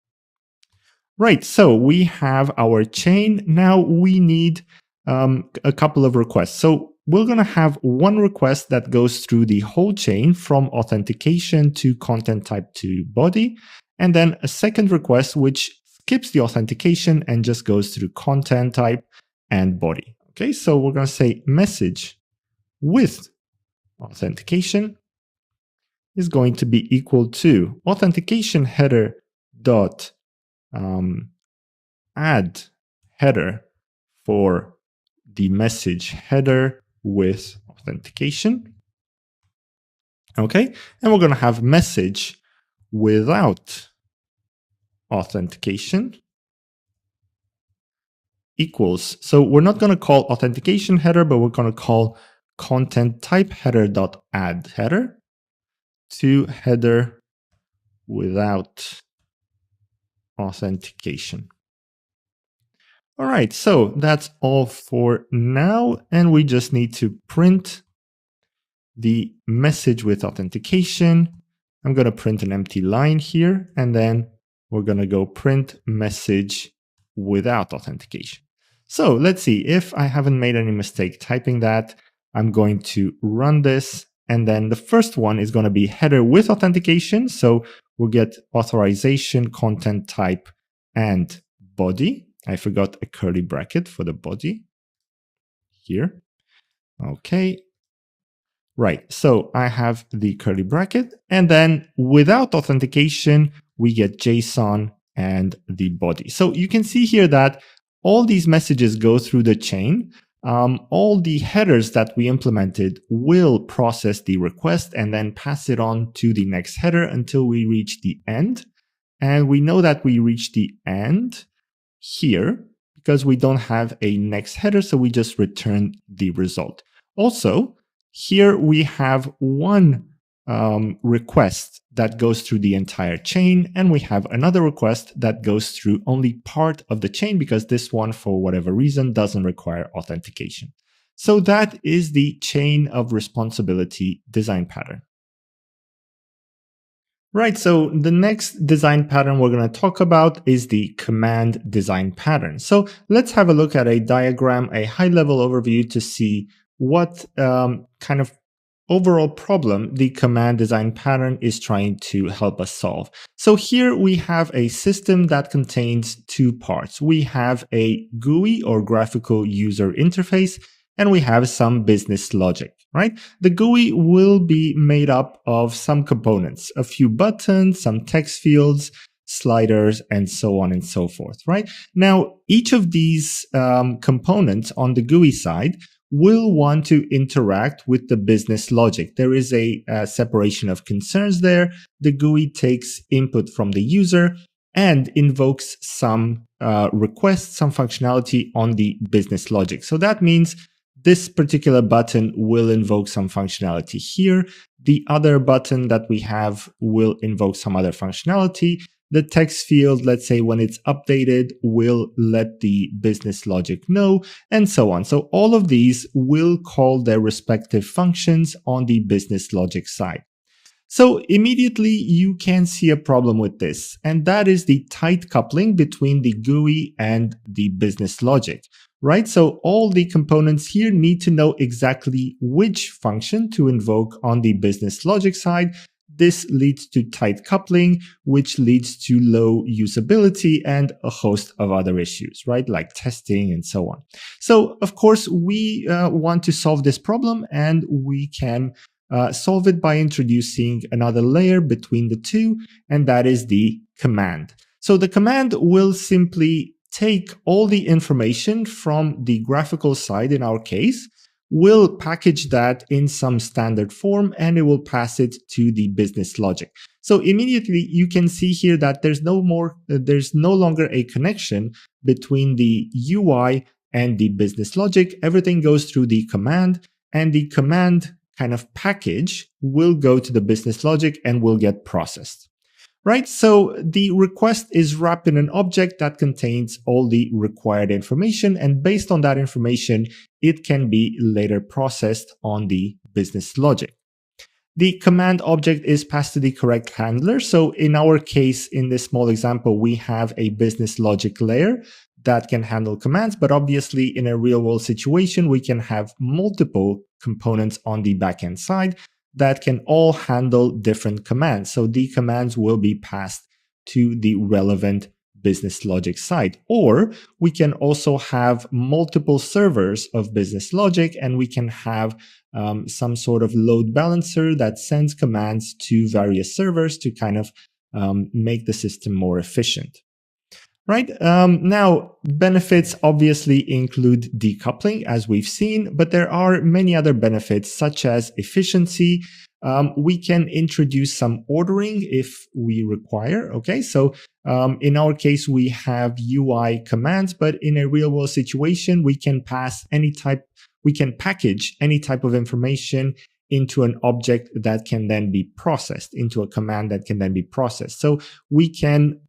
Right, so we have our chain. Now we need a couple of requests. So we're going to have one request that goes through the whole chain from authentication to content type to body, and then a second request which skips the authentication and just goes through content type and body. Okay, so we're going to say message with authentication is going to be equal to authentication header dot add header for the message header with authentication. Okay, and we're going to have message without authentication equals. So we're not going to call authentication header, but we're going to call content type header.add header to header without authentication. All right, so that's all for now. And we just need to print the message with authentication. I'm going to print an empty line here, and then we're going to go print message without authentication. So let's see if I haven't made any mistake typing that. I'm going to run this, and then the first one is going to be header with authentication. So we'll get authorization, content type, and body. I forgot a curly bracket for the body here. Okay. Right, so I have the curly bracket, and then without authentication, we get JSON and the body. So you can see here that all these messages go through the chain. All the headers that we implemented will process the request and then pass it on to the next header until we reach the end. And we know that we reach the end here because we don't have a next header, so we just return the result. Also, here we have one request that goes through the entire chain, and we have another request that goes through only part of the chain because this one, for whatever reason, doesn't require authentication. So that is the chain of responsibility design pattern. Right, so the next design pattern we're going to talk about is the command design pattern. So let's have a look at a diagram, a high-level overview to see what kind of overall problem the command design pattern is trying to help us solve. So here we have a system that contains two parts. We have a GUI or graphical user interface, and we have some business logic, right? The GUI will be made up of some components, a few buttons, some text fields, sliders, and so on and so forth, right? Now, each of these components on the GUI side will want to interact with the business logic. There is a separation of concerns there. The GUI takes input from the user and invokes some requests, some functionality on the business logic. So that means this particular button will invoke some functionality here. The other button that we have will invoke some other functionality. The text field, let's say when it's updated, will let the business logic know, and so on. So all of these will call their respective functions on the business logic side. So immediately you can see a problem with this, and that is the tight coupling between the GUI and the business logic, right? So all the components here need to know exactly which function to invoke on the business logic side. This leads to tight coupling, which leads to low usability and a host of other issues, right? Like testing and so on. So of course, we want to solve this problem, and we can solve it by introducing another layer between the two, and that is the command. So the command will simply take all the information from the graphical side, in our case, will package that in some standard form, and it will pass it to the business logic. So immediately you can see here that there's no longer a connection between the UI and the business logic. Everything goes through the command, and the command kind of package will go to the business logic and will get processed. Right? So the request is wrapped in an object that contains all the required information, and based on that information, it can be later processed on the business logic. The command object is passed to the correct handler. So in our case, in this small example, we have a business logic layer that can handle commands, but obviously in a real world situation, we can have multiple components on the backend side that can all handle different commands. So the commands will be passed to the relevant business logic side. Or we can also have multiple servers of business logic, and we can have some sort of load balancer that sends commands to various servers to kind of make the system more efficient. right? Now, benefits obviously include decoupling, as we've seen, but there are many other benefits such as efficiency. We can introduce some ordering if we require. Okay, so in our case, we have UI commands, but in a real world situation, we can pass any type, we can package any type of information into an object that can then be processed, into a command that can then be processed. So we can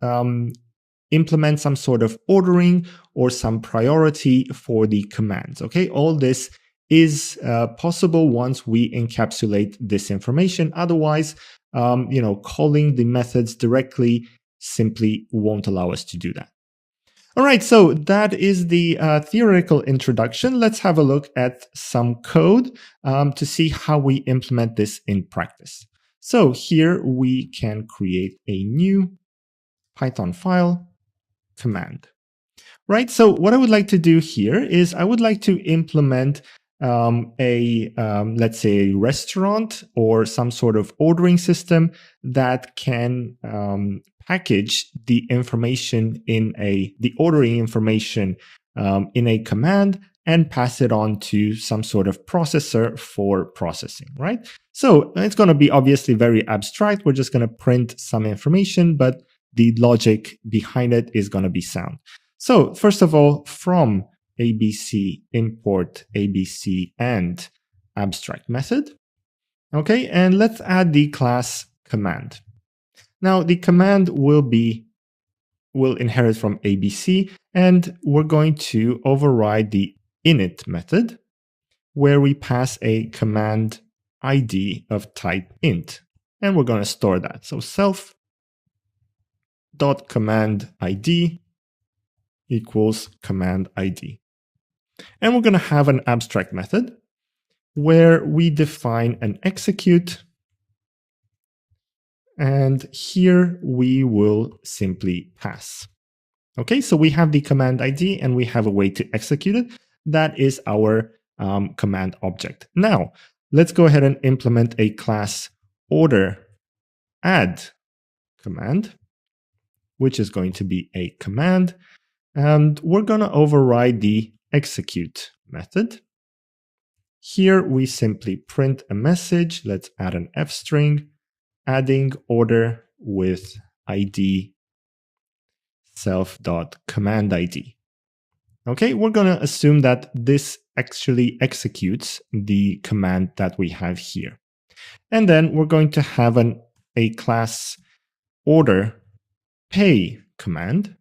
implement some sort of ordering or some priority for the commands. Okay, all this is possible once we encapsulate this information. Otherwise, calling the methods directly simply won't allow us to do that. All right, so that is the theoretical introduction. Let's have a look at some code to see how we implement this in practice. So here we can create a new Python file, command. Right, so what I would like to do here is I would like to implement let's say a restaurant or some sort of ordering system that can package the information the ordering information in a command and pass it on to some sort of processor for processing, right? So it's going to be obviously very abstract. We're just going to print some information, but the logic behind it is going to be sound. So first of all, from ABC import ABC and abstract method. Okay, and let's add the class command. Now the command will inherit from ABC, and we're going to override the init method where we pass a command ID of type int, and we're going to store that. So self.command ID equals command ID. And we're going to have an abstract method where we define an execute. And here we will simply pass. Okay, so we have the command ID and we have a way to execute it. That is our command object. Now, let's go ahead and implement a class order add command, which is going to be a command. And we're going to override the execute method. Here we simply print a message. Let's add an f string, adding order with ID self.command ID. Okay, we're going to assume that this actually executes the command that we have here. And then we're going to have a class order pay command.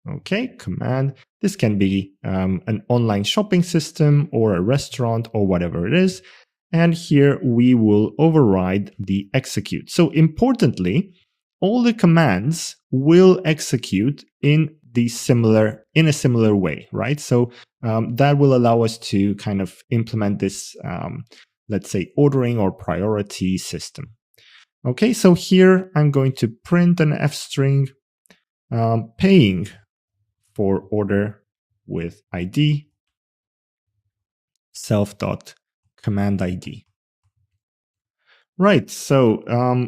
Okay, command. This can be an online shopping system or a restaurant or whatever it is. And here we will override the execute. So importantly, all the commands will execute in a similar way, right? So that will allow us to kind of implement this, let's say, ordering or priority system. Okay, so here I'm going to print an f string paying for order with ID self.command ID. Right, so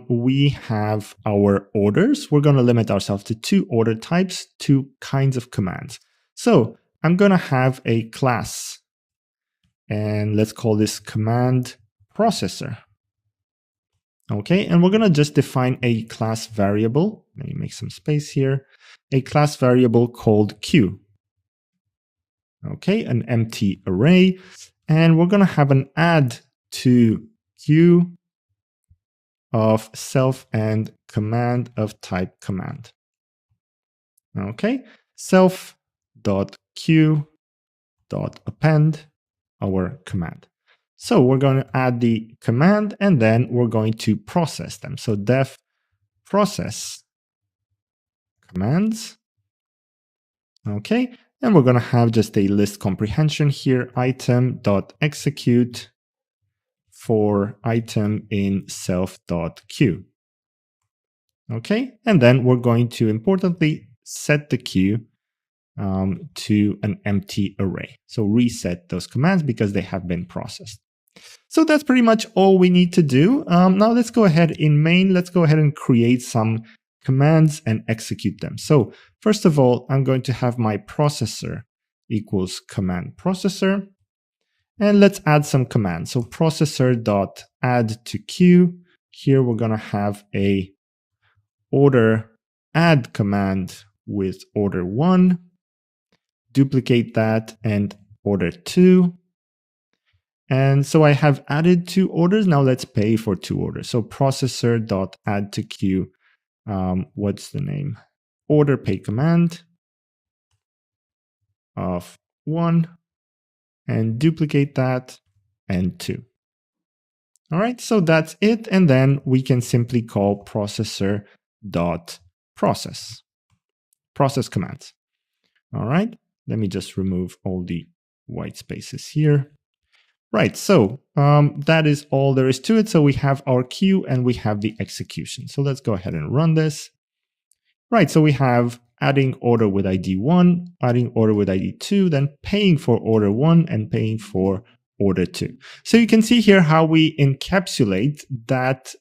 we have our orders. We're going to limit ourselves to 2 order types, 2 kinds of commands. So I'm going to have a class, and let's call this command processor. Okay, and we're going to just define a class variable. Let me make some space here. A class variable called Q. Okay, an empty array. And we're going to have an add to Q of self and command of type command. Okay, self.q.append our command. So we're going to add the command and then we're going to process them. So def process commands. Okay, and we're going to have just a list comprehension here, item.execute for item in self.q. Okay, and then we're going to importantly set the queue to an empty array. So reset those commands because they have been processed. So that's pretty much all we need to do. Now let's go ahead in main. Let's go ahead and create some commands and execute them. So first of all, I'm going to have my processor equals command processor. And let's add some commands. So processor.add to queue. Here we're going to have a order add command with order 1. Duplicate that and order 2. And so I have added 2 orders. Now let's pay for 2 orders. So processor.add to queue. What's the name? Order pay command of 1. And duplicate that and 2. All right, so that's it. And then we can simply call process commands. All right, let me just remove all the white spaces here. Right, so that is all there is to it. So we have our queue and we have the execution. So let's go ahead and run this. Right, so we have adding order with ID 1, adding order with ID 2, then paying for order 1 and paying for order 2. So you can see here how we encapsulate that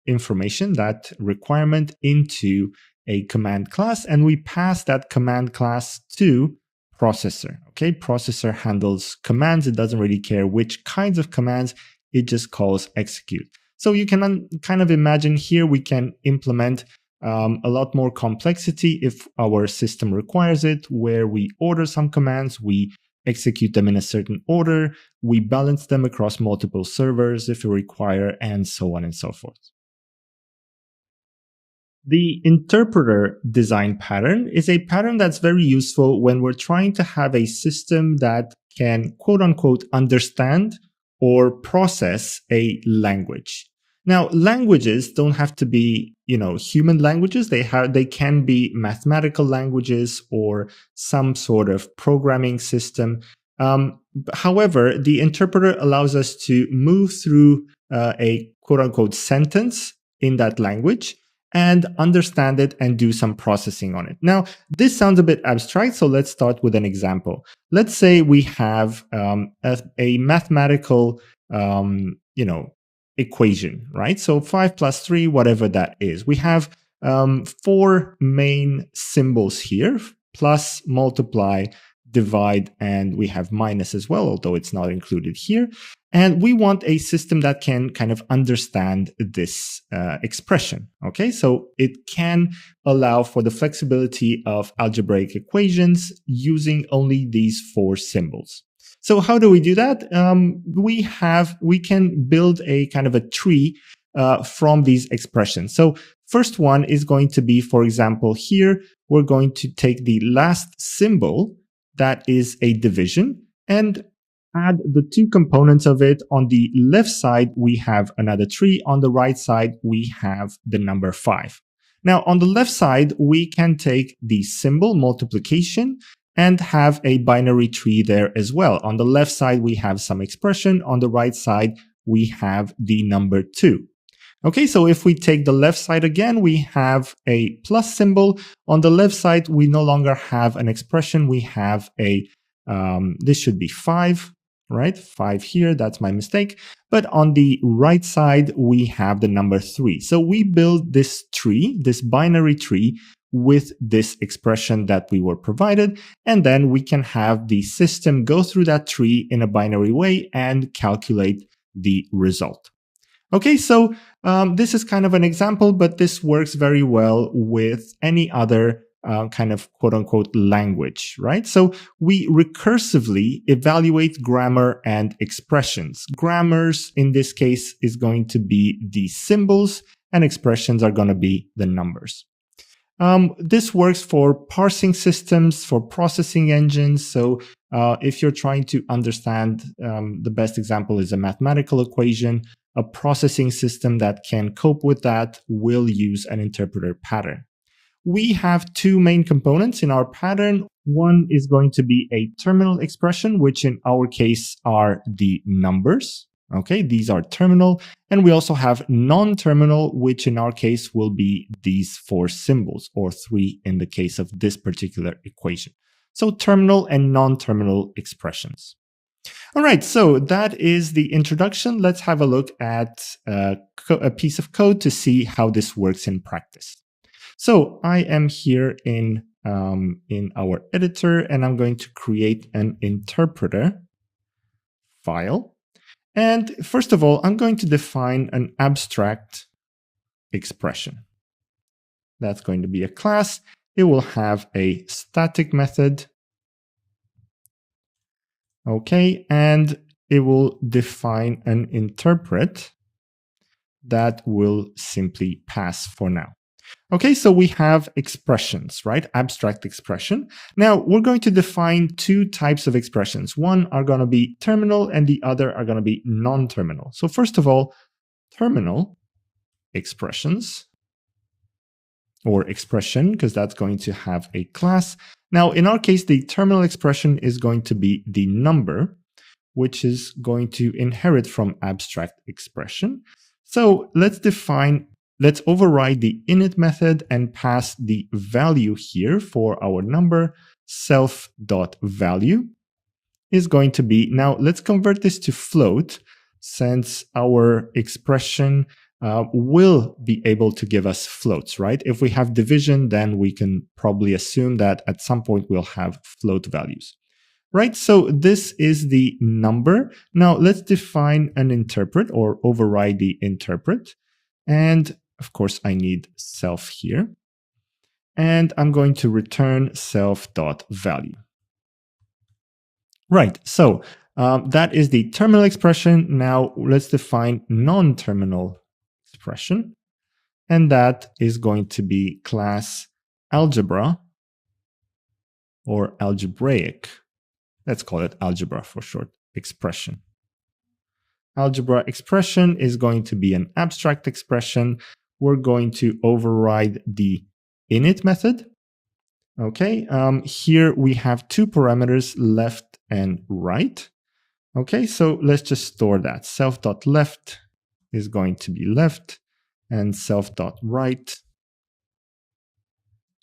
information, that requirement into a command class, and we pass that command class to processor. Okay, processor handles commands. It doesn't really care which kinds of commands, it just calls execute. So you can kind of imagine here we can implement a lot more complexity if our system requires it, where we order some commands, we execute them in a certain order, we balance them across multiple servers if we require, and so on and so forth. The interpreter design pattern is a pattern that's very useful when we're trying to have a system that can quote unquote understand or process a language. Now, languages don't have to be, human languages. They can be mathematical languages or some sort of programming system. However, the interpreter allows us to move through a quote-unquote sentence in that language and understand it and do some processing on it. Now, this sounds a bit abstract, so let's start with an example. Let's say we have a mathematical, equation, right? So 5 plus 3, whatever that is. We have 4 main symbols here: plus, multiply, divide, and we have minus as well, although it's not included here. And we want a system that can kind of understand this expression, okay? So it can allow for the flexibility of algebraic equations using only these 4 symbols. So how do we do that? We can build a kind of a tree from these expressions. So first one is going to be, for example, here, we're going to take the last symbol that is a division and add the 2 components of it. On the left side, we have another tree. On the right side, we have the number 5. Now, on the left side, we can take the symbol multiplication and have a binary tree there as well. On the left side, we have some expression. On the right side, we have the number 2. Okay, so if we take the left side again, we have a plus symbol. On the left side, we no longer have an expression. We have a, this should be 5, right? 5 here, that's my mistake. But on the right side, we have the number 3. So we build this tree, this binary tree, with this expression that we were provided, and then we can have the system go through that tree in a binary way and calculate the result. Okay, so this is kind of an example, but this works very well with any other kind of quote-unquote language, right? So we recursively evaluate grammar and expressions. Grammars, in this case, is going to be the symbols, and expressions are going to be the numbers. This works for parsing systems, for processing engines. So if you're trying to understand, the best example is a mathematical equation, a processing system that can cope with that will use an interpreter pattern. We have 2 main components in our pattern. One is going to be a terminal expression, which in our case are the numbers. Okay, these are terminal. And we also have non-terminal, which in our case will be these 4 symbols, or 3 in the case of this particular equation. So terminal and non-terminal expressions. All right, so that is the introduction. Let's have a look at a piece of code to see how this works in practice. So I am here in our editor, and I'm going to create an interpreter file. And first of all, I'm going to define an abstract expression. That's going to be a class. It will have a static method. Okay, and it will define an interpret that will simply pass for now. Okay, so we have expressions, right? Abstract expression. Now we're going to define two types of expressions. One are going to be terminal and the other are going to be non-terminal. So first of all, terminal expressions, or expression, because that's going to have a class. Now, in our case, the terminal expression is going to be the number, which is going to inherit from abstract expression. So let's override the init method and pass the value here for our number. Self.value is going to be, now let's convert this to float, since our expression will be able to give us floats, right? If we have division, then we can probably assume that at some point we'll have float values, right? So this is the number. Now let's define an interpret, or override the interpret. And of course, I need self here. And I'm going to return self.value. Right, so that is the terminal expression. Now let's define non-terminal expression, and that is going to be class algebra, or algebraic. Let's call it algebra for short, expression. Algebra expression is going to be an abstract expression. We're going to override the init method. Okay, here we have two parameters, left and right. Okay, so let's just store that. Self.left is going to be left, and self.right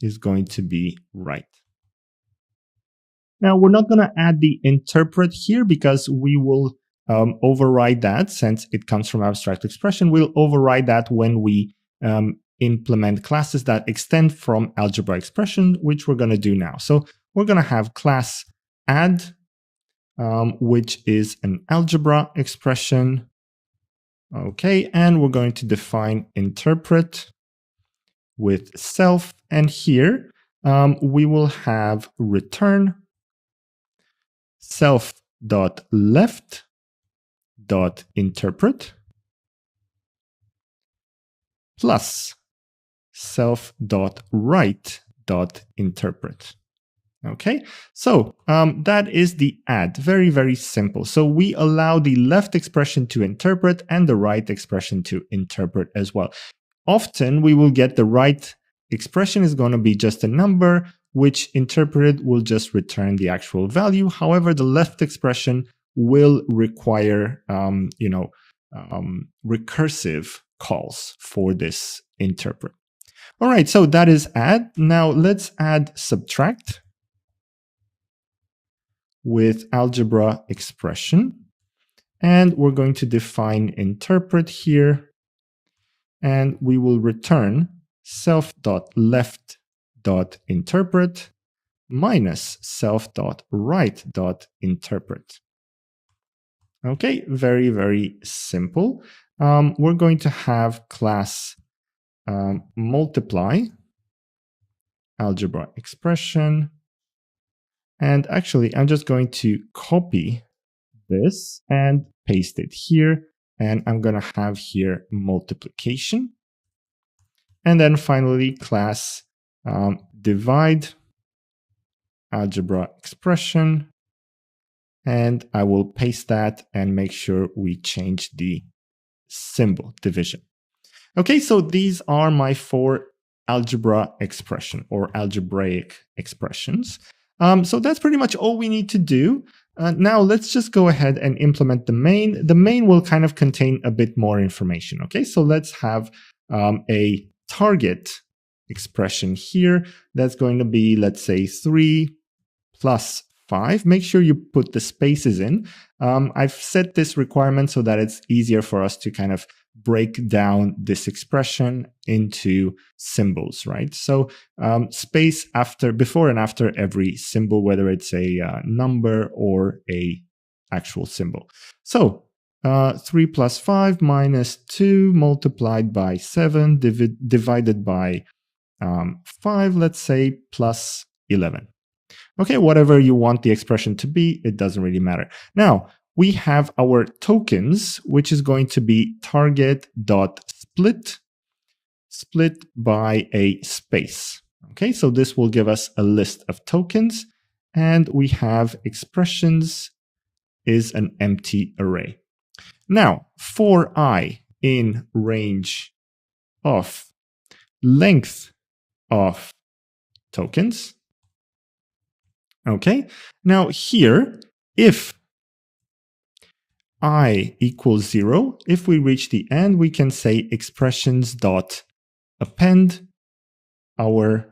is going to be right. Now, we're not going to add the interpret here because we will override that, since it comes from abstract expression. We'll override that when we implement classes that extend from algebra expression, which we're going to do now. So we're going to have class add, which is an algebra expression. Okay, and we're going to define interpret with self, and here we will have return self.left.interpret plus self.right.interpret. Okay, so that is the add. Very, very simple. So we allow the left expression to interpret and the right expression to interpret as well. Often we will get the right expression is going to be just a number, which interpreted will just return the actual value. However, the left expression will require, recursive calls for this interpret. All right, so that is add. Now let's add subtract with algebra expression. And we're going to define interpret here. And we will return self.left.interpret minus self.right.interpret. Okay, very, very simple. We're going to have class multiply algebra expression. And actually, I'm just going to copy this and paste it here. And I'm going to have here multiplication. And then finally, class divide algebra expression. And I will paste that and make sure we change the symbol division. Okay, so these are my 4 algebra expression or algebraic expressions. So that's pretty much all we need to do. Now let's just go ahead and implement the main. The main will kind of contain a bit more information. Okay, so let's have a target expression here. That's going to be, let's say, 3 plus 5. Make sure you put the spaces in. I've set this requirement so that it's easier for us to kind of break down this expression into symbols, right? So space before and after every symbol, whether it's a number or a actual symbol. So 3 plus 5 minus 2 multiplied by 7 divided by 5, let's say, plus 11. Okay, whatever you want the expression to be, it doesn't really matter. Now, we have our tokens, which is going to be target.split, split by a space. Okay, so this will give us a list of tokens, and we have expressions is an empty array. Now, for I in range of length of tokens. Okay, now here, if I equals 0, if we reach the end, we can say expressions dot append our,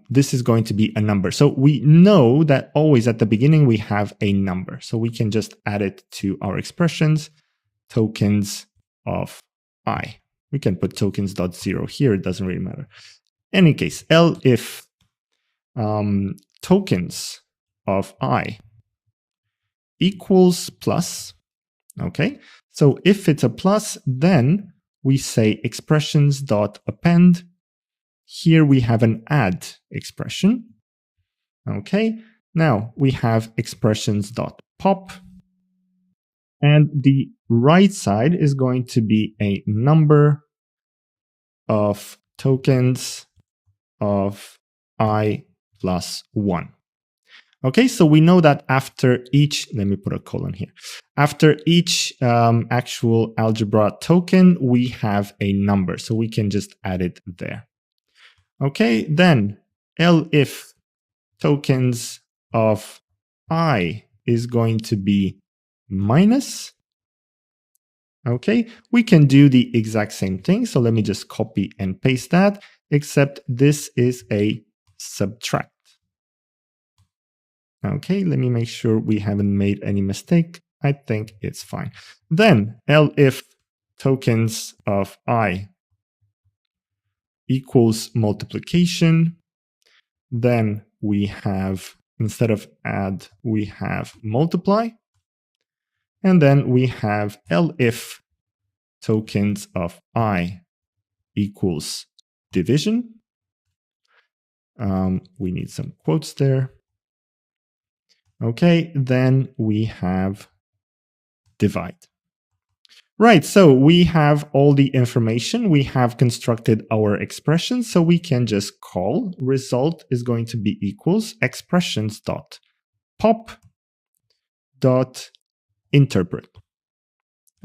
this is going to be a number. So we know that always at the beginning we have a number. So we can just add it to our expressions, tokens of I. We can put tokens.0 here, it doesn't really matter. In any case, if tokens of I equals plus, okay? So if it's a plus, then we say expressions.append. Here we have an add expression, okay? Now we have expressions.pop, and the right side is going to be a number of tokens of I plus 1. Okay, so we know that after each, let me put a colon here. After each actual algebra token, we have a number, so we can just add it there. Okay, then if tokens of I is going to be minus, okay, we can do the exact same thing. So let me just copy and paste that, except this is a subtract. Okay, let me make sure we haven't made any mistake. I think it's fine. Then if tokens of I equals multiplication, then we have, instead of add, we have multiply. And then we have if tokens of I equals division. We need some quotes there. Okay, then we have divide. Right, so we have all the information. We have constructed our expression, so we can just call result is going to be equals expressions dot pop dot interpret.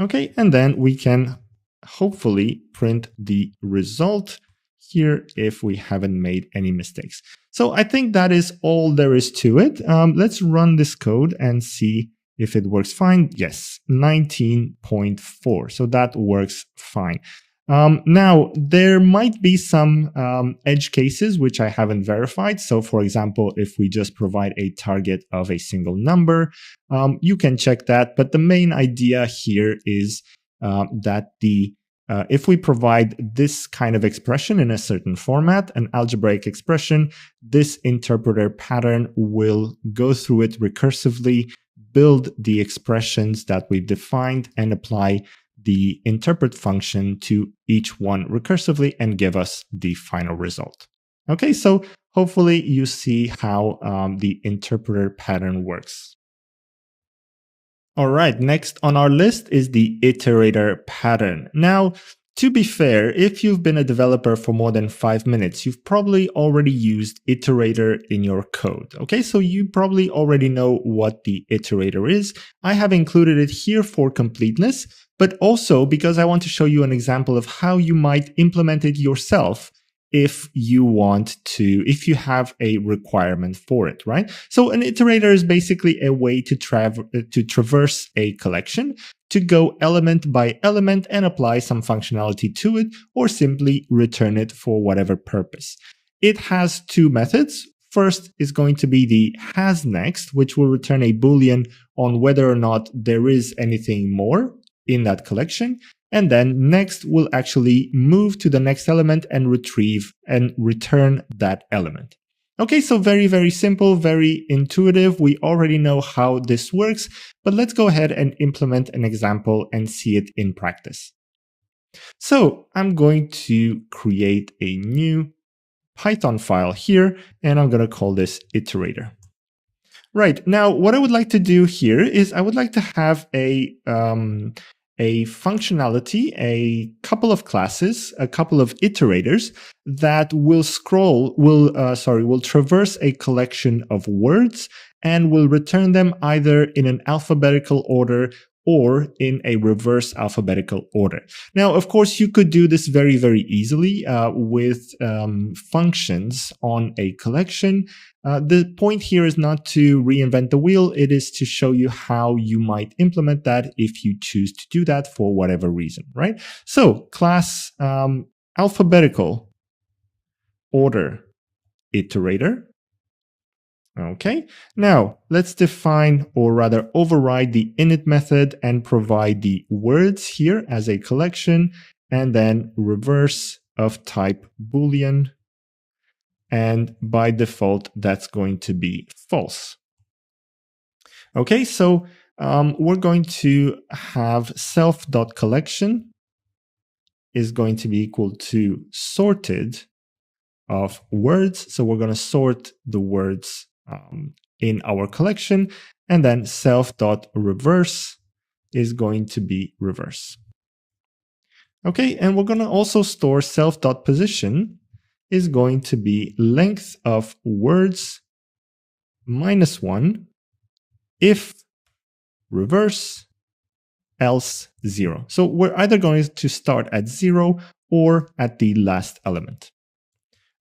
Okay, and then we can hopefully print the result here if we haven't made any mistakes. So I think that is all there is to it. Let's run this code and see if it works fine. Yes, 19.4. So that works fine. Now, there might be some edge cases which I haven't verified. So for example, if we just provide a target of a single number, you can check that. But the main idea here is that if we provide this kind of expression in a certain format, an algebraic expression, this interpreter pattern will go through it recursively, build the expressions that we've defined, and apply the interpret function to each one recursively and give us the final result. Okay, so hopefully you see how the interpreter pattern works. All right, next on our list is the iterator pattern. Now, to be fair, if you've been a developer for more than 5 minutes, you've probably already used iterator in your code. Okay, so you probably already know what the iterator is. I have included it here for completeness, but also because I want to show you an example of how you might implement it yourself if you want to, if you have a requirement for it, right? So an iterator is basically a way to traverse a collection, to go element by element and apply some functionality to it, or simply return it for whatever purpose. It has two methods. First is going to be the hasNext, which will return a Boolean on whether or not there is anything more in that collection. And then next will actually move to the next element and retrieve and return that element. Okay, so very, very simple, very intuitive. We already know how this works, but let's go ahead and implement an example and see it in practice. So I'm going to create a new Python file here, and I'm going to call this iterator. Right, now what I would like to do here is I would like to have a functionality, a couple of classes, a couple of iterators that will traverse a collection of words and will return them either in an alphabetical order or in a reverse alphabetical order. Now, of course, you could do this very, very easily with functions on a collection. The point here is not to reinvent the wheel. It is to show you how you might implement that if you choose to do that for whatever reason, right? So class alphabetical order iterator. Okay, now let's define, or rather override, the init method and provide the words here as a collection, and then reverse of type Boolean. And by default, that's going to be false. Okay, so we're going to have self.collection is going to be equal to sorted of words. So we're going to sort the words in our collection, and then self.reverse is going to be reverse. Okay, and we're going to also store self.position is going to be length of words -1 if reverse else 0. So we're either going to start at 0 or at the last element.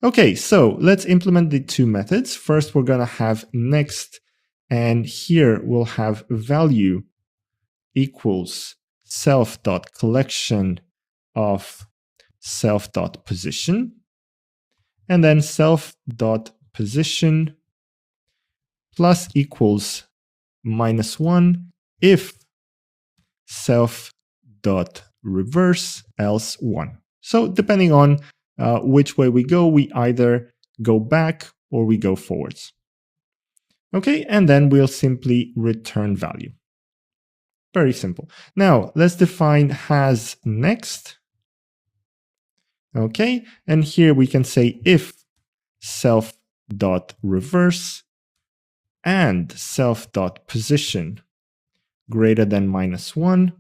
Okay, so let's implement the two methods. First, we're going to have next, and here we'll have value equals self.collection of self.position, and then self.position plus equals -1 if self.reverse else 1. So depending on which way we go, we either go back or we go forwards. Okay, and then we'll simply return value. Very simple. Now let's define has next. Okay, and here we can say if self.reverse and self.position greater than -1,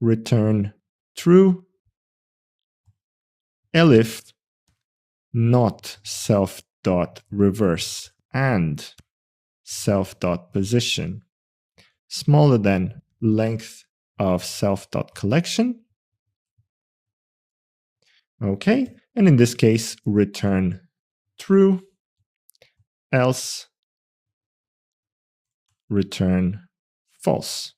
return true. Elif not self.reverse and self.position smaller than length of self.collection. Okay, and in this case, return true, else return false.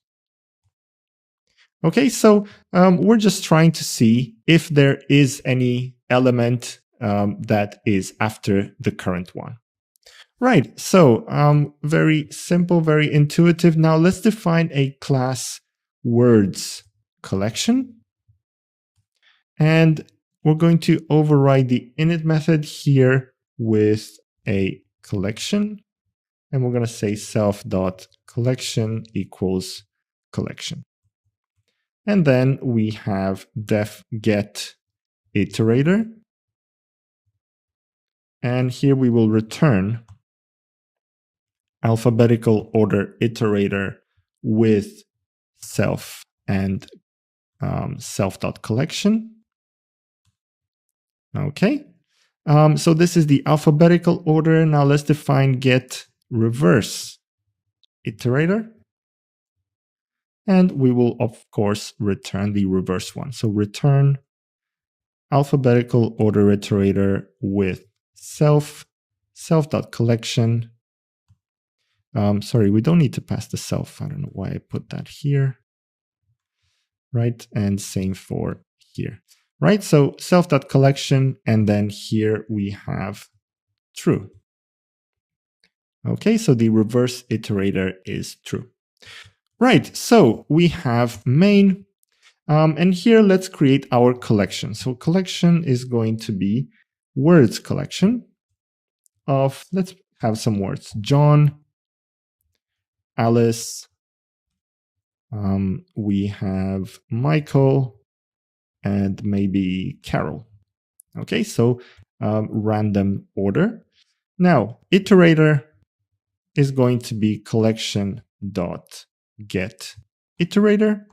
Okay, so we're just trying to see if there is any element that is after the current one. Right, so very simple, very intuitive. Now let's define a class words collection. And we're going to override the init method here with a collection. And we're going to say self.collection equals collection. And then we have def get iterator. And here we will return alphabetical order iterator with self and self.collection. Okay, so this is the alphabetical order. Now let's define get reverse iterator. And we will, of course, return the reverse one. So return alphabetical order iterator with self.collection. Sorry, we don't need to pass the self. I don't know why I put that here. Right, and same for here. Right, so self.collection, and then here we have true. Okay, so the reverse iterator is true. Right, so we have main. And here, let's create our collection. So collection is going to be words collection of, let's have some words, John, Alice, we have Michael, and maybe Carol. Okay, so random order. Now, iterator is going to be collection.get iterator,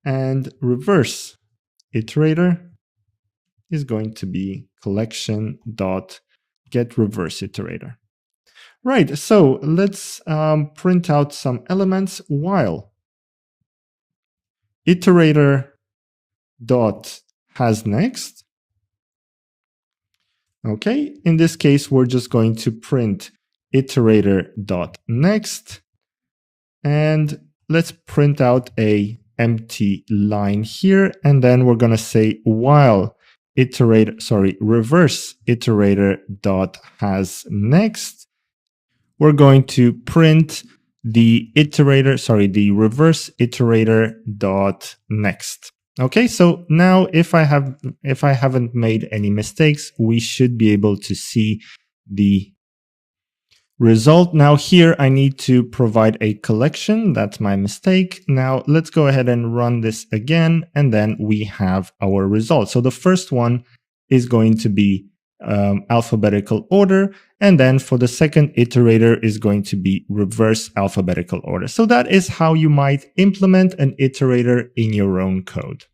and reverse iterator is going to be collection.get reverse iterator. Right, so let's print out some elements while iterator dot has next. Okay, in this case, we're just going to print iterator dot next, and let's print out a empty line here, and then we're going to say while reverse iterator dot has next, we're going to print the reverse iterator dot next. Okay, so now if I haven't made any mistakes, we should be able to see the result. Now here I need to provide a collection. That's my mistake. Now let's go ahead and run this again, and then we have our result. So the first one is going to be alphabetical order, and then for the second iterator is going to be reverse alphabetical order. So that is how you might implement an iterator in your own code.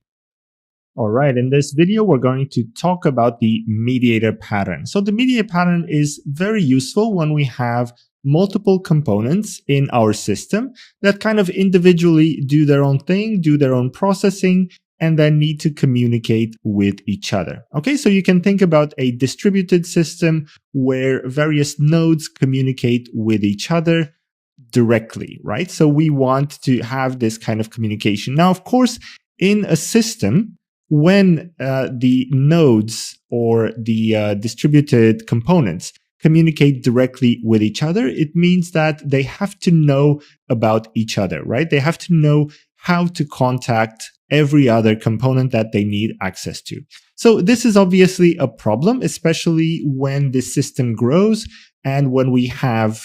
All right, in this video, we're going to talk about the mediator pattern. So the mediator pattern is very useful when we have multiple components in our system that kind of individually do their own thing, do their own processing, and then need to communicate with each other. Okay, so you can think about a distributed system where various nodes communicate with each other directly, right? So we want to have this kind of communication. Now, of course, in a system, when the nodes or the distributed components communicate directly with each other, it means that they have to know about each other, right? They have to know how to contact every other component that they need access to. So this is obviously a problem, especially when the system grows and when we have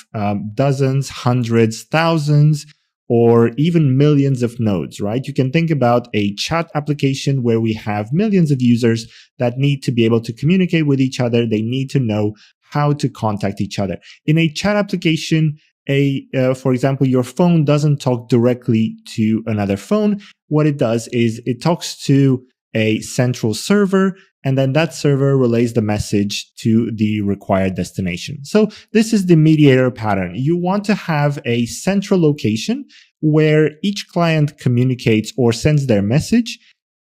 dozens, hundreds, thousands, or even millions of nodes, right? You can think about a chat application where we have millions of users that need to be able to communicate with each other. They need to know how to contact each other. In a chat application, for example, your phone doesn't talk directly to another phone. What it does is it talks to a central server, and then that server relays the message to the required destination. So this is the mediator pattern. You want to have a central location where each client communicates or sends their message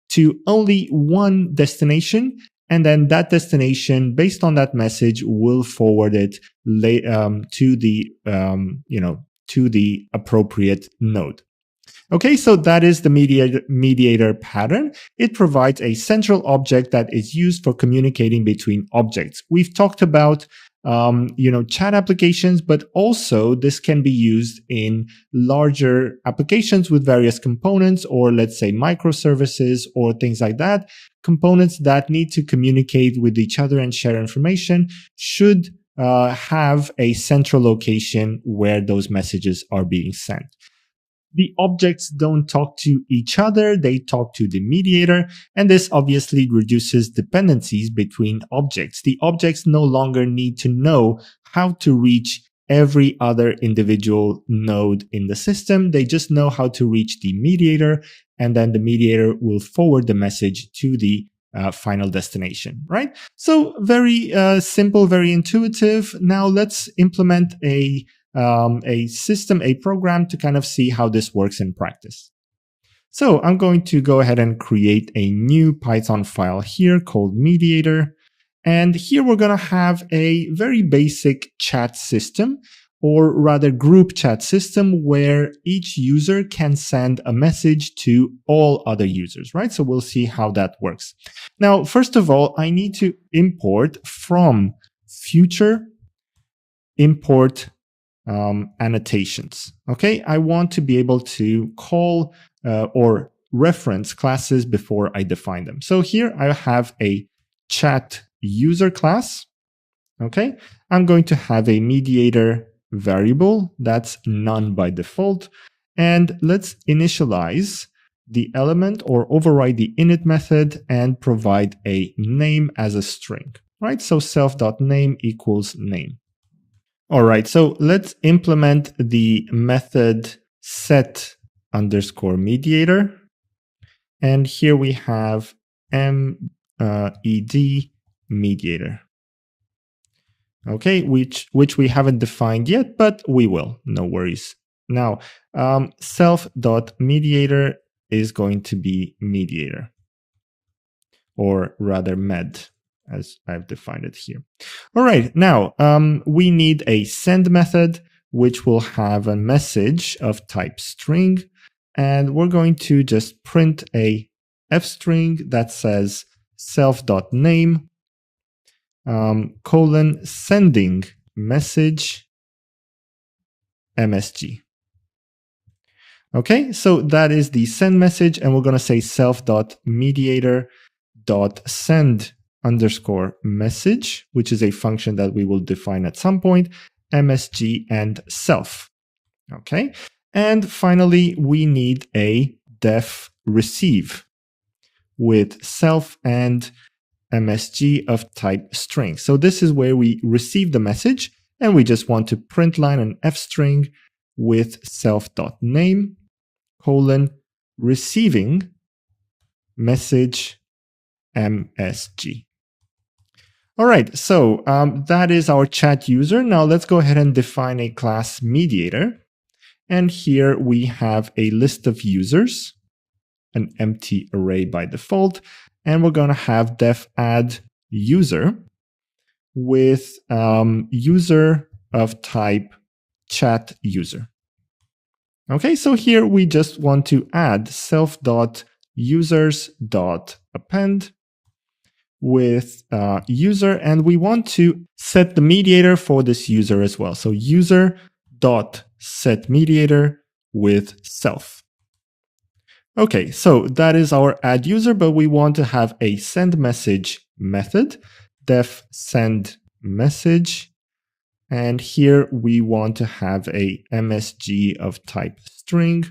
to only one destination, and then that destination, based on that message, will forward it to the appropriate node. Okay, so that is the mediator pattern. It provides a central object that is used for communicating between objects. We've talked about chat applications, but also this can be used in larger applications with various components, or let's say microservices or things like that. Components that need to communicate with each other and share information should have a central location where those messages are being sent. The objects don't talk to each other, they talk to the mediator, and this obviously reduces dependencies between objects. The objects no longer need to know how to reach every other individual node in the system. They just know how to reach the mediator, and then the mediator will forward the message to the final destination, right? So very simple, very intuitive. Now let's implement a program to kind of see how this works in practice. So I'm going to go ahead and create a new Python file here called mediator. And here we're going to have a very basic chat system, or rather group chat system, where each user can send a message to all other users, right? So we'll see how that works. Now, first of all, I need to import from future import annotations. Okay, I want to be able to call or reference classes before I define them. So here I have a chat user class. Okay, I'm going to have a mediator variable that's none by default. And let's initialize the element or override the init method and provide a name as a string, right? So self.name equals name. All right, so let's implement the method set underscore mediator. And here we have med mediator. Okay, which we haven't defined yet, but we will, no worries. Now, self.mediator is going to be mediator, or rather med, as I've defined it here. All right, now we need a send method, which will have a message of type string, and we're going to just print a f string that says self.name colon sending message MSG. Okay, so that is the send message, and we're going to say self.mediator.send underscore message, which is a function that we will define at some point, MSG and self. Okay, and finally, we need a def receive with self and MSG of type string. So this is where we receive the message, and we just want to print line an f string with self.name colon receiving message MSG. All right, so that is our chat user. Now let's go ahead and define a class mediator. And here we have a list of users, an empty array by default. And we're going to have def add user with user of type chat user. Okay, so here we just want to add self.users.append with user, and we want to set the mediator for this user as well. So user.setMediator with self. Okay, so that is our add user, but we want to have a send message method, def send message. And here we want to have a MSG of type string.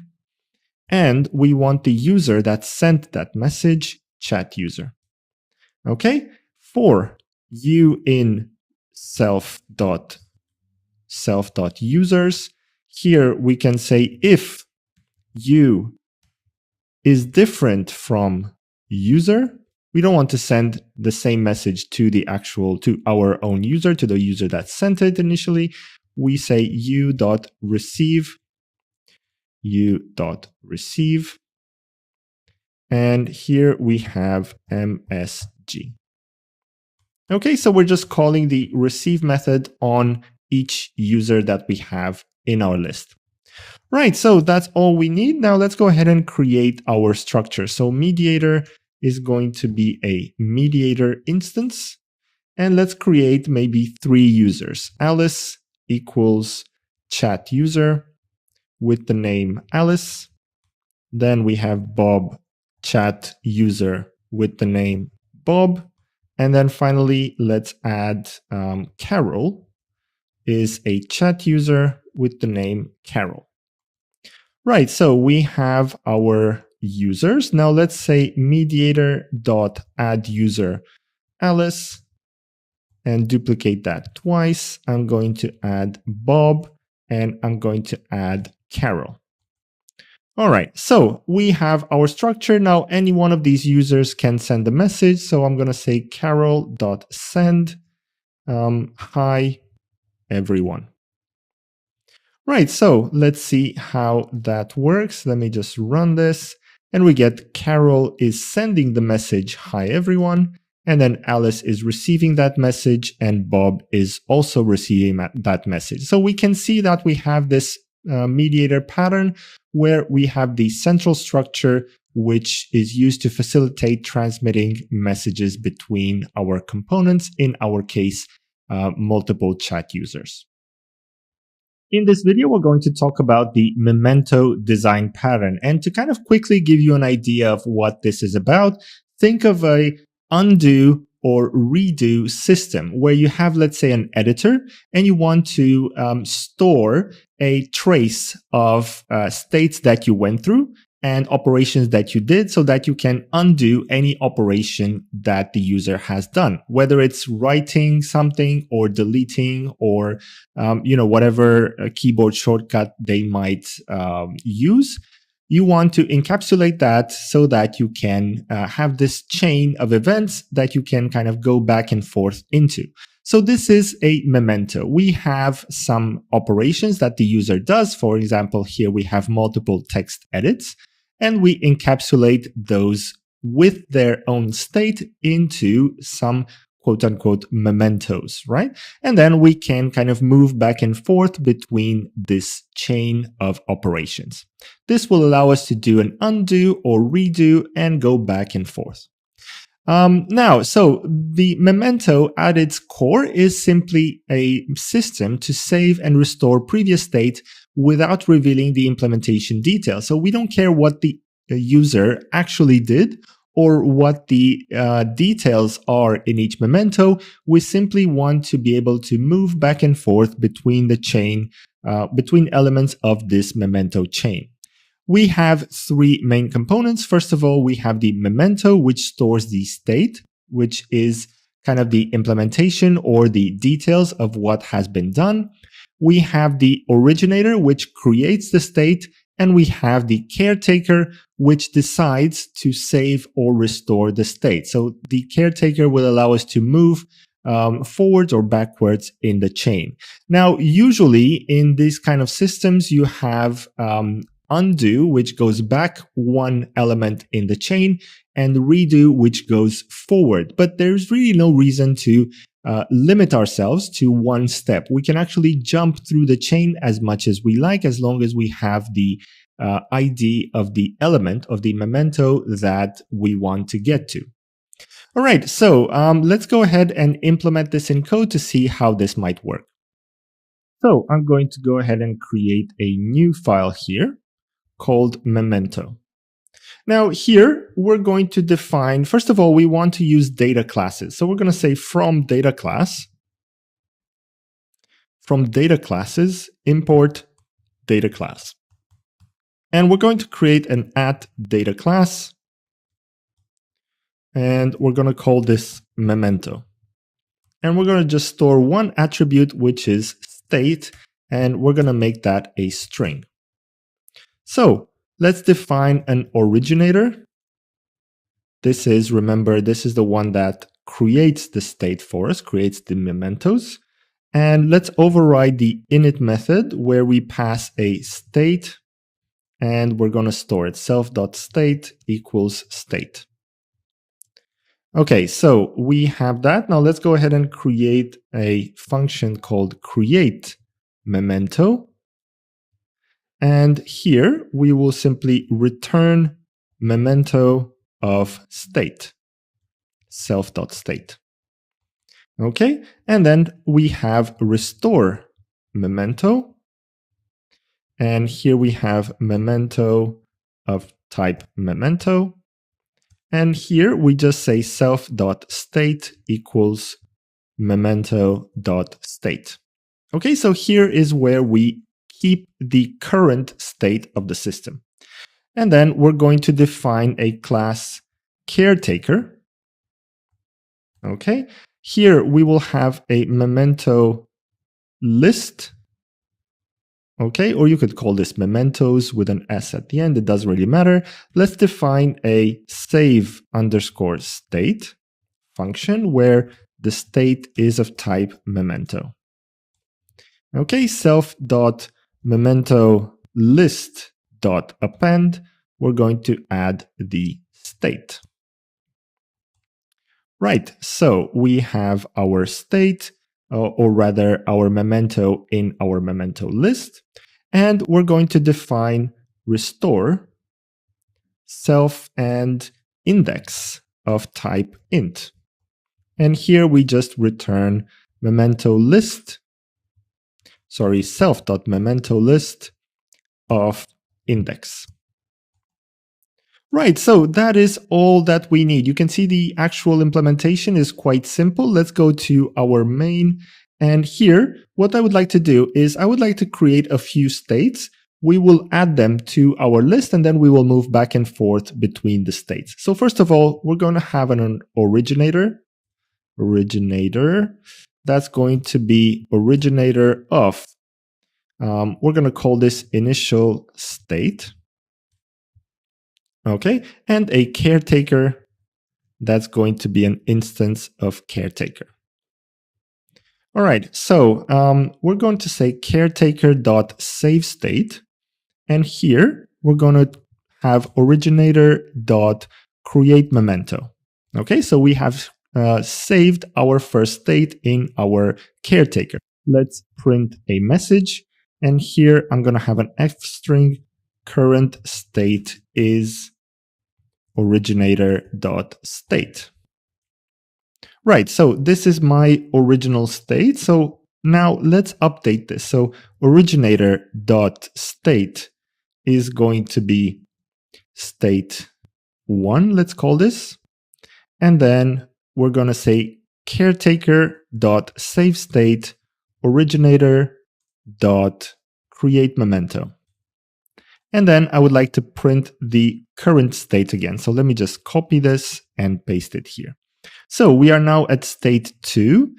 And we want the user that sent that message, chat user. Okay, for uIn self.users, here we can say if u is different from user. We don't want to send the same message to our own user, to the user that sent it initially. We say u.receive. And here we have MSG. Okay, so we're just calling the receive method on each user that we have in our list. Right, so that's all we need. Now let's go ahead and create our structure. So mediator is going to be a mediator instance. And let's create maybe 3 users. Alice equals chat user with the name Alice. Then we have Bob chat user with the name Bob. And then finally, let's add Carol is a chat user with the name Carol. Right, so we have our users. Now let's say mediator.addUser Alice and duplicate that twice. I'm going to add Bob and I'm going to add Carol. All right, so we have our structure. Now any one of these users can send a message. So I'm going to say carol.send hi everyone. Right, so let's see how that works. Let me just run this. And we get Carol is sending the message, hi everyone. And then Alice is receiving that message and Bob is also receiving that message. So we can see that we have this mediator pattern where we have the central structure, which is used to facilitate transmitting messages between our components, in our case, multiple chat users. In this video, we're going to talk about the memento design pattern. And to kind of quickly give you an idea of what this is about, think of a undo or redo system where you have, let's say, an editor and you want to store a trace of states that you went through and operations that you did so that you can undo any operation that the user has done, whether it's writing something or deleting or, whatever keyboard shortcut they might use. You want to encapsulate that so that you can have this chain of events that you can kind of go back and forth into. So this is a memento. We have some operations that the user does. For example, here we have multiple text edits, and we encapsulate those with their own state into some quote-unquote mementos, right? And then we can kind of move back and forth between this chain of operations. This will allow us to do an undo or redo and go back and forth. So the memento at its core is simply a system to save and restore previous state without revealing the implementation details. So we don't care what the user actually did or what the details are in each memento. We simply want to be able to move back and forth between the chain, between elements of this memento chain. We have three main components. First of all, we have the memento, which stores the state, which is kind of the implementation or the details of what has been done. We have the originator, which creates the state, and we have the caretaker, which decides to save or restore the state. So the caretaker will allow us to move forwards or backwards in the chain. Now, usually in these kind of systems, you have undo, which goes back one element in the chain, and redo, which goes forward. But there's really no reason to limit ourselves to one step. We can actually jump through the chain as much as we like, as long as we have the ID of the element of the memento that we want to get to. All right, so let's go ahead and implement this in code to see how this might work. So I'm going to go ahead and create a new file here called memento. Now here, we're going to define, first of all, we want to use data classes. So we're going to say from data classes, import data class. And we're going to create an @data class. And we're going to call this memento. And we're going to just store one attribute, which is state, and we're going to make that a string. So let's define an originator. This is, remember, this is the one that creates the state for us, creates the mementos. And let's override the init method where we pass a state, and we're going to store it, self.state equals state. Okay, so we have that. Now let's go ahead and create a function called create memento. And here we will simply return memento of state, self.state. Okay, and then we have restore memento. And here we have memento of type memento. And here we just say self.state equals memento.state. Okay, so here is where we keep the current state of the system. And then we're going to define a class caretaker. Okay, here we will have a memento list. Okay, or you could call this mementos with an S at the end. It doesn't really matter. Let's define a save_state function where the state is of type memento. Okay, self.memento list.append, we're going to add the state. Right, so we have our state, or rather our memento in our memento list, and we're going to define restore self and index of type int. And here we just return memento list. self.memento list of index. Right, so that is all that we need. You can see the actual implementation is quite simple. Let's go to our main. And here, what I would like to do is I would like to create a few states. We will add them to our list, and then we will move back and forth between the states. So first of all, we're going to have an originator. That's going to be originator of, we're going to call this initial state. Okay, and a caretaker, that's going to be an instance of caretaker. All right, so we're going to say caretaker.saveState, and here we're going to have originator.createMemento. Okay, so we have saved our first state in our caretaker. Let's print a message, and here I'm going to have an F string. Current state is originator.state. Right, so this is my original state. So now let's update this. So originator.state is going to be state 1, let's call this. And then we're going to say caretaker.saveState originator.createMemento. And then I would like to print the current state again. So let me just copy this and paste it here. So we are now at state 2.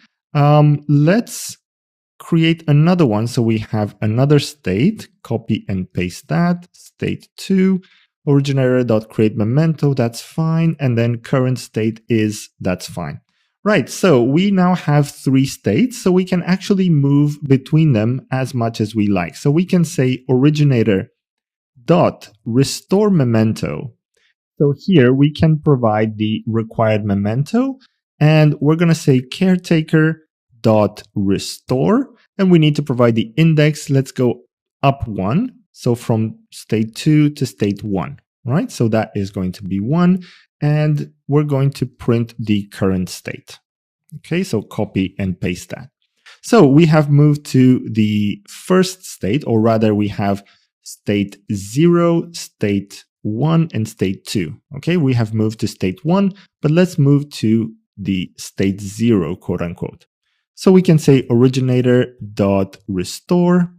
Let's create another one. So we have another state, copy and paste that, state 2, originator.createMemento, that's fine. And then current state is, that's fine. Right, so we now have 3 states, so we can actually move between them as much as we like. So we can say originator.restoreMemento. So here we can provide the required memento, and we're going to say caretaker.restore, and we need to provide the index. Let's go up 1, so from state 2 to state 1, right? So that is going to be 1, and we're going to print the current state. Okay, so copy and paste that. So we have moved to the first state, or rather we have state 0, state 1, and state 2. Okay, we have moved to state 1, but let's move to the state 0, quote unquote. So we can say originator.restore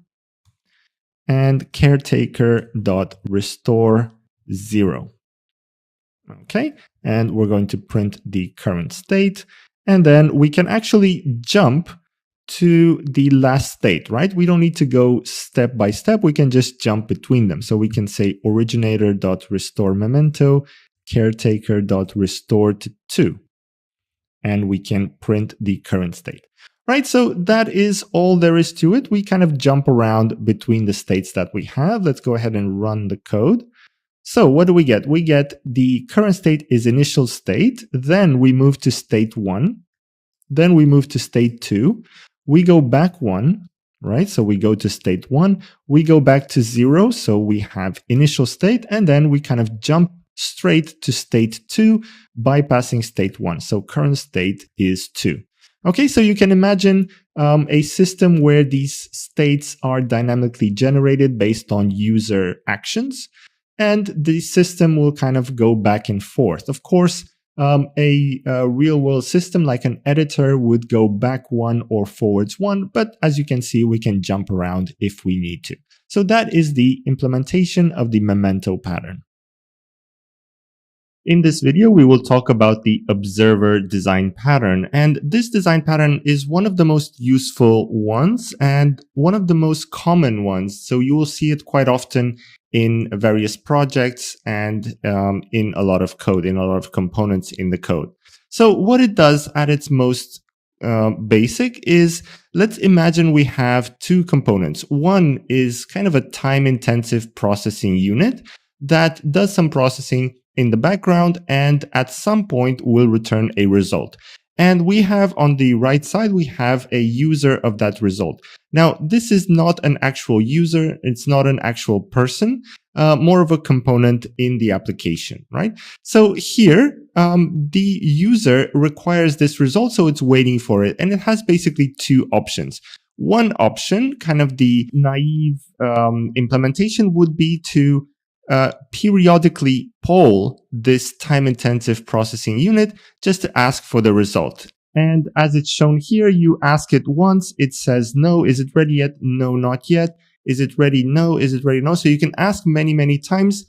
and caretaker.restore 0. Okay, and we're going to print the current state, and then we can actually jump to the last state, right? We don't need to go step by step. We can just jump between them. So we can say originator.restore memento, caretaker.restore to 2. And we can print the current state, right? So that is all there is to it. We kind of jump around between the states that we have. Let's go ahead and run the code. So what do we get? We get the current state is initial state. Then we move to state 1. Then we move to state 2. We go back 1, right? So we go to state 1. We go back to 0. So we have initial state. And then we kind of jump straight to state 2, bypassing state 1. So current state is 2. Okay, so you can imagine a system where these states are dynamically generated based on user actions. And the system will kind of go back and forth. Of course, a real-world system like an editor would go back 1 or forwards 1, but as you can see, we can jump around if we need to. So that is the implementation of the memento pattern. In this video, we will talk about the observer design pattern, and this design pattern is one of the most useful ones and one of the most common ones. So you will see it quite often in various projects and in a lot of code, in a lot of components in the code. So what it does at its most basic is, let's imagine we have 2 components. One is kind of a time-intensive processing unit that does some processing in the background and at some point will return a result. And we have on the right side, we have a user of that result. Now, this is not an actual user. It's not an actual person, more of a component in the application, right? So here, the user requires this result, so it's waiting for it. And it has basically 2 options. One option, kind of the naive implementation, would be to periodically poll this time-intensive processing unit just to ask for the result. And as it's shown here, you ask it once, it says no. Is it ready yet? No, not yet. Is it ready? No. Is it ready? No. So you can ask many, many times.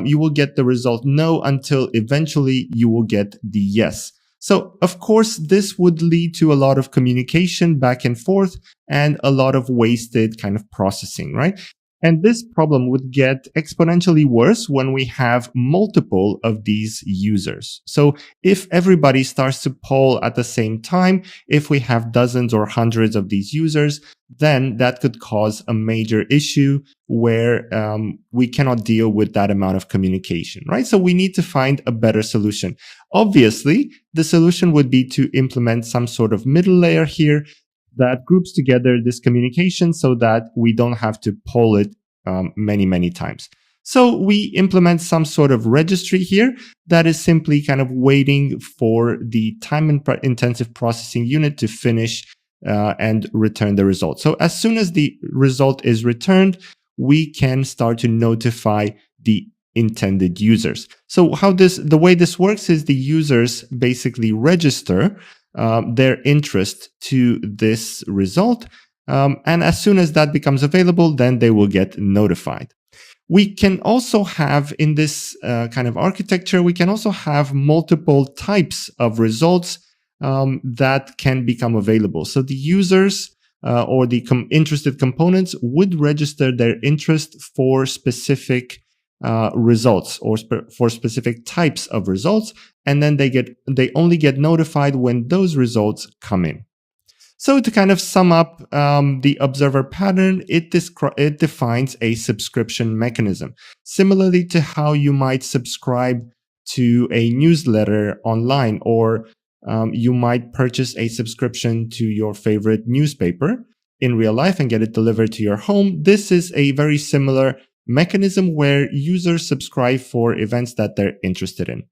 You will get the result no until eventually you will get the yes. So of course, this would lead to a lot of communication back and forth and a lot of wasted kind of processing, right? And this problem would get exponentially worse when we have multiple of these users. So if everybody starts to poll at the same time, if we have dozens or hundreds of these users, then that could cause a major issue where we cannot deal with that amount of communication, right? So we need to find a better solution. Obviously, the solution would be to implement some sort of middle layer here that groups together this communication so that we don't have to poll it many, many times. So we implement some sort of registry here that is simply kind of waiting for the time-intensive processing unit to finish and return the result. So as soon as the result is returned, we can start to notify the intended users. So the way this works is the users basically register their interest to this result. And as soon as that becomes available, then they will get notified. We can also have in this kind of architecture, we can also have multiple types of results that can become available. So the users or the interested components would register their interest for specific results or for specific types of results, and then they only get notified when those results come in. So to kind of sum up the observer pattern, it defines a subscription mechanism, similarly to how you might subscribe to a newsletter online, or you might purchase a subscription to your favorite newspaper in real life and get it delivered to your home. This is a very similar mechanism where users subscribe for events that they're interested in.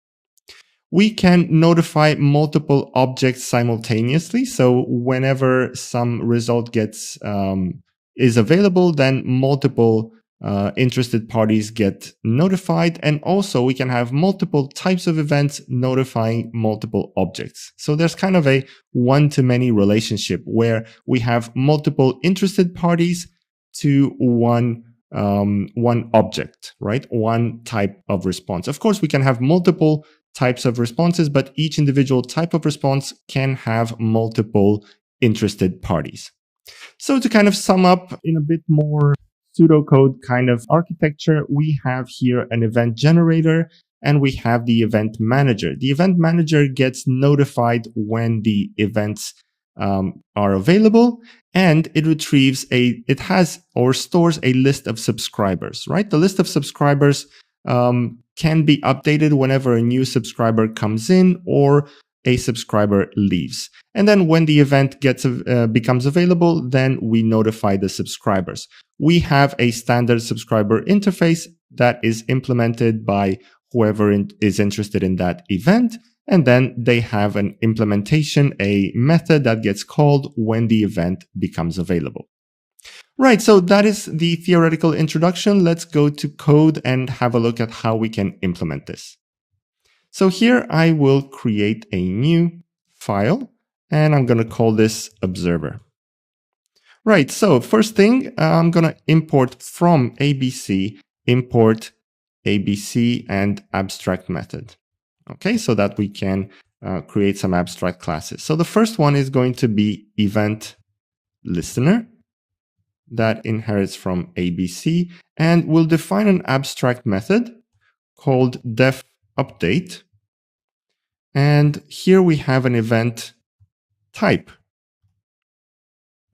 We can notify multiple objects simultaneously. So whenever some result is available, then multiple interested parties get notified. And also we can have multiple types of events notifying multiple objects. So there's kind of a one-to-many relationship where we have multiple interested parties to one object, right? One type of response. Of course, we can have multiple types of responses, but each individual type of response can have multiple interested parties. So to kind of sum up in a bit more pseudocode kind of architecture, we have here an event generator and we have the event manager. The event manager gets notified when the events are available, and it stores a list of subscribers, right? The list of subscribers can be updated whenever a new subscriber comes in or a subscriber leaves. And then when the event becomes available, then we notify the subscribers. We have a standard subscriber interface that is implemented by whoever is interested in that event. And then they have an implementation, a method that gets called when the event becomes available. Right, so that is the theoretical introduction. Let's go to code and have a look at how we can implement this. So here I will create a new file and I'm going to call this observer. Right, so first thing, I'm going to import from ABC, import ABC and abstract method. Okay, so that we can create some abstract classes. So the first one is going to be event listener that inherits from ABC, and we'll define an abstract method called def update. And here we have an event type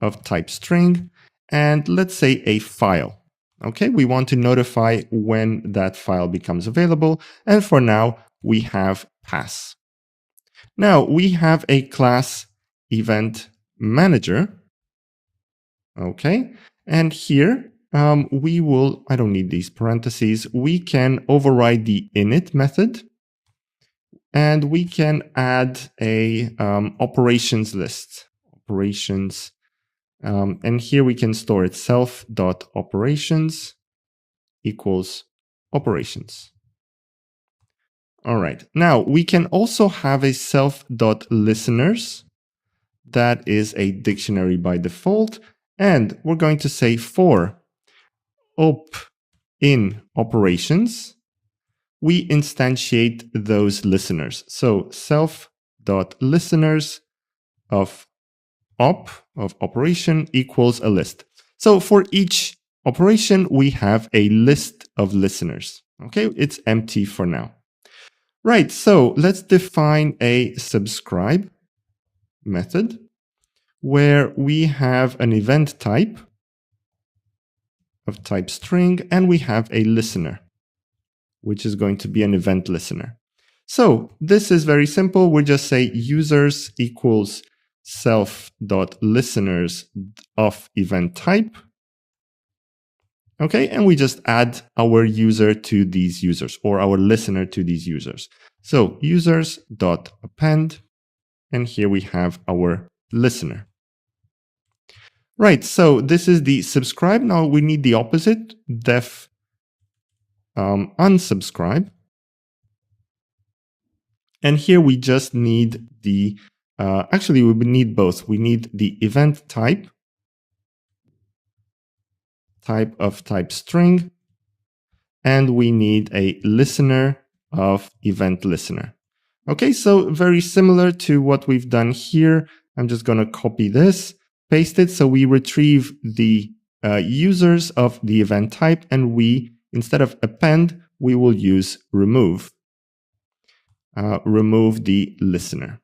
of type string, and let's say a file. Okay, we want to notify when that file becomes available, and for now we have pass. Now we have a class event manager. Okay, and here I don't need these parentheses, we can override the init method and we can add a operations list. Operations And here we can store it self.operations equals operations. All right. Now we can also have a self.listeners that is a dictionary by default. And we're going to say for op in operations, we instantiate those listeners. So self.listeners of op, of operation, equals a list. So for each operation, we have a list of listeners. Okay, it's empty for now. Right, so let's define a subscribe method where we have an event type of type string, and we have a listener, which is going to be an event listener. So this is very simple. We just say users equals self.listeners of event type. Okay, and we just add our user to these users, or our listener to these users. So users.append, and here we have our listener. Right, so this is the subscribe. Now we need the opposite, def unsubscribe. And here we just need the, actually we need both. We need the event type of type string, and we need a listener of event listener. Okay, so very similar to what we've done here. I'm just going to copy this, paste it. So we retrieve the users of the event type, and we, instead of append, we will use remove. Remove the listener.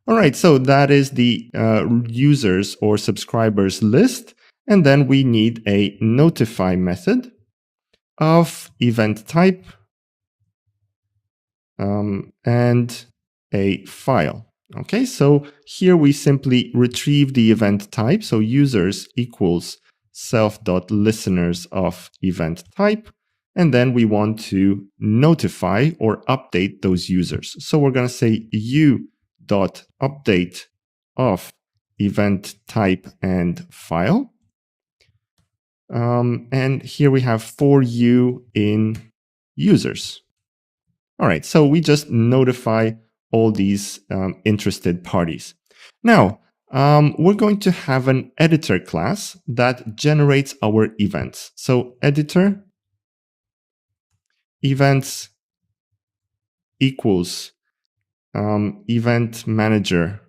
All right, so that is the users or subscribers list. And then we need a notify method of event type and a file. Okay, so here we simply retrieve the event type. So users equals self.listeners of event type. And then we want to notify or update those users. So we're going to say u.update of event type and file. And here we have for u in users. All right, so we just notify all these interested parties. Now, we're going to have an editor class that generates our events. So editor events equals event manager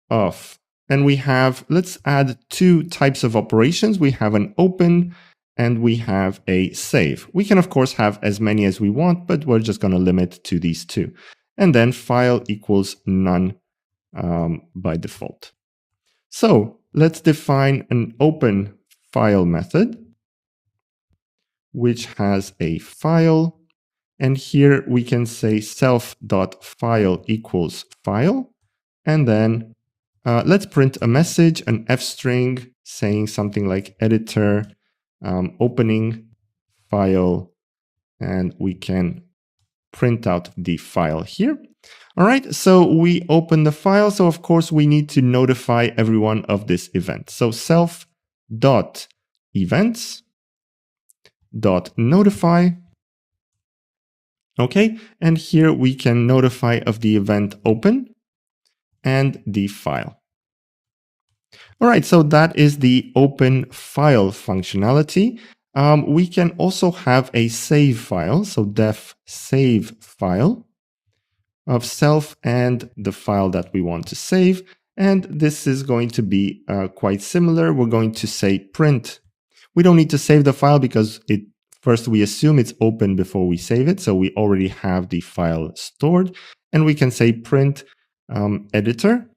of, and we have, let's add two types of operations. We have an open and we have a save. We can of course have as many as we want, but we're just going to limit to these two. And then file equals none by default. So let's define an open file method, which has a file. And here we can say self.file equals file. And then let's print a message, an f string saying something like editor opening file, and we can print out the file here. All right, so we open the file. So of course we need to notify everyone of this event. So self.events.notify. Okay, and here we can notify of the event open and the file. All right, so that is the open file functionality. We can also have a save file, so def save file of self and the file that we want to save. And this is going to be quite similar. We're going to say print. We don't need to save the file because first we assume it's open before we save it. So we already have the file stored, and we can say print editor.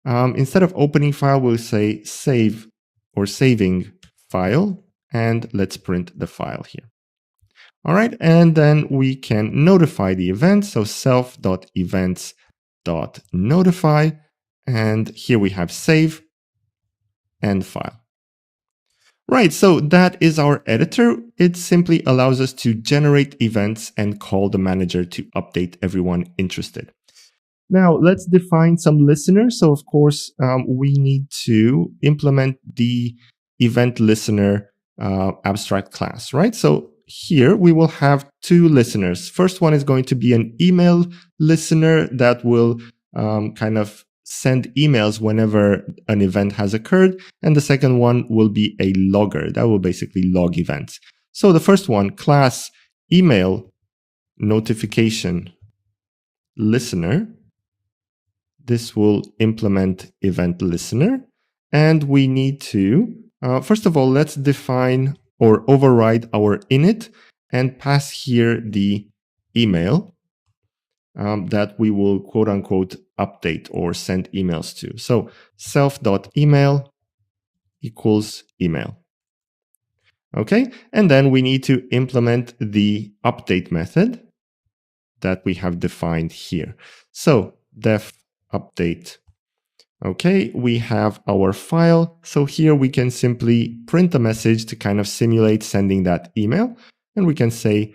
Instead of opening file, we'll say save or saving file, and let's print the file here. All right, and then we can notify the event. So self.events.notify, and here we have save and file. Right, so that is our editor. It simply allows us to generate events and call the manager to update everyone interested. Now let's define some listeners. So of course, we need to implement the event listener abstract class, right? So here we will have two listeners. First one is going to be an email listener that will kind of send emails whenever an event has occurred. And the second one will be a logger that will basically log events. So the first one, class email notification listener. This will implement event listener. And we need to, first of all, let's define or override our init and pass here the email that we will quote unquote update or send emails to. So self.email equals email. Okay, and then we need to implement the update method that we have defined here. So def update. Okay, we have our file. So here we can simply print a message to kind of simulate sending that email. And we can say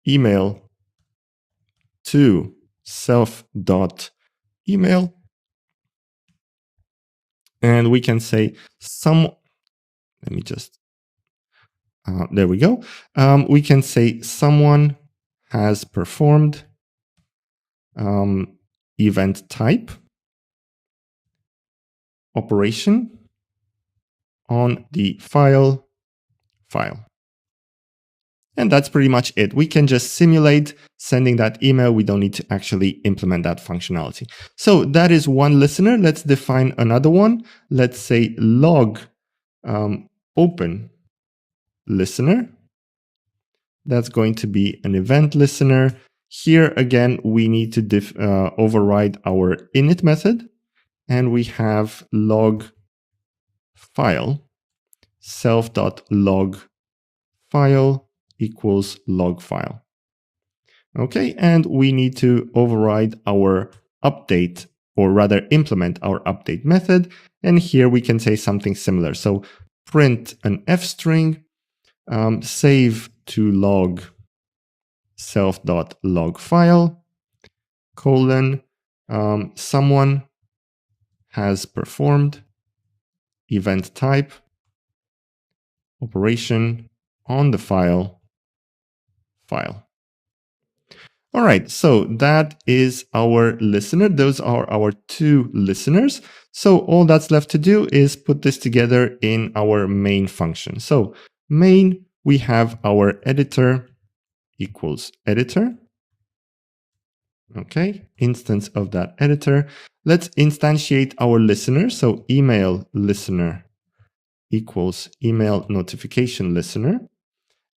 email to self.email. And we can say there we go. We can say someone has performed event type operation on the file. And that's pretty much it. We can just simulate sending that email. We don't need to actually implement that functionality. So that is one listener. Let's define another one. Let's say log open listener. That's going to be an event listener. Here again, we need to override our init method. And we have log file, self.log file equals log file. Okay, and we need to override our update, or rather implement our update method. And here we can say something similar. So print an f string, save to log self.log file, colon, someone has performed event type operation on the file. All right, so that is our listener. Those are our two listeners. So all that's left to do is put this together in our main function. So main, we have our editor equals editor. Okay, instance of that editor. Let's instantiate our listener. So email listener equals email notification listener.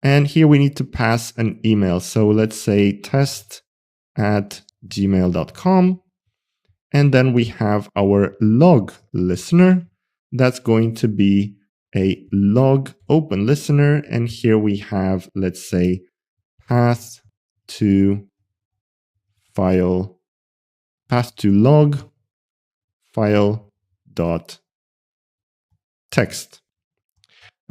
And here we need to pass an email. So let's say test@gmail.com. And then we have our log listener. That's going to be a log open listener. And here we have, let's say, path to log file dot text.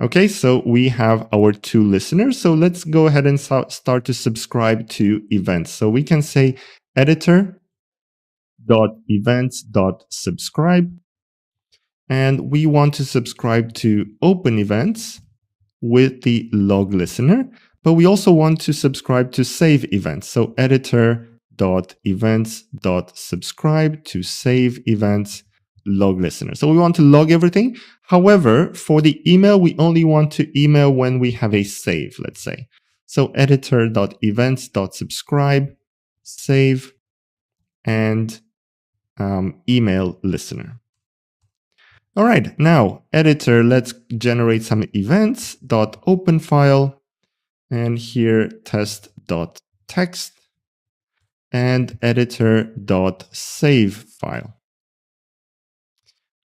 Okay, so we have our two listeners. So let's go ahead and start to subscribe to events. So we can say editor.events.subscribe. And we want to subscribe to open events with the log listener, but we also want to subscribe to save events. So editor.events.subscribe to save events log listener. So we want to log everything. However, for the email, we only want to email when we have a save, let's say. So editor.events.subscribe, save, and email listener. All right, now editor, let's generate some events.open file, and here test.text, and editor.save file.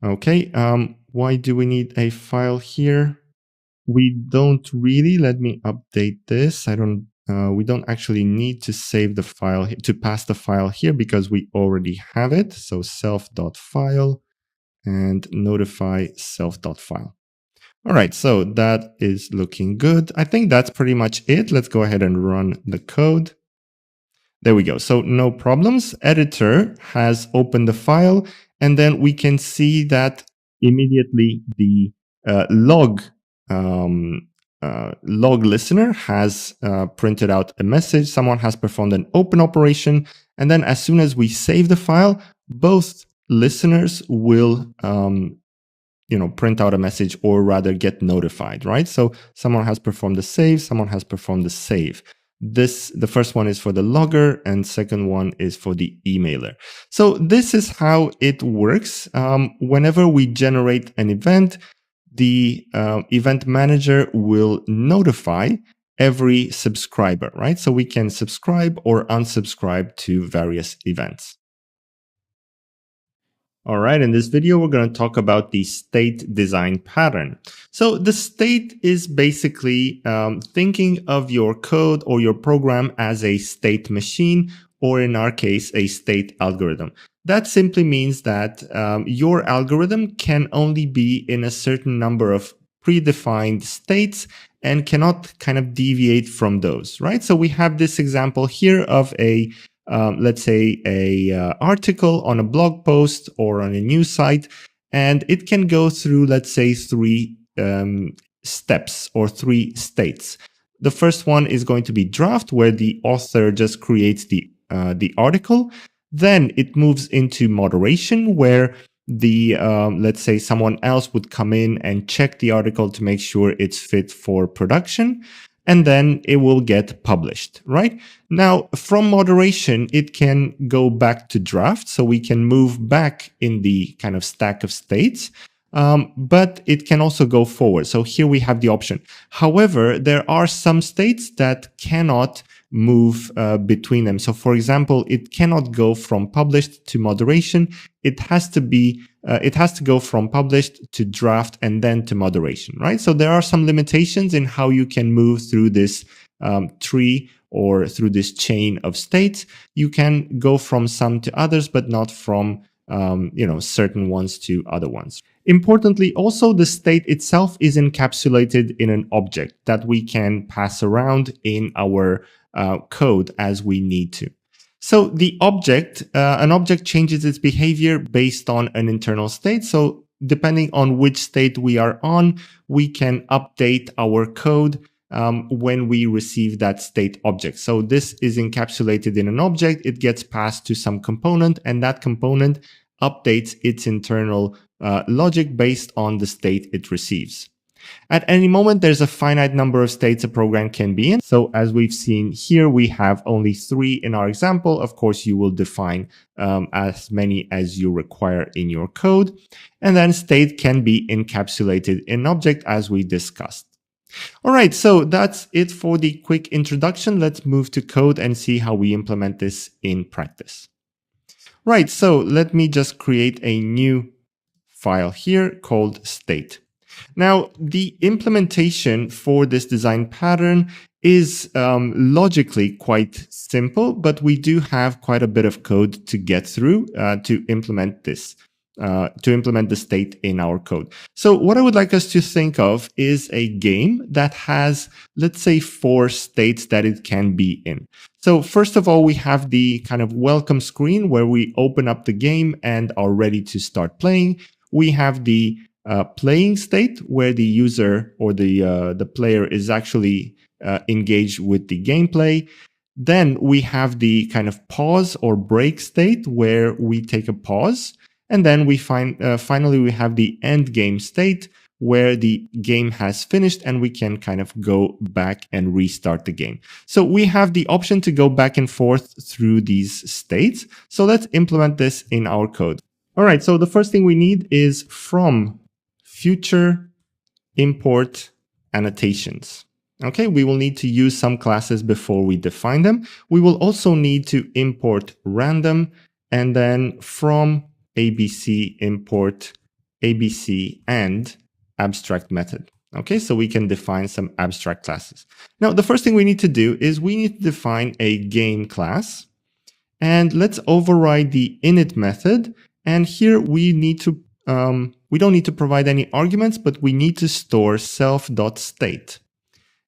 Okay, why do we need a file here? We don't really. Let me update this. We don't actually need to save the file, to pass the file here because we already have it. So self.file and notify self.file. All right, so that is looking good. I think that's pretty much it. Let's go ahead and run the code. There we go. So no problems. Editor has opened the file, and then we can see that immediately the log listener has printed out a message. Someone has performed an open operation, and then as soon as we save the file, both listeners will print out a message, or rather get notified, right? So someone has performed the save, someone has performed the save. The first one is for the logger, and second one is for the emailer. So this is how it works. Whenever we generate an event, the event manager will notify every subscriber, right? So we can subscribe or unsubscribe to various events. All right, in this video, we're going to talk about the state design pattern. So the state is basically thinking of your code or your program as a state machine, or in our case, a state algorithm. That simply means that your algorithm can only be in a certain number of predefined states and cannot kind of deviate from those, right? So we have this example here of a let's say a article on a blog post or on a news site, and it can go through, let's say, three steps or three states. The first one is going to be draft, where the author just creates the article. Then it moves into moderation, where the let's say someone else would come in and check the article to make sure it's fit for production. And then it will get published, right? Now, from moderation, it can go back to draft. So we can move back in the kind of stack of states, but it can also go forward. So here we have the option. However, there are some states that cannot move between them. So for example, it cannot go from published to moderation. It has to go from published to draft and then to moderation, right? So there are some limitations in how you can move through this tree or through this chain of states. You can go from some to others, but not from certain ones to other ones. Importantly, also, the state itself is encapsulated in an object that we can pass around in our code as we need to. So the object, an object changes its behavior based on an internal state. So depending on which state we are on, we can update our code when we receive that state object. So this is encapsulated in an object. It gets passed to some component, and that component updates its internal logic based on the state it receives. At any moment, there's a finite number of states a program can be in. So as we've seen here, we have only 3 in our example. Of course, you will define as many as you require in your code. And then state can be encapsulated in an object, as we discussed. All right, so that's it for the quick introduction. Let's move to code and see how we implement this in practice. Right, so let me just create a new file here called state. Now, the implementation for this design pattern is logically quite simple, but we do have quite a bit of code to get through to implement this, to implement the state in our code. So what I would like us to think of is a game that has, let's say, 4 states that it can be in. So first of all, we have the kind of welcome screen where we open up the game and are ready to start playing. We have the playing state where the user or the player is actually engaged with the gameplay. Then we have the kind of pause or break state where we take a pause. And then we finally we have the end game state where the game has finished and we can kind of go back and restart the game. So we have the option to go back and forth through these states. So let's implement this in our code. All right, so the first thing we need is from future import annotations. Okay, we will need to use some classes before we define them. We will also need to import random, and then from ABC import ABC and abstract method. Okay, so we can define some abstract classes. Now, the first thing we need to do is we need to define a game class, and let's override the init method. And here we need to we don't need to provide any arguments, but we need to store self.state.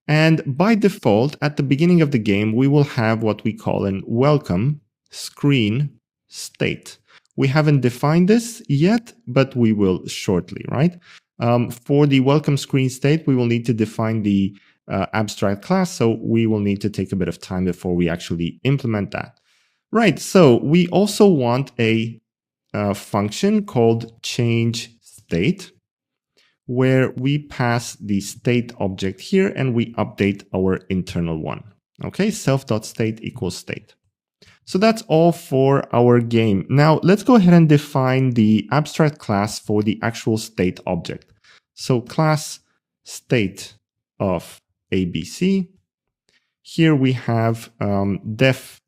And by default, at the beginning of the game, we will have what we call an welcome screen state. We haven't defined this yet, but we will shortly, right? For the welcome screen state, we will need to define the abstract class, so we will need to take a bit of time before we actually implement that. Right, so we also want a function called change state, where we pass the state object here and we update our internal one. Okay, self.state equals state. So that's all for our game. Now let's go ahead and define the abstract class for the actual state object. So class state of ABC. Here we have def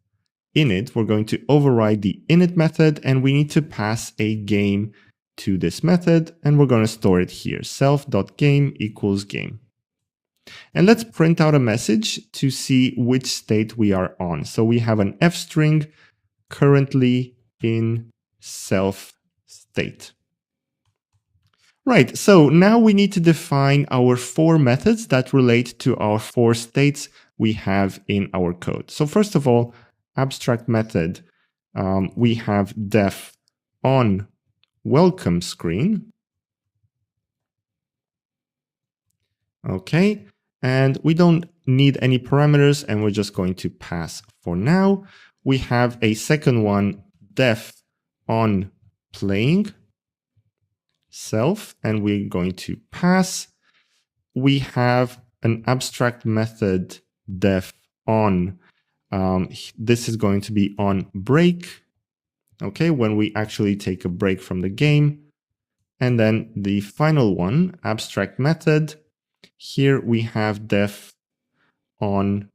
init. We're going to override the init method and we need to pass a game to this method, and we're going to store it here, self.game equals game. And let's print out a message to see which state we are on. So we have an f string currently in self state. Right, so now we need to define our 4 methods that relate to our 4 states we have in our code. So first of all, abstract method, we have def on welcome screen. Okay, and we don't need any parameters and we're just going to pass for now. We have a second one, def on playing self, and we're going to pass. We have an abstract method, def on, this is going to be on break. Okay, when we actually take a break from the game. And then the final one, abstract method. Here we have def on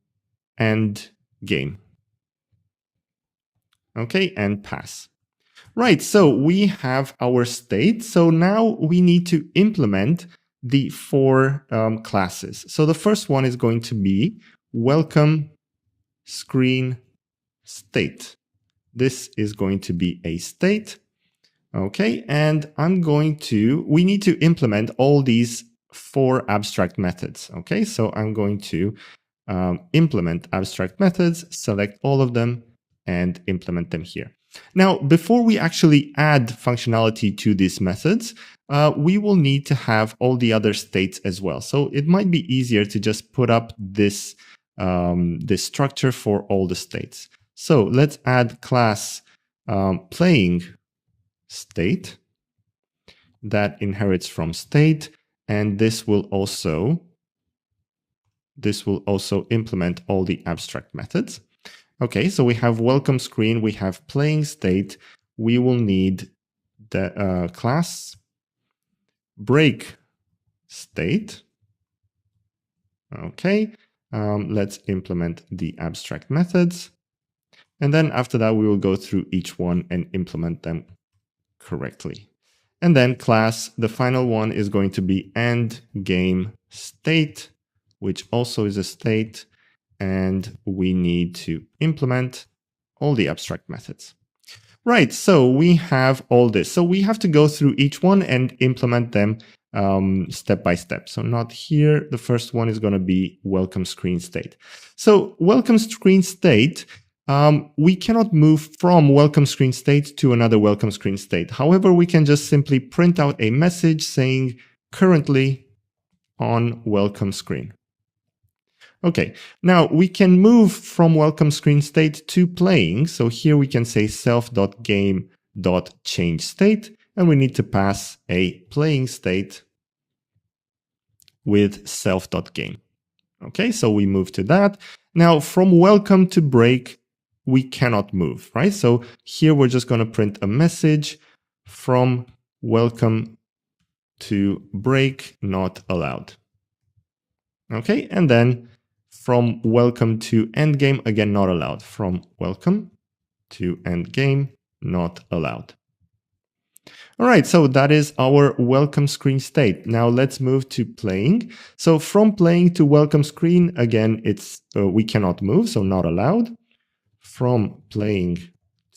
end game. Okay, and pass. Right, so we have our state. So now we need to implement the 4 classes. So the first one is going to be welcome screen state. This is going to be a state. Okay, and we need to implement all these 4 abstract methods. Okay, so I'm going to implement abstract methods, select all of them, and implement them here. Now, before we actually add functionality to these methods, we will need to have all the other states as well. So it might be easier to just put up this structure for all the states. So let's add class playing state that inherits from state, and this will also implement all the abstract methods. Okay, so we have welcome screen, we have playing state, we will need the class break state. Okay, let's implement the abstract methods. And then after that, we will go through each one and implement them correctly. And then class, the final one is going to be end game state, which also is a state. And we need to implement all the abstract methods. Right, so we have all this. So we have to go through each one and implement them step by step. So not here. The first one is going to be welcome screen state. So welcome screen state, we cannot move from welcome screen state to another welcome screen state. However, we can just simply print out a message saying currently on welcome screen. Okay, now we can move from welcome screen state to playing. So here we can say self.game.change state, and we need to pass a playing state with self.game. Okay, so we move to that. Now from welcome to break, we cannot move, right? So here we're just going to print a message from welcome to break not allowed. Okay, and then from welcome to end game, again, not allowed. From welcome to end game, not allowed. All right, so that is our welcome screen state. Now let's move to playing. So from playing to welcome screen, again, it's we cannot move, so not allowed. From playing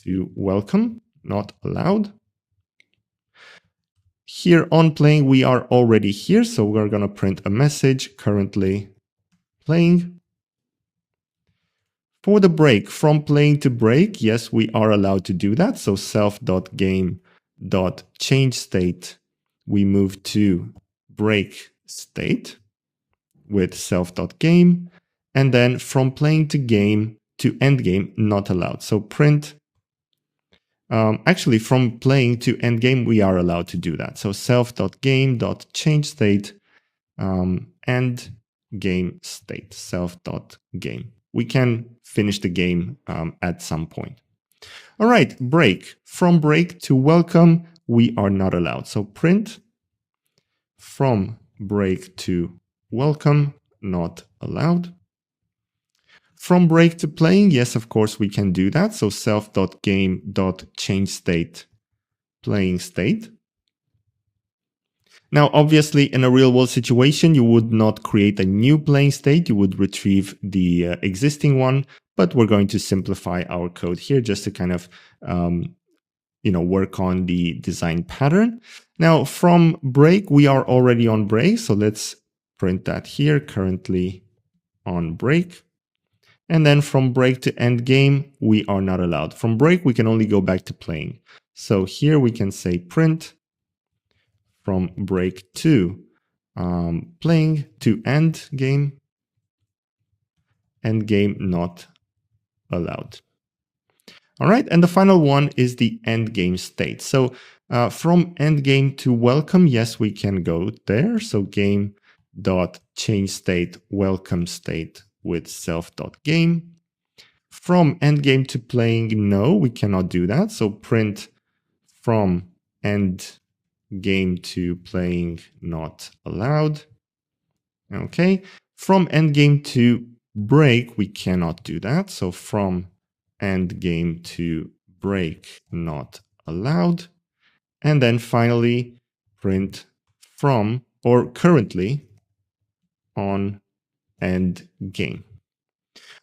to welcome, not allowed. Here on playing, we are already here, so we're going to print a message, currently playing. For the break, from playing to break, yes, we are allowed to do that. So self.game.changeState, we move to break state with self.game, and then from playing to game to end game, not allowed. So print, actually from playing to end game, we are allowed to do that. So self.game.changeState, end game state, self.game. We can finish the game at some point. All right, break. From break to welcome, we are not allowed. So print from break to welcome, not allowed. From break to playing, yes, of course, we can do that. So self.game.changeState, playing state. Now, obviously, in a real-world situation, you would not create a new playing state. You would retrieve the existing one, but we're going to simplify our code here just to kind of work on the design pattern. Now, from break, we are already on break. So let's print that here, currently on break. And then from break to end game, we are not allowed. From break, we can only go back to playing. So here we can say print from break to playing to end game not allowed. All right, and the final one is the end game state. So from end game to welcome, yes, we can go there. So game.changeState welcome state with self.game. From end game to playing, no, we cannot do that. So print from end game to playing not allowed. Okay, from end game to break, we cannot do that. So from end game to break not allowed. And then finally print from or currently on end game.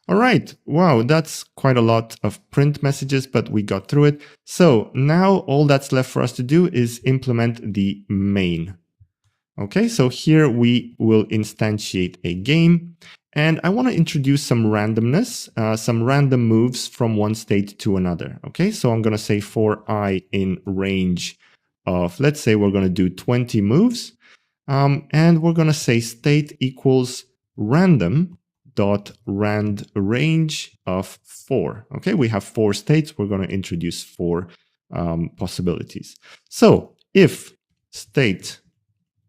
All right, wow, that's quite a lot of print messages, but we got through it. So now all that's left for us to do is implement the main. Okay, so here we will instantiate a game, and I want to introduce some randomness, some random moves from one state to another. Okay, so I'm going to say for I in range of, let's say we're going to do 20 moves, and we're going to say state equals random dot rand range of 4. Okay, we have 4 states. We're going to introduce 4 possibilities. So if state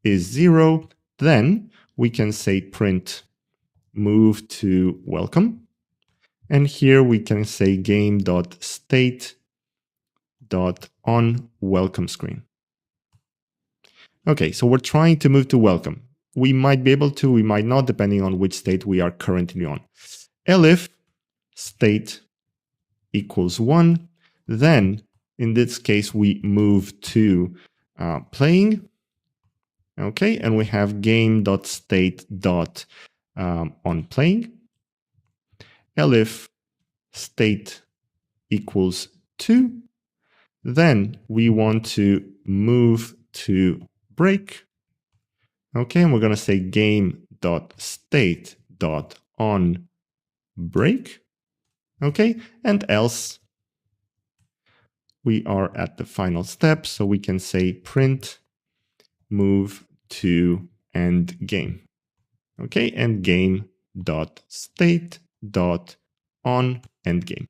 is 0, then we can say print move to welcome. And here we can say game.state.on welcome screen. Okay, so we're trying to move to welcome. We might be able to, we might not, depending on which state we are currently on. Elif state equals 1, then in this case we move to playing. Okay, and we have game.state.on playing. Elif state equals 2, then we want to move to break. Okay, and we're going to say game.state.on break. Okay, and else we are at the final step, so we can say print move to end game. Okay, end game.state.on end game.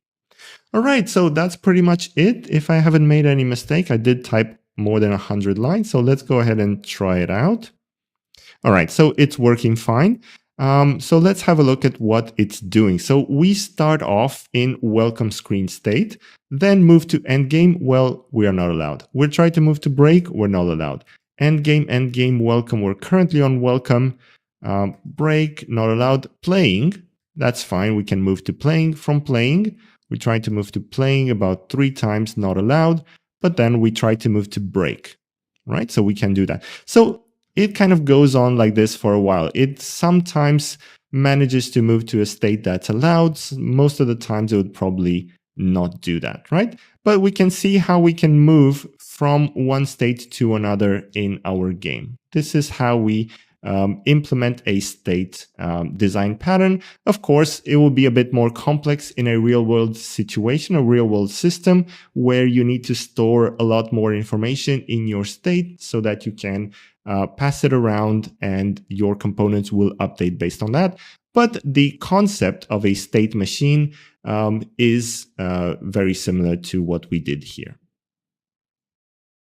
All right, so that's pretty much it. If I haven't made any mistake, I did type more than 100 lines, so let's go ahead and try it out. All right, so it's working fine. So let's have a look at what it's doing. So we start off in welcome screen state, then move to end game. Well, we are not allowed. We're trying to move to break. We're not allowed. End game, welcome. We're currently on welcome. Break, not allowed. Playing, that's fine. We can move to playing. From playing, we try to move to playing about 3 times, not allowed. But then we try to move to break, right? So we can do that. So it kind of goes on like this for a while. It sometimes manages to move to a state that's allowed. Most of the times it would probably not do that, right? But we can see how we can move from one state to another in our game. This is how we implement a state design pattern. Of course, it will be a bit more complex in a real-world situation, a real-world system, where you need to store a lot more information in your state so that you can pass it around and your components will update based on that. But the concept of a state machine is very similar to what we did here.